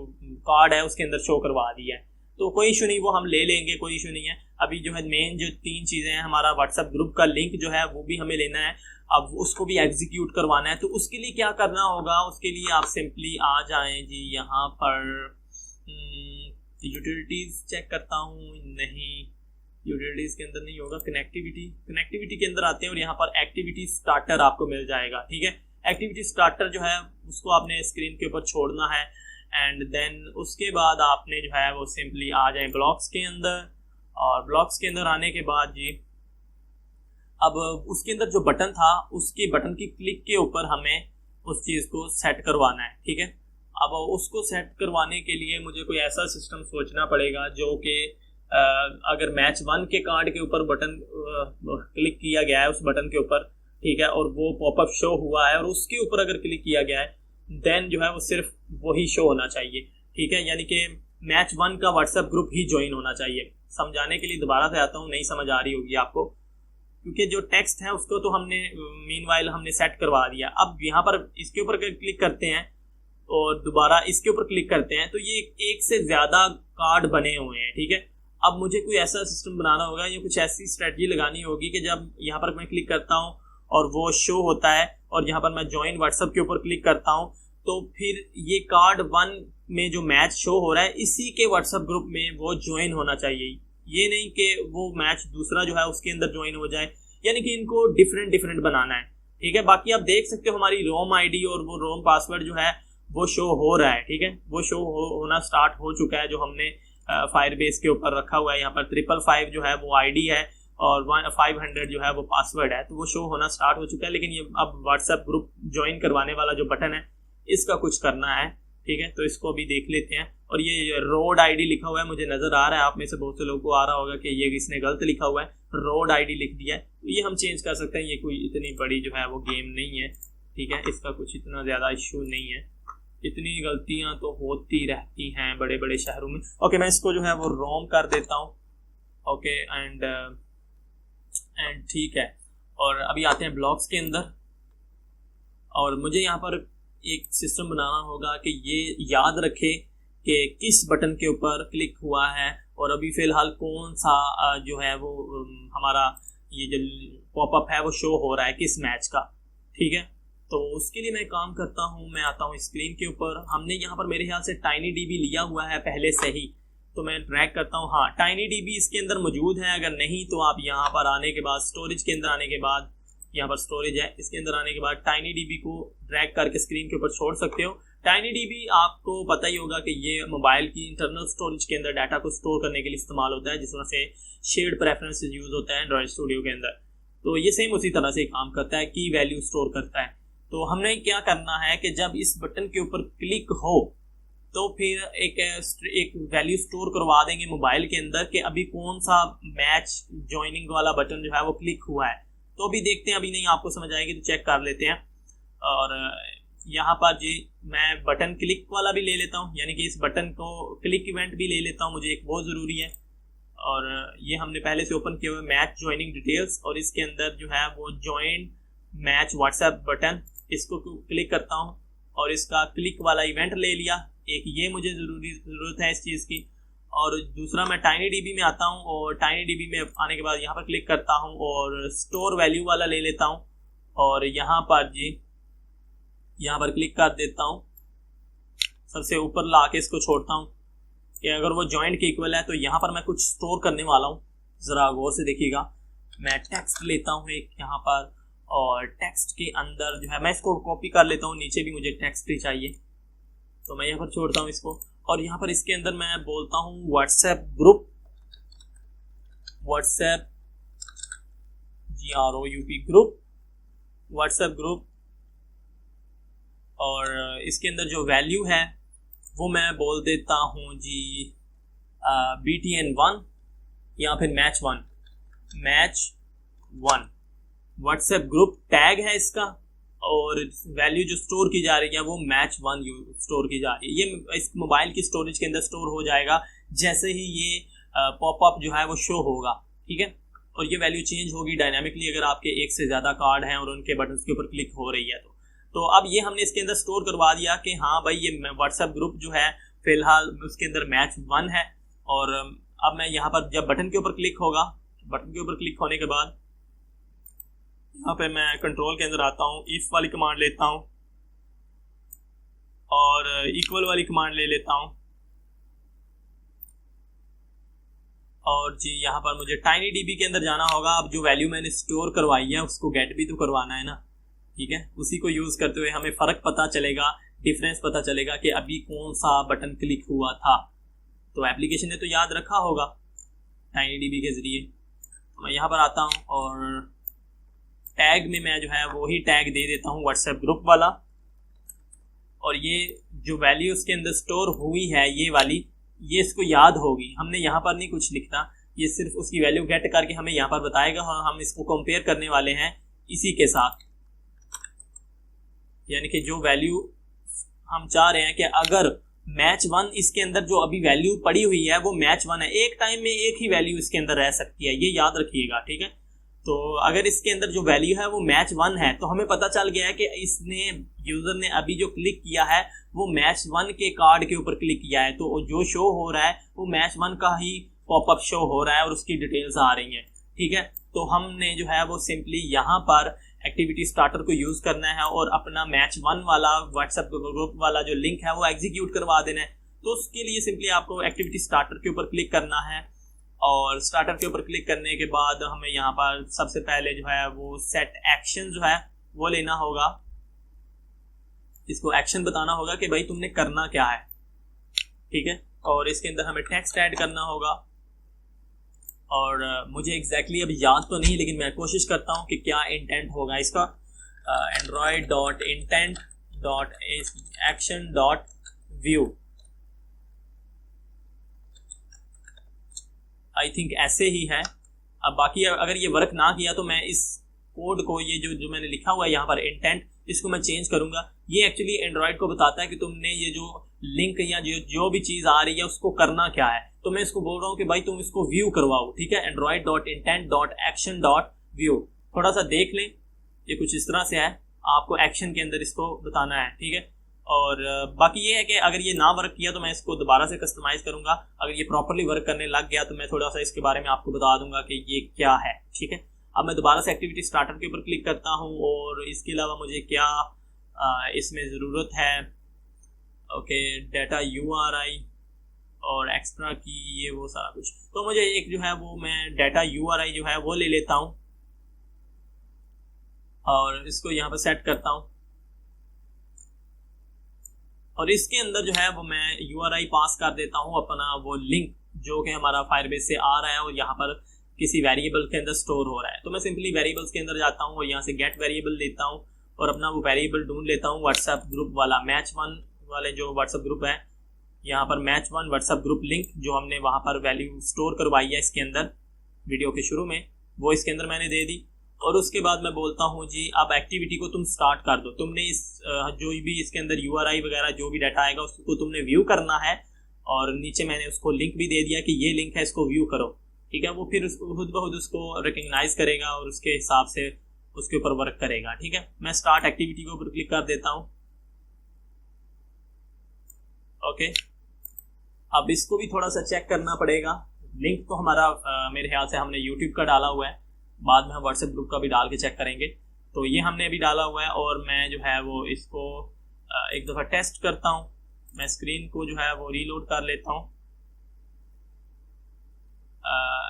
कार्ड है उसके अंदर शो करवा दिया है। तो कोई इशू नहीं, वो हम ले लेंगे, कोई इशू नहीं है। अभी जो है मेन जो 3 चीजें हैं, हमारा व्हाट्सएप ग्रुप का लिंक जो है वो भी हमें लेना है, अब उसको भी एग्जीक्यूट करवाना है। तो उसके लिए क्या करना होगा, उसके लिए आप सिंपली आ जाएं जी यहाँ पर यूटिलिटीज चेक करता हूँ, नहीं यूटिलिटीज के अंदर नहीं होगा। कनेक्टिविटी के अंदर आते हैं और यहाँ पर एक्टिविटी स्टार्टर आपको मिल जाएगा। ठीक है, एक्टिविटी स्टार्टर जो है उसको आपने स्क्रीन के ऊपर छोड़ना है एंड देन उसके बाद आपने जो है वो सिंपली आ जाए ब्लॉक्स के अंदर। और ब्लॉक्स के अंदर आने के बाद जी अब उसके अंदर जो बटन था उसके बटन की क्लिक के ऊपर हमें उस चीज़ को सेट करवाना है। ठीक है, अब उसको सेट करवाने के लिए मुझे कोई ऐसा सिस्टम सोचना पड़ेगा जो कि अगर मैच 1 के कार्ड के ऊपर बटन क्लिक किया गया है उस बटन के ऊपर, ठीक है, और वो पॉपअप शो हुआ है और उसके ऊपर अगर क्लिक किया गया है देन जो है वो सिर्फ वही शो होना चाहिए। ठीक है, यानी कि मैच 1 का व्हाट्सएप ग्रुप ही ज्वाइन होना चाहिए। समझाने के लिए दोबारा से आता हूँ, नहीं समझ आ रही होगी आपको, क्योंकि जो टेक्स्ट है उसको तो हमने मीनवाइल हमने सेट करवा दिया। अब यहाँ पर इसके ऊपर अगर क्लिक करते हैं और दोबारा इसके ऊपर क्लिक करते हैं तो ये एक से ज्यादा कार्ड बने हुए हैं। ठीक है, अब मुझे कोई ऐसा सिस्टम बनाना होगा या कुछ ऐसी स्ट्रेटजी लगानी होगी कि जब यहाँ पर मैं क्लिक करता हूँ और वो शो होता है और यहाँ पर मैं ज्वाइन व्हाट्सएप के ऊपर क्लिक करता हूँ तो फिर ये कार्ड 1 में जो मैच शो हो रहा है इसी के व्हाट्सएप ग्रुप में वो ज्वाइन होना चाहिए। ये नहीं कि वो मैच दूसरा जो है उसके अंदर ज्वाइन हो जाए, यानी कि इनको डिफरेंट बनाना है। ठीक है, बाकी आप देख सकते हो हमारी रोम आईडी और वो रोम पासवर्ड जो है वो शो हो रहा है। ठीक है, वो शो होना स्टार्ट हो चुका है जो हमने फायरबेस के ऊपर रखा हुआ है। यहाँ पर 555 जो है वो आईडी है और 500 जो है वो पासवर्ड है, तो वो शो होना स्टार्ट हो चुका है। लेकिन ये अब व्हाट्सएप ग्रुप ज्वाइन करवाने वाला जो बटन है इसका कुछ करना है। ठीक है, तो इसको अभी देख लेते हैं। और ये रोड आईडी लिखा हुआ है, मुझे नजर आ रहा है, आप में से बहुत से लोगों को आ रहा होगा कि ये इसने गलत लिखा हुआ है, रोड आईडी लिख दिया है। तो ये हम चेंज कर सकते हैं, ये कोई इतनी बड़ी जो है वो गेम नहीं है। ठीक है, इसका कुछ इतना ज़्यादा इशू नहीं है, इतनी गलतियां तो होती रहती हैं बड़े बड़े शहरों में। ओके, मैं इसको जो है वो रोम कर देता हूँ। ओके एंड ठीक है, और अभी आते हैं ब्लॉक्स के अंदर। और मुझे यहाँ पर एक सिस्टम बनाना होगा कि ये याद रखे कि किस बटन के ऊपर क्लिक हुआ है और अभी फ़िलहाल कौन सा जो है वो हमारा ये जो पॉपअप है वो शो हो रहा है किस मैच का। ठीक है, तो उसके लिए मैं काम करता हूँ, मैं आता हूँ स्क्रीन के ऊपर। हमने यहाँ पर मेरे ख्याल से टाइनी डीबी लिया हुआ है पहले से ही, तो मैं ड्रैग करता हूँ। हाँ, टाइनी डीबी इसके अंदर मौजूद है, अगर नहीं तो आप यहाँ पर आने के बाद स्टोरेज के अंदर आने के बाद, यहाँ पर स्टोरेज है, इसके अंदर आने के बाद टाइनी डीबी को ड्रैग करके स्क्रीन के ऊपर छोड़ सकते हो। टाइनी डीबी आपको पता ही होगा कि ये मोबाइल की इंटरनल स्टोरेज के अंदर डाटा को स्टोर करने के लिए इस्तेमाल होता है, जिस तरह से शेयर्ड प्रेफरेंसेस यूज होता है एंड्रॉइड स्टूडियो के अंदर। तो ये सेम उसी तरह से काम करता है, की वैल्यू स्टोर करता है। तो हमने क्या करना है कि जब इस बटन के ऊपर क्लिक हो तो फिर एक वैल्यू स्टोर करवा देंगे मोबाइल के अंदर कि अभी कौन सा मैच ज्वाइनिंग वाला बटन जो है वो क्लिक हुआ है। तो अभी देखते हैं, अभी नहीं आपको समझ आएगी तो चेक कर लेते हैं। और यहाँ पर जी मैं बटन क्लिक वाला भी ले लेता हूँ, यानी कि इस बटन को क्लिक इवेंट भी ले लेता हूँ, मुझे एक बहुत ज़रूरी है। और ये हमने पहले से ओपन किया हुआ मैच ज्वाइनिंग डिटेल्स, और इसके अंदर जो है वो ज्वाइन मैच व्हाट्सएप बटन, इसको क्लिक करता हूँ और इसका क्लिक वाला इवेंट ले लिया। एक ये मुझे ज़रूरत है इस चीज़ की। और दूसरा मैं टाइनी डीबी में आता हूँ और टाइनी डीबी में आने के बाद यहाँ पर क्लिक करता हूँ और स्टोर वैल्यू वाला ले लेता हूँ और यहाँ पर जी यहाँ पर क्लिक कर देता हूँ, सबसे ऊपर ला के इसको छोड़ता हूँ कि अगर वो जॉइंट के इक्वल है। तो यहाँ पर मैं कुछ स्टोर करने वाला हूँ, ज़रा गौर से देखिएगा। मैं टेक्स्ट लेता हूँ एक यहाँ पर, और टेक्स्ट के अंदर जो है मैं इसको कॉपी कर लेता हूँ, नीचे भी मुझे टेक्स्ट ही चाहिए तो मैं यहाँ पर छोड़ता हूँ इसको। और यहाँ पर इसके अंदर मैं बोलता हूँ WhatsApp group, WhatsApp GROUP group, WhatsApp group. और इसके अंदर जो वैल्यू है वो मैं बोल देता हूँ जी BTN1 या फिर मैच 1। व्हाट्सएप ग्रुप टैग है इसका, और वैल्यू जो स्टोर की जा रही है वो मैच 1 स्टोर की जा रही है। ये इस मोबाइल की स्टोरेज के अंदर स्टोर हो जाएगा जैसे ही ये पॉपअप जो है वो शो होगा। ठीक है, और ये वैल्यू चेंज होगी डायनामिकली अगर आपके एक से ज़्यादा कार्ड हैं और उनके बटन के ऊपर क्लिक हो रही है तो अब ये हमने इसके अंदर स्टोर करवा दिया कि हाँ भाई ये व्हाट्सएप ग्रुप जो है फिलहाल उसके अंदर मैच 1 है। और अब मैं यहाँ पर जब बटन के ऊपर क्लिक होगा, बटन के ऊपर क्लिक होने के बाद यहाँ पे मैं कंट्रोल के अंदर आता हूँ, इफ वाली कमांड लेता हूँ और इक्वल वाली कमांड ले लेता हूँ। और जी यहाँ पर मुझे टाइनी डीबी के अंदर जाना होगा। अब जो वैल्यू मैंने स्टोर करवाई है उसको गेट भी तो करवाना है ना, ठीक है। उसी को यूज करते हुए हमें फर्क पता चलेगा, डिफरेंस पता चलेगा कि अभी कौन सा बटन क्लिक हुआ था। तो एप्लीकेशन ने तो याद रखा होगा टाइनी डीबी के जरिए। तो मैं यहाँ पर आता हूँ और टैग में मैं जो है वो ही टैग दे देता हूँ व्हाट्सएप ग्रुप वाला। और ये जो वैल्यू उसके अंदर स्टोर हुई है ये वाली, ये इसको याद होगी। हमने यहाँ पर नहीं कुछ लिखना, ये सिर्फ उसकी वैल्यू गेट करके हमें यहाँ पर बताएगा और हम इसको कंपेयर करने वाले हैं इसी के साथ। यानी कि जो वैल्यू हम चाह रहे हैं कि अगर मैच 1 इसके अंदर जो अभी वैल्यू पड़ी हुई है वो मैच 1 है, एक टाइम में एक ही वैल्यू इसके अंदर रह सकती है, ये याद रखिएगा, ठीक है। तो अगर इसके अंदर जो वैल्यू है वो मैच 1 है तो हमें पता चल गया है कि इसने यूजर ने अभी जो क्लिक किया है वो मैच 1 के कार्ड के ऊपर क्लिक किया है। तो जो शो हो रहा है वो मैच 1 का ही पॉपअप शो हो रहा है और उसकी डिटेल्स आ रही हैं, ठीक है। तो हमने जो है वो सिंपली यहाँ पर एक्टिविटी स्टार्टर को यूज करना है और अपना मैच 1 वाला व्हाट्सएप ग्रुप वाला जो लिंक है वो एग्जीक्यूट करवा देना है। तो उसके लिए सिंपली आपको एक्टिविटी स्टार्टर के ऊपर क्लिक करना है और स्टार्टर के ऊपर क्लिक करने के बाद हमें यहाँ पर सबसे पहले जो है वो सेट एक्शन जो है वो लेना होगा। इसको एक्शन बताना होगा कि भाई तुमने करना क्या है, ठीक है। और इसके अंदर हमें टेक्स्ट ऐड करना होगा और मुझे एग्जैक्टली अभी याद तो नहीं, लेकिन मैं कोशिश करता हूँ कि क्या इंटेंट होगा इसका। android.intent.action.view, आई थिंक ऐसे ही है। अब बाकी अगर ये वर्क ना किया तो मैं इस कोड को, ये जो मैंने लिखा हुआ है यहाँ पर इंटेंट, इसको मैं चेंज करूंगा। ये एक्चुअली एंड्रॉयड को बताता है कि तुमने ये जो लिंक या जो भी चीज आ रही है उसको करना क्या है। तो मैं इसको बोल रहा हूँ कि भाई तुम इसको व्यू करवाओ, ठीक है। android.intent.action.view, थोड़ा सा देख लें, ये कुछ इस तरह से है, आपको एक्शन के अंदर इसको बताना है, ठीक है। और बाकी ये है कि अगर ये ना वर्क किया तो मैं इसको दोबारा से कस्टमाइज करूंगा। अगर ये प्रॉपरली वर्क करने लग गया तो मैं थोड़ा सा इसके बारे में आपको बता दूंगा कि ये क्या है, ठीक है। अब मैं दोबारा से एक्टिविटी स्टार्टर के ऊपर क्लिक करता हूँ और इसके अलावा मुझे क्या इसमें ज़रूरत है, ओके, डाटा URI और एक्स्ट्रा की, ये वो सारा कुछ। तो मुझे एक जो है वो मैं डाटा URI जो है वो ले लेता हूँ और इसको यहाँ पर सेट करता हूँ और इसके अंदर जो है वो मैं URI पास कर देता हूँ अपना वो लिंक जो कि हमारा फायरबेस से आ रहा है और यहाँ पर किसी वेरिएबल के अंदर स्टोर हो रहा है। तो मैं सिंपली वेरिएबल्स के अंदर जाता हूँ और यहाँ से गेट वेरिएबल लेता हूँ और अपना वो वेरिएबल ढूंढ लेता हूँ व्हाट्सएप ग्रुप वाला, मैच 1 वाले जो व्हाट्सएप ग्रुप है, यहाँ पर मैच 1 व्हाट्सएप ग्रुप लिंक जो हमने वहाँ पर वैल्यू स्टोर करवाई है इसके अंदर वीडियो के शुरू में, वो इसके अंदर मैंने दे दी। और उसके बाद मैं बोलता हूँ जी अब एक्टिविटी को तुम स्टार्ट कर दो। तुमने इस जो भी इसके अंदर URI वगैरह जो भी डाटा आएगा उसको तुमने व्यू करना है और नीचे मैंने उसको लिंक भी दे दिया कि ये लिंक है, इसको व्यू करो, ठीक है। वो फिर खुद ब खुद उसको रिकग्नाइज करेगा और उसके हिसाब से उसके ऊपर वर्क करेगा, ठीक है। मैं स्टार्ट एक्टिविटी के ऊपर क्लिक कर देता हूँ, ओके। अब इसको भी थोड़ा सा चेक करना पड़ेगा। लिंक तो हमारा मेरे ख्याल से हमने यूट्यूब का डाला हुआ है, बाद में हम व्हाट्सएप ग्रुप का भी डाल के चेक करेंगे। तो ये हमने अभी डाला हुआ है और मैं जो है वो इसको एक दफ़ा टेस्ट करता हूँ। मैं स्क्रीन को जो है वो रीलोड कर लेता हूँ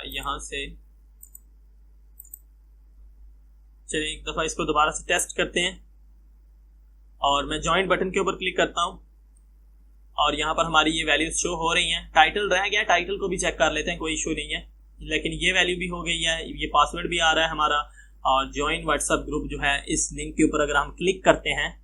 यहाँ से। चलिए एक दफ़ा इसको दोबारा से टेस्ट करते हैं और मैं ज्वाइन बटन के ऊपर क्लिक करता हूँ और यहाँ पर हमारी ये वैल्यूज शो हो रही हैं। टाइटल रह गया, टाइटल को भी चेक कर लेते हैं, कोई इशू नहीं है, लेकिन ये वैल्यू भी हो गई है, ये पासवर्ड भी आ रहा है हमारा। और ज्वाइन व्हाट्सएप ग्रुप जो है इस लिंक के ऊपर अगर हम क्लिक करते हैं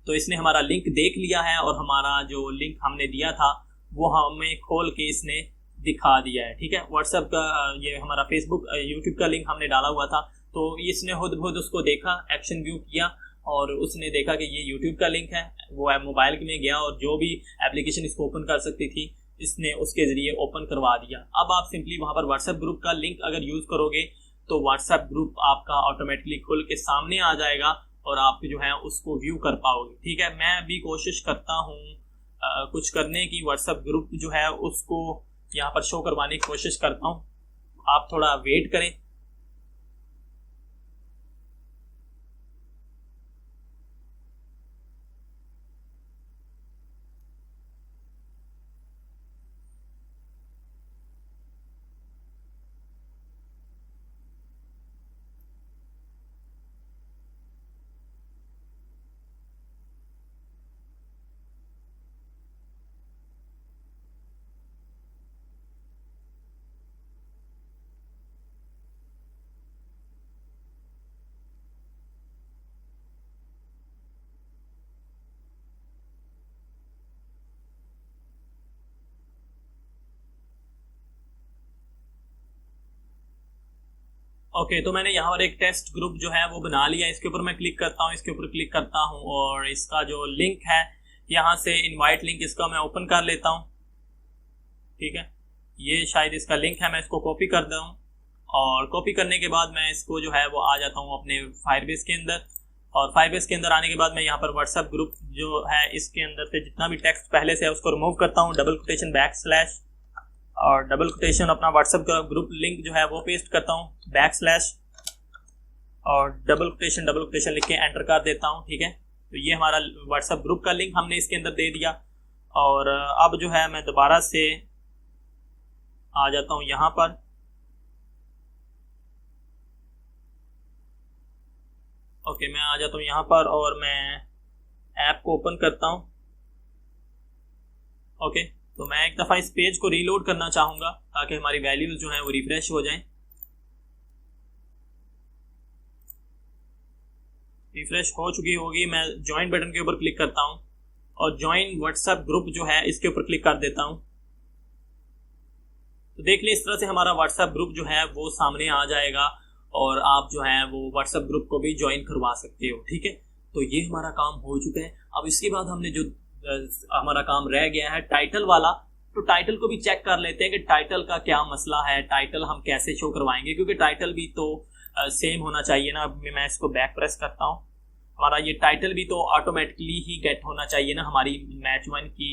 तो इसने हमारा लिंक देख लिया है और हमारा जो लिंक हमने दिया था वो हमें खोल के इसने दिखा दिया है, ठीक है। व्हाट्सएप का ये हमारा फेसबुक यूट्यूब का लिंक हमने डाला हुआ था तो इसने खुद खुद उसको देखा, एक्शन व्यू किया और उसने देखा कि ये यूट्यूब का लिंक है। वो मोबाइल में गया और जो भी एप्लीकेशन इसको ओपन कर सकती थी इसने उसके ज़रिए ओपन करवा दिया। अब आप सिंपली वहाँ पर व्हाट्सएप ग्रुप का लिंक अगर यूज़ करोगे तो व्हाट्सएप ग्रुप आपका ऑटोमेटिकली खुल के सामने आ जाएगा और आप जो है उसको व्यू कर पाओगे, ठीक है। मैं भी कोशिश करता हूँ कुछ करने की, व्हाट्सएप ग्रुप जो है उसको यहाँ पर शो करवाने की कोशिश करता हूँ। आप थोड़ा वेट करें। ओके, तो मैंने यहाँ पर एक टेस्ट ग्रुप जो है वो बना लिया। इसके ऊपर मैं क्लिक करता हूँ, इसके ऊपर क्लिक करता हूँ और इसका जो लिंक है यहाँ से इनवाइट लिंक, इसका मैं ओपन कर लेता हूँ। ठीक है, ये शायद इसका लिंक है, मैं इसको कॉपी कर दूँ और कॉपी करने के बाद मैं इसको जो है वो आ जाता हूँ अपने फायरबेस के अंदर। और फायरबेस के अंदर आने के बाद मैं यहाँ पर व्हाट्सएप ग्रुप जो है इसके अंदर से जितना भी टेक्स्ट पहले से है उसको रिमूव करता हूँ, डबल कोटेशन बैकस्लैश और डबल कोटेशन अपना व्हाट्सएप का ग्रुप लिंक जो है वो पेस्ट करता हूँ, बैकस्लैश और डबल कोटेशन लिख के एंटर कर देता हूँ। ठीक है, तो ये हमारा व्हाट्सएप ग्रुप का लिंक हमने इसके अंदर दे दिया। और अब जो है मैं दोबारा से आ जाता हूँ यहाँ पर। ओके, मैं आ जाता हूँ यहाँ पर और मैं ऐप को ओपन करता हूँ। ओके, तो मैं एक दफ़ा इस पेज को रीलोड करना चाहूँगा ताकि हमारी वैल्यूज जो हैं वो रिफ्रेश हो जाएं। रिफ्रेश हो चुकी होगी। मैं ज्वाइन बटन के ऊपर क्लिक करता हूँ और ज्वाइन व्हाट्सएप ग्रुप जो है इसके ऊपर क्लिक कर देता हूँ। तो देख लें, इस तरह से हमारा व्हाट्सएप ग्रुप जो है वो सामने आ जाएगा और आप जो है वो व्हाट्सएप ग्रुप को भी ज्वाइन करवा सकते हो। ठीक है, तो ये हमारा काम हो चुका है। अब इसके बाद हमने जो हमारा काम रह गया है टाइटल वाला, तो टाइटल को भी चेक कर लेते हैं कि टाइटल का क्या मसला है, टाइटल हम कैसे शो करवाएंगे, क्योंकि टाइटल भी तो सेम होना चाहिए ना। मैं इसको बैक प्रेस करता हूँ, हमारा ये टाइटल भी तो ऑटोमेटिकली ही गेट होना चाहिए ना हमारी मैच 1 की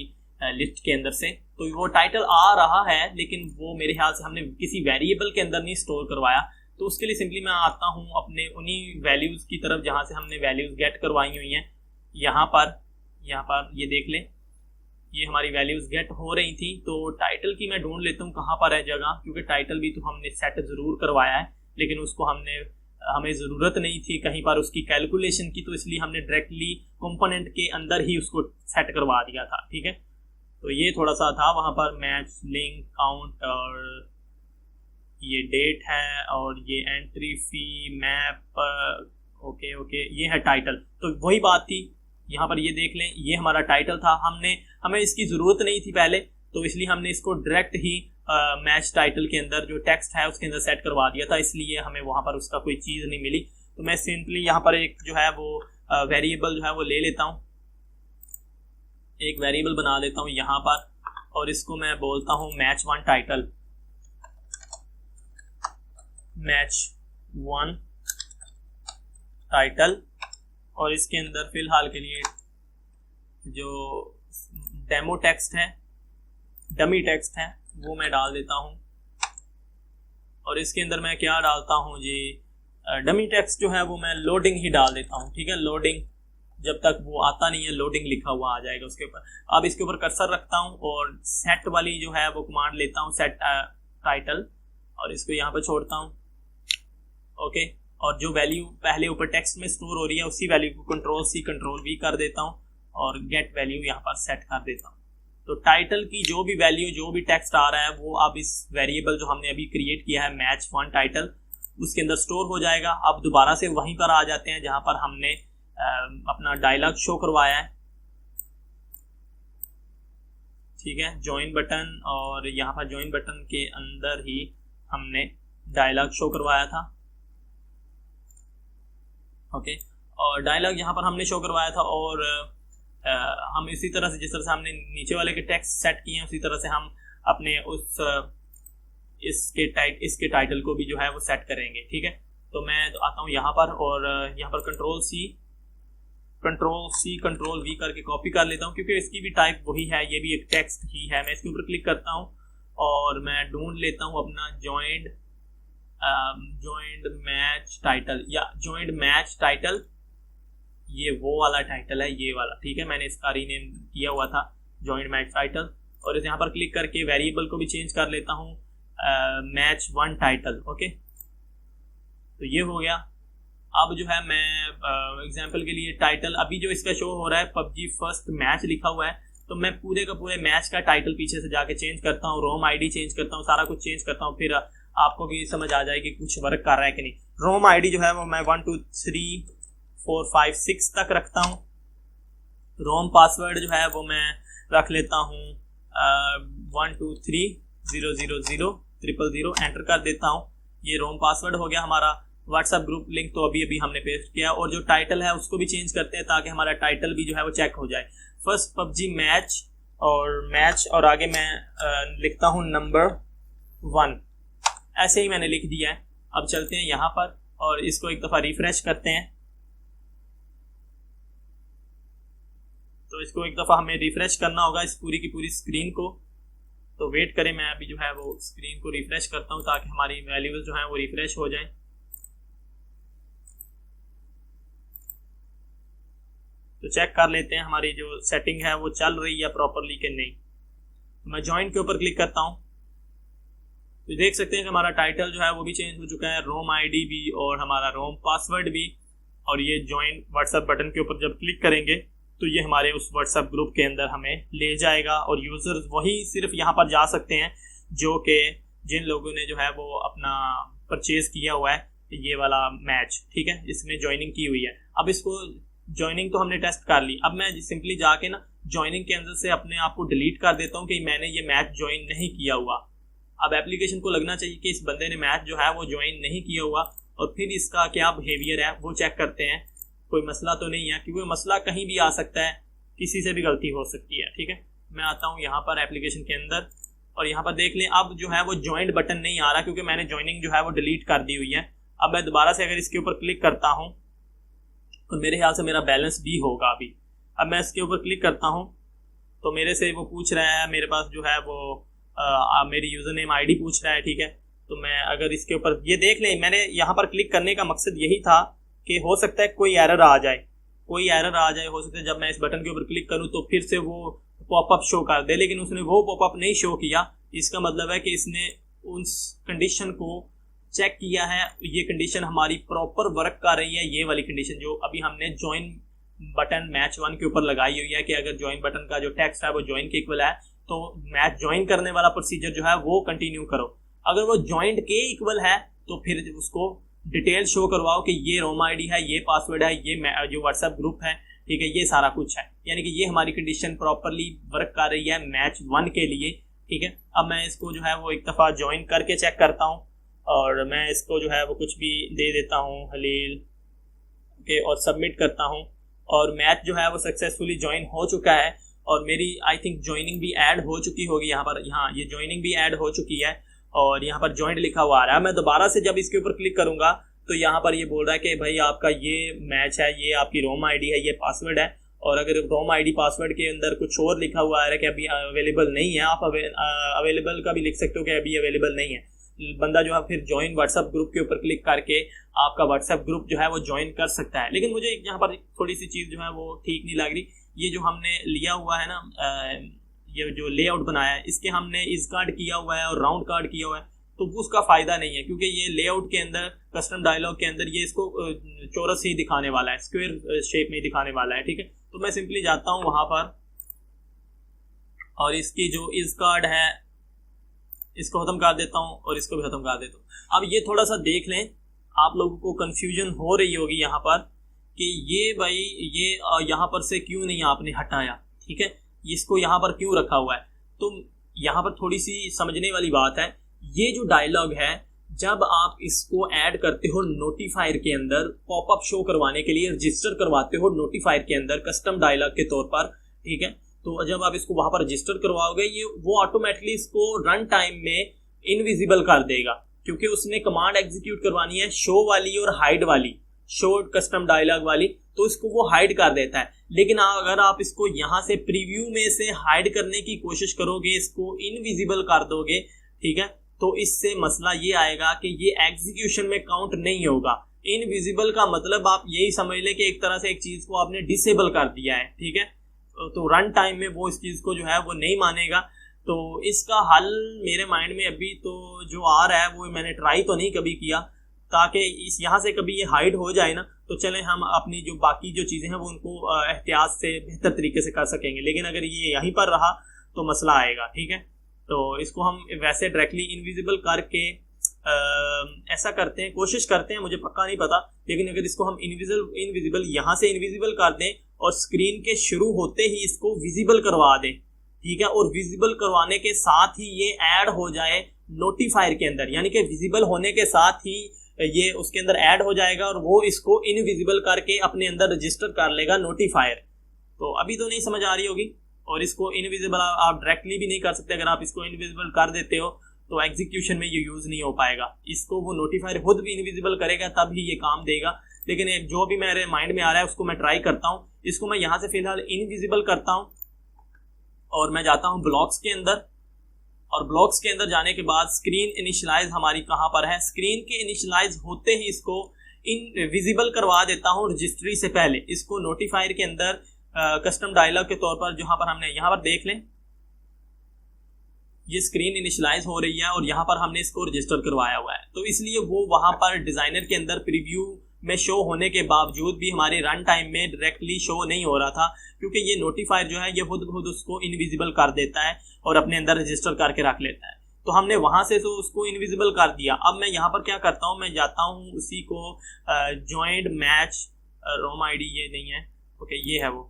लिस्ट के अंदर से। तो वो टाइटल आ रहा है लेकिन वो मेरे ख्याल से हमने किसी वेरिएबल के अंदर नहीं स्टोर करवाया। तो उसके लिए सिंपली मैं आता हूँ अपने उन्हीं वैल्यूज़ की तरफ जहाँ से हमने वैल्यूज़ गेट करवाई हुई हैं। यहाँ पर ये देख लें, ये हमारी वैल्यूज़ गेट हो रही थी। तो टाइटल की मैं ढूंढ लेता हूँ कहाँ पर है जगह, क्योंकि टाइटल भी तो हमने सेट ज़रूर करवाया है लेकिन उसको हमें ज़रूरत नहीं थी कहीं पर उसकी कैलकुलेशन की, तो इसलिए हमने डायरेक्टली कंपोनेंट के अंदर ही उसको सेट करवा दिया था। ठीक है, तो ये थोड़ा सा था वहाँ पर मैच लिंक काउंट और ये डेट है और ये एंट्री फी मैप। ओके, ये है टाइटल। तो वही बात थी, यहाँ पर ये देख लें, ये हमारा टाइटल था। हमें इसकी ज़रूरत नहीं थी पहले, तो इसलिए हमने इसको डायरेक्ट ही मैच टाइटल के अंदर जो टेक्स्ट है उसके अंदर सेट करवा दिया था, इसलिए हमें वहाँ पर उसका कोई चीज़ नहीं मिली। तो मैं सिंपली यहाँ पर एक जो है वो वेरिएबल जो है वो ले लेता हूँ, एक वेरिएबल बना लेता हूँ यहाँ पर और इसको मैं बोलता हूँ मैच 1 टाइटल, मैच 1 टाइटल। और इसके अंदर फिलहाल के लिए जो डेमो टेक्स्ट है, डमी टेक्स्ट है, वो मैं डाल देता हूँ। और इसके अंदर मैं क्या डालता हूँ जी, डमी टेक्स्ट जो है वो मैं लोडिंग ही डाल देता हूँ। ठीक है, लोडिंग, जब तक वो आता नहीं है लोडिंग लिखा हुआ आ जाएगा उसके ऊपर। अब इसके ऊपर कर्सर रखता हूँ और सेट वाली जो है वो कमांड लेता हूँ, सेट टाइटल, और इसको यहाँ पर छोड़ता हूँ। ओके, और जो वैल्यू पहले ऊपर टेक्स्ट में स्टोर हो रही है उसी वैल्यू को Ctrl+C Ctrl+V कर देता हूँ और गेट वैल्यू यहाँ पर सेट कर देता हूँ। तो टाइटल की जो भी वैल्यू, जो भी टेक्स्ट आ रहा है वो अब इस वेरिएबल जो हमने अभी क्रिएट किया है मैच 1 टाइटल, उसके अंदर स्टोर हो जाएगा। अब दोबारा से वहीं पर आ जाते हैं जहाँ पर हमने अपना डायलॉग शो करवाया है। ठीक है, ज्वाइन बटन, और यहाँ पर ज्वाइन बटन के अंदर ही हमने डायलॉग शो करवाया था। ओके, और डायलॉग यहाँ पर हमने शो करवाया था और हम इसी तरह से जिस तरह से हमने नीचे वाले के टेक्स्ट सेट किए हैं उसी तरह से हम अपने इसके टाइटल को भी जो है वो सेट करेंगे। ठीक है, तो मैं आता हूँ यहाँ पर और यहाँ पर Ctrl+C Ctrl+V करके कॉपी कर लेता हूँ, क्योंकि इसकी भी टाइप वही है, ये भी एक टेक्स्ट ही है। मैं इसके ऊपर क्लिक करता हूँ और मैं ढूंढ लेता हूँ अपना ज्वाइंड मैच टाइटल या ज्वाइंड मैच टाइटल, ये वो वाला टाइटल है, ये वाला। ठीक है, मैंने इसका रीनेम किया हुआ था ज्वाइंड मैच टाइटल, और इस यहाँ पर क्लिक करके वेरिएबल को भी चेंज कर लेता हूँ मैच 1 टाइटल। ओके, तो ये हो गया। अब जो है मैं एग्जांपल के लिए टाइटल, अभी जो इसका शो हो रहा है PUBG फर्स्ट मैच लिखा हुआ है, तो मैं पूरे का पूरे मैच का टाइटल पीछे से जाके चेंज करता हूँ, रोम आईडी चेंज करता हूँ, सारा कुछ चेंज करता हूँ, फिर आपको भी समझ आ जाएगी कुछ वर्क कर रहा है कि नहीं। रोम आईडी जो है वो मैं 1 2 3 4 5 6 तक रखता हूँ। रोम पासवर्ड जो है वो मैं रख लेता हूँ 1 2 3 0 0 0 0 0 0, एंटर कर देता हूँ। ये रोम पासवर्ड हो गया हमारा। व्हाट्सएप ग्रुप लिंक तो अभी अभी हमने पेस्ट किया, और जो टाइटल है उसको भी चेंज करते हैं ताकि हमारा टाइटल भी जो है वो चेक हो जाए। फर्स्ट पबजी मैच और आगे मैं लिखता हूँ नंबर 1, ऐसे ही मैंने लिख दिया है। अब चलते हैं यहाँ पर और इसको एक दफ़ा रिफ्रेश करते हैं। तो इसको एक दफ़ा हमें रिफ्रेश करना होगा इस पूरी की पूरी स्क्रीन को। तो वेट करें, मैं अभी जो है वो स्क्रीन को रिफ्रेश करता हूँ ताकि हमारी वैल्यूज जो है वो रिफ्रेश हो जाए। तो चेक कर लेते हैं हमारी जो सेटिंग है वो चल रही है प्रॉपरली कि नहीं। तो मैं ज्वाइन के ऊपर क्लिक करता हूँ, तो देख सकते हैं कि हमारा टाइटल जो है वो भी चेंज हो चुका है, रोम आईडी भी और हमारा रोम पासवर्ड भी। और ये ज्वाइन व्हाट्सएप बटन के ऊपर जब क्लिक करेंगे तो ये हमारे उस व्हाट्सएप ग्रुप के अंदर हमें ले जाएगा, और यूज़र्स वही सिर्फ यहाँ पर जा सकते हैं जो कि जिन लोगों ने जो है वो अपना परचेज किया हुआ है ये वाला मैच, ठीक है, इसमें ज्वाइनिंग की हुई है। अब इसको ज्वाइनिंग तो हमने टेस्ट कर ली, अब मैं सिंपली जाके ना ज्वाइनिंग के अंदर से अपने आप को डिलीट कर देता हूँ कि मैंने ये मैच ज्वाइन नहीं किया हुआ। अब एप्लीकेशन को लगना चाहिए कि इस बंदे ने मैच जो है वो ज्वाइन नहीं किया हुआ, और फिर इसका क्या बिहेवियर है वो चेक करते हैं। कोई मसला तो नहीं है, क्योंकि मसला कहीं भी आ सकता है, किसी से भी गलती हो सकती है, ठीक है। मैं आता हूँ यहाँ पर एप्लीकेशन के अंदर और यहाँ पर देख लें, अब जो है वो ज्वाइंट बटन नहीं आ रहा क्योंकि मैंने ज्वाइनिंग जो है वो डिलीट कर दी हुई है। अब मैं दोबारा से अगर इसके ऊपर क्लिक करता हूँ तो मेरे ख्याल से मेरा बैलेंस भी होगा अभी। अब मैं इसके ऊपर क्लिक करता हूँ तो मेरे से वो पूछ रहा है, मेरे पास जो है वो मेरी यूज़र नेम आईडी पूछ रहा है, ठीक है। तो मैं अगर इसके ऊपर ये देख लें, मैंने यहाँ पर क्लिक करने का मकसद यही था कि हो सकता है कोई एरर आ जाए, हो सकता है जब मैं इस बटन के ऊपर क्लिक करूँ तो फिर से वो पॉपअप शो कर दे, लेकिन उसने वो पॉपअप नहीं शो किया। इसका मतलब है कि इसने उस कंडीशन को चेक किया है, ये कंडीशन हमारी प्रॉपर वर्क कर रही है। ये वाली कंडीशन जो अभी हमने ज्वाइन बटन मैच 1 के ऊपर लगाई हुई है कि अगर ज्वाइन बटन का जो टेक्स्ट है वो ज्वाइन के इक्वल है तो मैच ज्वाइन करने वाला प्रोसीजर जो है वो कंटिन्यू करो। अगर वो ज्वाइंट के इक्वल है तो फिर उसको डिटेल शो करवाओ कि ये रोम आईडी है, ये पासवर्ड है, ये जो व्हाट्सएप ग्रुप है, ठीक है, ये सारा कुछ है। यानी कि ये हमारी कंडीशन प्रॉपरली वर्क कर रही है मैच 1 के लिए, ठीक है। अब मैं इसको जो है वो एक दफ़ा ज्वाइन करके चेक करता हूँ और मैं इसको जो है वो कुछ भी दे देता हूँ हलील के और सबमिट करता हूँ और मैच जो है वो सक्सेसफुली ज्वाइन हो चुका है और मेरी आई थिंक ज्वाइनिंग भी ऐड हो चुकी होगी यहाँ पर। यहाँ ये ज्वाइनिंग भी ऐड हो चुकी है और यहाँ पर ज्वाइंट लिखा हुआ आ रहा है। मैं दोबारा से जब इसके ऊपर क्लिक करूंगा तो यहाँ पर ये बोल रहा है कि भाई आपका ये मैच है, ये आपकी रोम आईडी है, ये पासवर्ड है। और अगर रोम आईडी पासवर्ड के अंदर कुछ और लिखा हुआ आ रहा है कि अभी अवेलेबल नहीं है, आप अवेलेबल का भी लिख सकते हो कि अभी अवेलेबल नहीं है। बंदा जो है फिर ज्वाइन व्हाट्सएप ग्रुप के ऊपर क्लिक करके आपका व्हाट्सएप ग्रुप जो है वो ज्वाइन कर सकता है। लेकिन मुझे यहाँ पर थोड़ी सी चीज़ जो है वो ठीक नहीं लग रही। ये जो हमने लिया हुआ है ना, ये जो लेआउट बनाया है, इसके हमने इस कार्ड किया हुआ है और राउंड कार्ड किया हुआ है, तो उसका फ़ायदा नहीं है क्योंकि ये लेआउट के अंदर कस्टम डायलॉग के अंदर ये इसको चौरस ही दिखाने वाला है, स्क्वायर शेप में दिखाने वाला है, ठीक है। तो मैं सिंपली जाता हूँ वहाँ पर और इसकी जो इस कार्ड है इसको ख़त्म कर देता हूँ और इसको भी ख़त्म कर देता हूँ। अब ये थोड़ा सा देख लें, आप लोगों को कन्फ्यूजन हो रही होगी यहाँ पर कि ये भाई ये यहाँ पर से क्यों नहीं आपने हटाया, ठीक है, इसको यहाँ पर क्यों रखा हुआ है। तो यहाँ पर थोड़ी सी समझने वाली बात है। ये जो डायलॉग है जब आप इसको ऐड करते हो नोटिफायर के अंदर पॉपअप शो करवाने के लिए रजिस्टर करवाते हो नोटिफायर के अंदर कस्टम डायलॉग के तौर पर, ठीक है, तो जब आप इसको वहां पर रजिस्टर करवाओगे ये वो ऑटोमेटिकली इसको रन टाइम में इनविजिबल कर देगा क्योंकि उसने कमांड एग्जीक्यूट करवानी है शो वाली और हाइड वाली, शो कस्टम डायलॉग वाली, तो इसको वो हाइड कर देता है। लेकिन अगर आप इसको यहाँ से प्रीव्यू में से हाइड करने की कोशिश करोगे, इसको इनविजिबल कर दोगे, ठीक है, तो इससे मसला ये आएगा कि ये एग्जीक्यूशन में काउंट नहीं होगा। इनविजिबल का मतलब आप यही समझ लें कि एक तरह से एक चीज को आपने डिसेबल कर दिया है, ठीक है, तो रन टाइम में वो इस चीज को जो है वो नहीं मानेगा। तो इसका हल मेरे माइंड में अभी तो जो आ रहा है वो मैंने ट्राई तो नहीं कभी किया, ताकि इस यहाँ से कभी ये हाइड हो जाए ना तो चलें हम अपनी जो बाकी जो चीज़ें हैं वो उनको एहतियात से बेहतर तरीके से कर सकेंगे। लेकिन अगर ये यहीं पर रहा तो मसला आएगा, ठीक है। तो इसको हम वैसे डायरेक्टली इनविजिबल करके ऐसा करते हैं, कोशिश करते हैं, मुझे पक्का नहीं पता, लेकिन अगर इसको हम इनविजिबल यहाँ से इनविजिबल कर दें और स्क्रीन के शुरू होते ही इसको विजिबल करवा दें ठीक है, और विजिबल करवाने के साथ ही ये ऐड हो जाए नोटिफायर के अंदर, यानी कि विजिबल होने के साथ ही ये उसके अंदर ऐड हो जाएगा और वो इसको इनविजिबल करके अपने अंदर रजिस्टर कर लेगा नोटिफायर। तो अभी तो नहीं समझ आ रही होगी, और इसको इनविजिबल आप डायरेक्टली भी नहीं कर सकते। अगर आप इसको इनविजिबल कर देते हो तो एग्जीक्यूशन में ये यूज नहीं हो पाएगा, इसको वो नोटिफायर खुद भी इनविजिबल करेगा तब ही ये काम देगा। लेकिन जो भी मेरे माइंड में आ रहा है उसको मैं ट्राई करता हूँ। इसको मैं यहाँ से फिलहाल इनविजिबल करता हूँ और मैं जाता हूँ ब्लॉक्स के अंदर, और ब्लॉक्स के अंदर जाने के बाद स्क्रीन इनिशियलाइज हमारी कहाँ पर है, स्क्रीन के इनिशियलाइज होते ही इसको इनविजिबल करवा देता हूँ रजिस्ट्री से पहले। इसको नोटिफायर के अंदर कस्टम डायलॉग के तौर पर जहां पर हमने यहाँ पर देख लें ये स्क्रीन इनिशियलाइज हो रही है और यहाँ पर हमने इसको रजिस्टर करवाया हुआ है, तो इसलिए वो वहां पर डिजाइनर के अंदर प्रीव्यू में शो होने के बावजूद भी हमारे रन टाइम में डायरेक्टली शो नहीं हो रहा था, क्योंकि ये नोटिफायर जो है ये खुद उसको इनविजिबल कर देता है और अपने अंदर रजिस्टर करके रख लेता है। तो हमने वहां से तो उसको इनविजिबल कर दिया। अब मैं यहाँ पर क्या करता हूँ, मैं जाता हूँ उसी को जॉइंट मैच रोम आईडी, ये नहीं है, ओके ये है वो,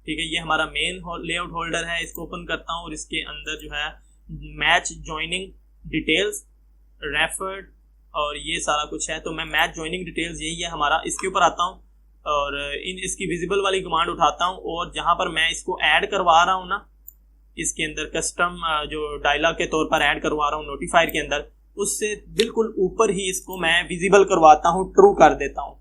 ठीक है, ये हमारा मेन लेआउट होल्डर है। इसको ओपन करता हूँ और इसके अंदर जो है मैच ज्वाइनिंग डिटेल्स रेफर्ड और ये सारा कुछ है। तो मैं मैच ज्वाइनिंग डिटेल्स यही है हमारा, इसके ऊपर आता हूँ और इसकी विजिबल वाली कमांड उठाता हूँ और जहां पर मैं इसको ऐड करवा रहा हूँ ना, इसके अंदर कस्टम जो डायलॉग के तौर पर ऐड करवा रहा हूँ नोटिफायर के अंदर, उससे बिल्कुल ऊपर ही इसको मैं विजिबल करवाता हूँ, ट्रू कर देता हूँ।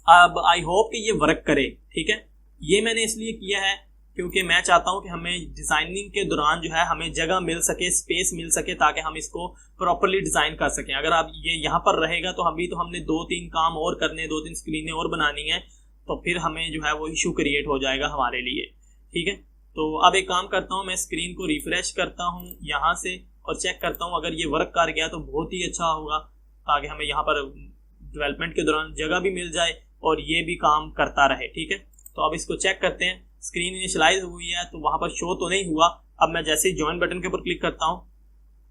अब आई होप कि ये वर्क करे, ठीक है। ये मैंने इसलिए किया है क्योंकि मैं चाहता हूं कि हमें डिजाइनिंग के दौरान जो है हमें जगह मिल सके, स्पेस मिल सके, ताकि हम इसको प्रॉपर्ली डिजाइन कर सकें। अगर आप ये यहाँ पर रहेगा तो हमने 2-3 काम और करने, 2-3 स्क्रीनें और बनानी है, तो फिर हमें जो है वो इशू क्रिएट हो जाएगा हमारे लिए, ठीक है। तो अब एक काम करता हूँ, मैं स्क्रीन को रिफ्रेश करता हूँ यहाँ से और चेक करता हूँ, अगर ये वर्क कर गया तो बहुत ही अच्छा होगा, ताकि हमें यहाँ पर डेवलपमेंट के दौरान जगह भी मिल जाए और ये भी काम करता रहे, ठीक है। तो अब इसको चेक करते हैं, स्क्रीन इनिशियलाइज हुई है तो वहां पर शो तो नहीं हुआ। अब मैं जैसे ही ज्वाइन बटन के ऊपर क्लिक करता हूँ,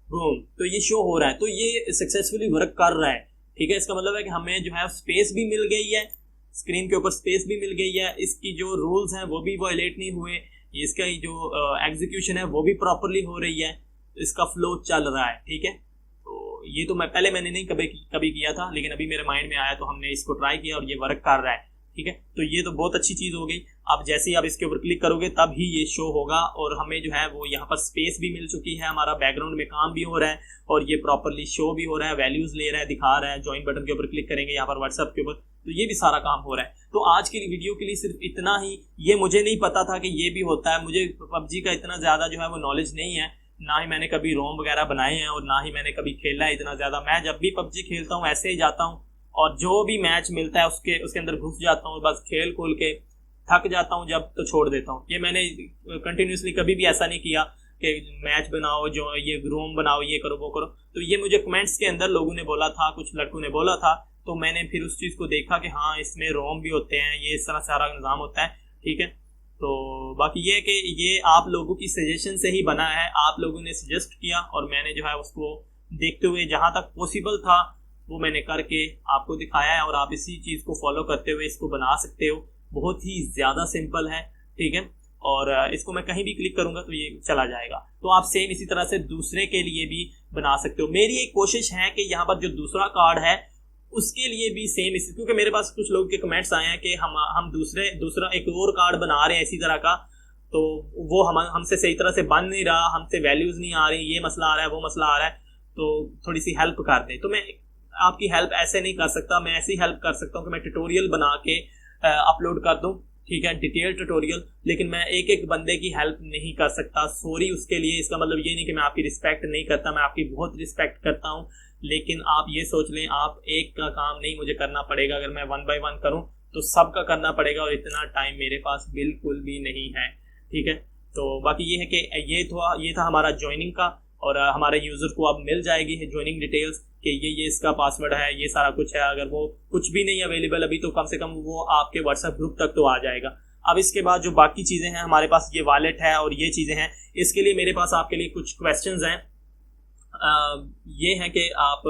बूम, तो ये शो हो रहा है, तो ये सक्सेसफुली वर्क कर रहा है, ठीक है। इसका मतलब है कि हमें जो है स्पेस भी मिल गई है, स्क्रीन के ऊपर स्पेस भी मिल गई है, इसकी जो रूल्स हैं वो भी वायलेट नहीं हुए, इसका जो एग्जीक्यूशन है वो भी प्रॉपरली हो रही है, इसका फ्लो चल रहा है, ठीक है। तो ये तो मैंने नहीं कभी किया था, लेकिन अभी मेरे माइंड में आया तो हमने इसको ट्राई किया और ये वर्क कर रहा है, ठीक है। तो ये तो बहुत अच्छी चीज हो गई। अब जैसे ही आप इसके ऊपर क्लिक करोगे तब ही ये शो होगा और हमें जो है वो यहाँ पर स्पेस भी मिल चुकी है, हमारा बैकग्राउंड में काम भी हो रहा है और ये प्रॉपरली शो भी हो रहा है, वैल्यूज ले रहा है, दिखा रहा है। ज्वाइन बटन के ऊपर क्लिक करेंगे यहाँ पर व्हाट्सएप के ऊपर, तो ये भी सारा काम हो रहा है। तो आज की वीडियो के लिए सिर्फ इतना ही। ये मुझे नहीं पता था कि ये भी होता है, मुझे पबजी का इतना ज्यादा जो है वो नॉलेज नहीं है, ना ही मैंने कभी रोम वगैरह बनाए हैं और ना ही मैंने कभी खेला है इतना ज्यादा। मैं जब भी पबजी खेलता हूँ ऐसे ही जाता हूँ और जो भी मैच मिलता है उसके अंदर घुस जाता हूँ, बस खेल खोल के थक जाता हूँ जब, तो छोड़ देता हूँ। ये मैंने कंटिन्यूसली कभी भी ऐसा नहीं किया कि मैच बनाओ, जो ये रोम बनाओ, ये करो वो करो। तो ये मुझे कमेंट्स के अंदर लोगों ने बोला था, कुछ लड़कों ने बोला था, तो मैंने फिर उस चीज़ को देखा कि हाँ इसमें रोम भी होते हैं, ये इस तरह सारा निज़ाम होता है, ठीक है। तो बाकी ये कि ये आप लोगों की सजेशन से ही बना है, आप लोगों ने सजेस्ट किया और मैंने जो है उसको देखते हुए जहाँ तक पॉसिबल था वो मैंने करके आपको दिखाया है और आप इसी चीज़ को फॉलो करते हुए इसको बना सकते हो। बहुत ही ज़्यादा सिंपल है, ठीक है। और इसको मैं कहीं भी क्लिक करूंगा तो ये चला जाएगा। तो आप सेम इसी तरह से दूसरे के लिए भी बना सकते हो। मेरी एक कोशिश है कि यहाँ पर जो दूसरा कार्ड है उसके लिए भी सेम इसी, क्योंकि मेरे पास कुछ लोगों के कमेंट्स आए हैं कि हम दूसरा एक और कार्ड बना रहे हैं इसी तरह का, तो वो हमसे सही तरह से बन नहीं रहा, हमसे वैल्यूज नहीं आ रही, ये मसला आ रहा है, वो मसला आ रहा है, तो थोड़ी सी हेल्प कर दें। तो मैं आपकी हेल्प ऐसे नहीं कर सकता, मैं ऐसी हेल्प कर सकता हूँ कि मैं ट्यूटोरियल बना के अपलोड कर दूँ, ठीक है, डिटेल ट्यूटोरियल। लेकिन मैं एक एक बंदे की हेल्प नहीं कर सकता, सॉरी उसके लिए। इसका मतलब ये नहीं कि मैं आपकी रिस्पेक्ट नहीं करता, मैं आपकी बहुत रिस्पेक्ट करता हूँ, लेकिन आप ये सोच लें आप एक का काम नहीं मुझे करना पड़ेगा। अगर मैं 1 बाय 1 करूँ तो सबका करना पड़ेगा और इतना टाइम मेरे पास बिल्कुल भी नहीं है, ठीक है। तो बाकी ये है कि ये था हमारा ज्वाइनिंग का, और हमारे यूजर को अब मिल जाएगी ज्वाइनिंग डिटेल्स कि ये इसका पासवर्ड है, ये सारा कुछ है। अगर वो कुछ भी नहीं अवेलेबल अभी तो कम से कम वो आपके व्हाट्सएप ग्रुप तक तो आ जाएगा। अब इसके बाद जो बाकी चीज़ें हैं, हमारे पास ये वॉलेट है और ये चीज़ें हैं, इसके लिए मेरे पास आपके लिए कुछ क्वेश्चंस हैं। ये है कि आप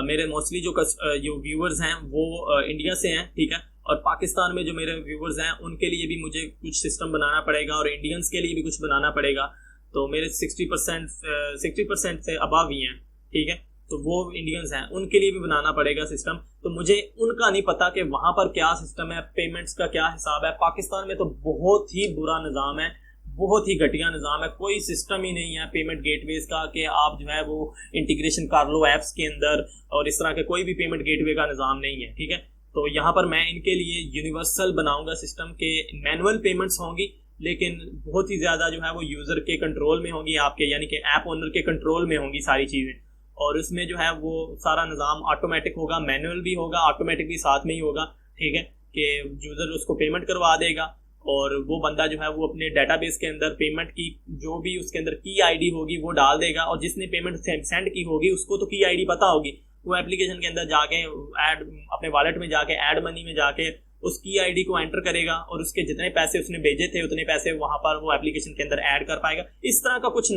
मेरे मोस्टली जो व्यूअर्स हैं वो इंडिया से हैं, ठीक है, और पाकिस्तान में जो मेरे व्यूवर्स हैं उनके लिए भी मुझे कुछ सिस्टम बनाना पड़ेगा और इंडियंस के लिए भी कुछ बनाना पड़ेगा। तो मेरे 60% से अबव ही हैं, ठीक है, तो वो इंडियंस हैं, उनके लिए भी बनाना पड़ेगा सिस्टम। तो मुझे उनका नहीं पता कि वहाँ पर क्या सिस्टम है, पेमेंट्स का क्या हिसाब है। पाकिस्तान में तो बहुत ही बुरा निज़ाम है, बहुत ही घटिया निज़ाम है, कोई सिस्टम ही नहीं है पेमेंट गेटवेज का कि आप जो है वो इंटीग्रेशन कर लो ऐप्स के अंदर, और इस तरह के कोई भी पेमेंट गेटवे का निज़ाम नहीं है, ठीक है। तो यहाँ पर मैं इनके लिए यूनिवर्सल बनाऊंगा सिस्टम के मैनुअल पेमेंट्स होंगी, लेकिन बहुत ही ज़्यादा जो है वो यूज़र के कंट्रोल में होंगी, आपके यानी कि ऐप ओनर के कंट्रोल में होंगी सारी चीज़ें। और उसमें जो है वो सारा निज़ाम ऑटोमेटिक होगा, मैनुअल भी होगा, ऑटोमेटिक भी साथ में ही होगा, ठीक है, कि यूज़र उसको पेमेंट करवा देगा और वो बंदा जो है वो अपने डाटाबेस के अंदर पेमेंट की जो भी उसके अंदर की आईडी होगी वो डाल देगा, और जिसने पेमेंट सेंड की होगी उसको तो की आईडी पता होगी, वो एप्लीकेशन के अंदर जाके ऐड अपने वॉलेट में जाके ऐड मनी में जाके उस की आईडी को एंटर करेगा और उसके जितने पैसे उसने भेजे थे उतने पैसे वहां पर वो एप्लीकेशन के अंदर ऐड कर पाएगा। इस तरह का कुछ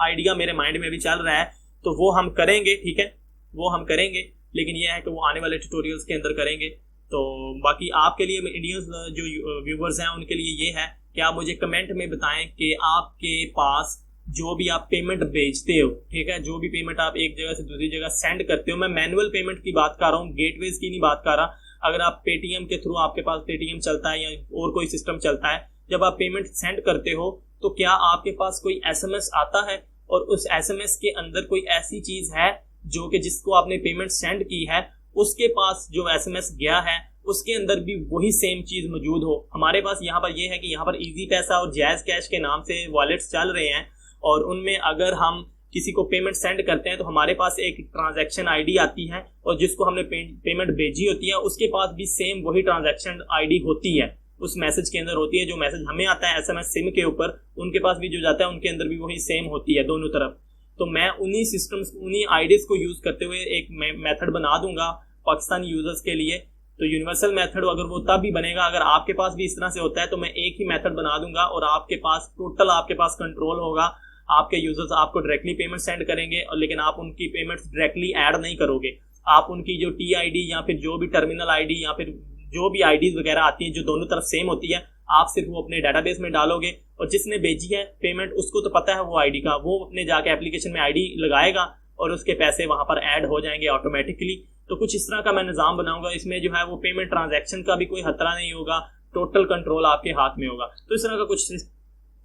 आइडिया मेरे माइंड में भी चल रहा है, तो वो हम करेंगे, ठीक है, वो हम करेंगे, लेकिन ये है कि वो आने वाले ट्यूटोरियल्स के अंदर करेंगे। तो बाकी आपके लिए इंडियंस जो व्यूवर्स हैं उनके लिए ये है कि आप मुझे कमेंट में बताएं कि आपके पास जो भी आप पेमेंट भेजते हो, ठीक है, जो भी पेमेंट आप एक जगह से दूसरी जगह सेंड करते हो, मैं मैनुअल पेमेंट की बात कर रहा हूँ, गेटवेज की नहीं बात कर रहा। अगर आप पेटीएम के थ्रू, आपके पास पेटीएम चलता है या और कोई सिस्टम चलता है, जब आप पेमेंट सेंड करते हो तो क्या आपके पास कोई एसएमएस आता है और उस एसएमएस के अंदर कोई ऐसी चीज है जो कि जिसको आपने पेमेंट सेंड की है उसके पास जो एसएमएस गया है उसके अंदर भी वही सेम चीज मौजूद हो। हमारे पास यहाँ पर ये है कि यहाँ पर इजी पैसा और जैज कैश के नाम से वॉलेट्स चल रहे हैं, और उनमें अगर हम किसी को पेमेंट सेंड करते हैं तो हमारे पास एक ट्रांजैक्शन आईडी आती है, और जिसको हमने पेमेंट भेजी होती है उसके पास भी सेम वही ट्रांजैक्शन आईडी होती है, उस मैसेज के अंदर होती है। जो मैसेज हमें आता है एसएमएस सिम के ऊपर, उनके पास भी जो जाता है उनके अंदर भी वही सेम होती है दोनों तरफ। तो मैं उन्हीं सिस्टम्स, उन्हीं आईडीज को यूज करते हुए एक मेथड बना दूंगा पाकिस्तानी यूजर्स के लिए। तो यूनिवर्सल मेथड अगर वो तब भी बनेगा अगर आपके पास भी इस तरह से होता है, तो मैं एक ही मेथड बना दूंगा और आपके पास टोटल आपके पास कंट्रोल होगा। आपके यूजर्स आपको डायरेक्टली पेमेंट सेंड करेंगे, और लेकिन आप उनकी पेमेंट्स डायरेक्टली ऐड नहीं करोगे। आप उनकी जो टी आईडी या फिर जो भी टर्मिनल आईडी या फिर जो भी आईडीज वगैरह आती हैं जो दोनों तरफ सेम होती है, आप सिर्फ वो अपने डाटाबेस में डालोगे, और जिसने भेजी है पेमेंट उसको तो पता है वो आईडी का, वो अपने जाके एप्लीकेशन में आईडी लगाएगा और उसके पैसे वहां पर ऐड हो जाएंगे ऑटोमेटिकली। तो कुछ इस तरह का मैं निज़ाम बनाऊंगा, इसमें जो है वो पेमेंट ट्रांजैक्शन का भी कोई खतरा नहीं होगा, टोटल कंट्रोल आपके हाथ में होगा। तो इस तरह का कुछ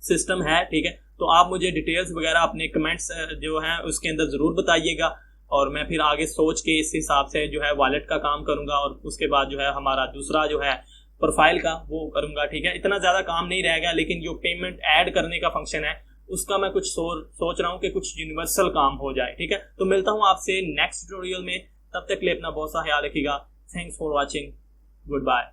सिस्टम है, ठीक है। तो आप मुझे डिटेल्स वगैरह अपने कमेंट्स जो हैं उसके अंदर ज़रूर बताइएगा, और मैं फिर आगे सोच के इस हिसाब से जो है वॉलेट का काम करूंगा, और उसके बाद जो है हमारा दूसरा जो है प्रोफाइल का वो करूंगा, ठीक है। इतना ज़्यादा काम नहीं रहेगा, लेकिन जो पेमेंट ऐड करने का फंक्शन है उसका मैं कुछ सोच रहा हूँ कि कुछ यूनिवर्सल काम हो जाए, ठीक है। तो मिलता हूँ आपसे नेक्स्ट ट्यूटोरियल में, तब तक के लिए अपना बहुत सा ख्याल रखिएगा। Thanks for watching, good bye.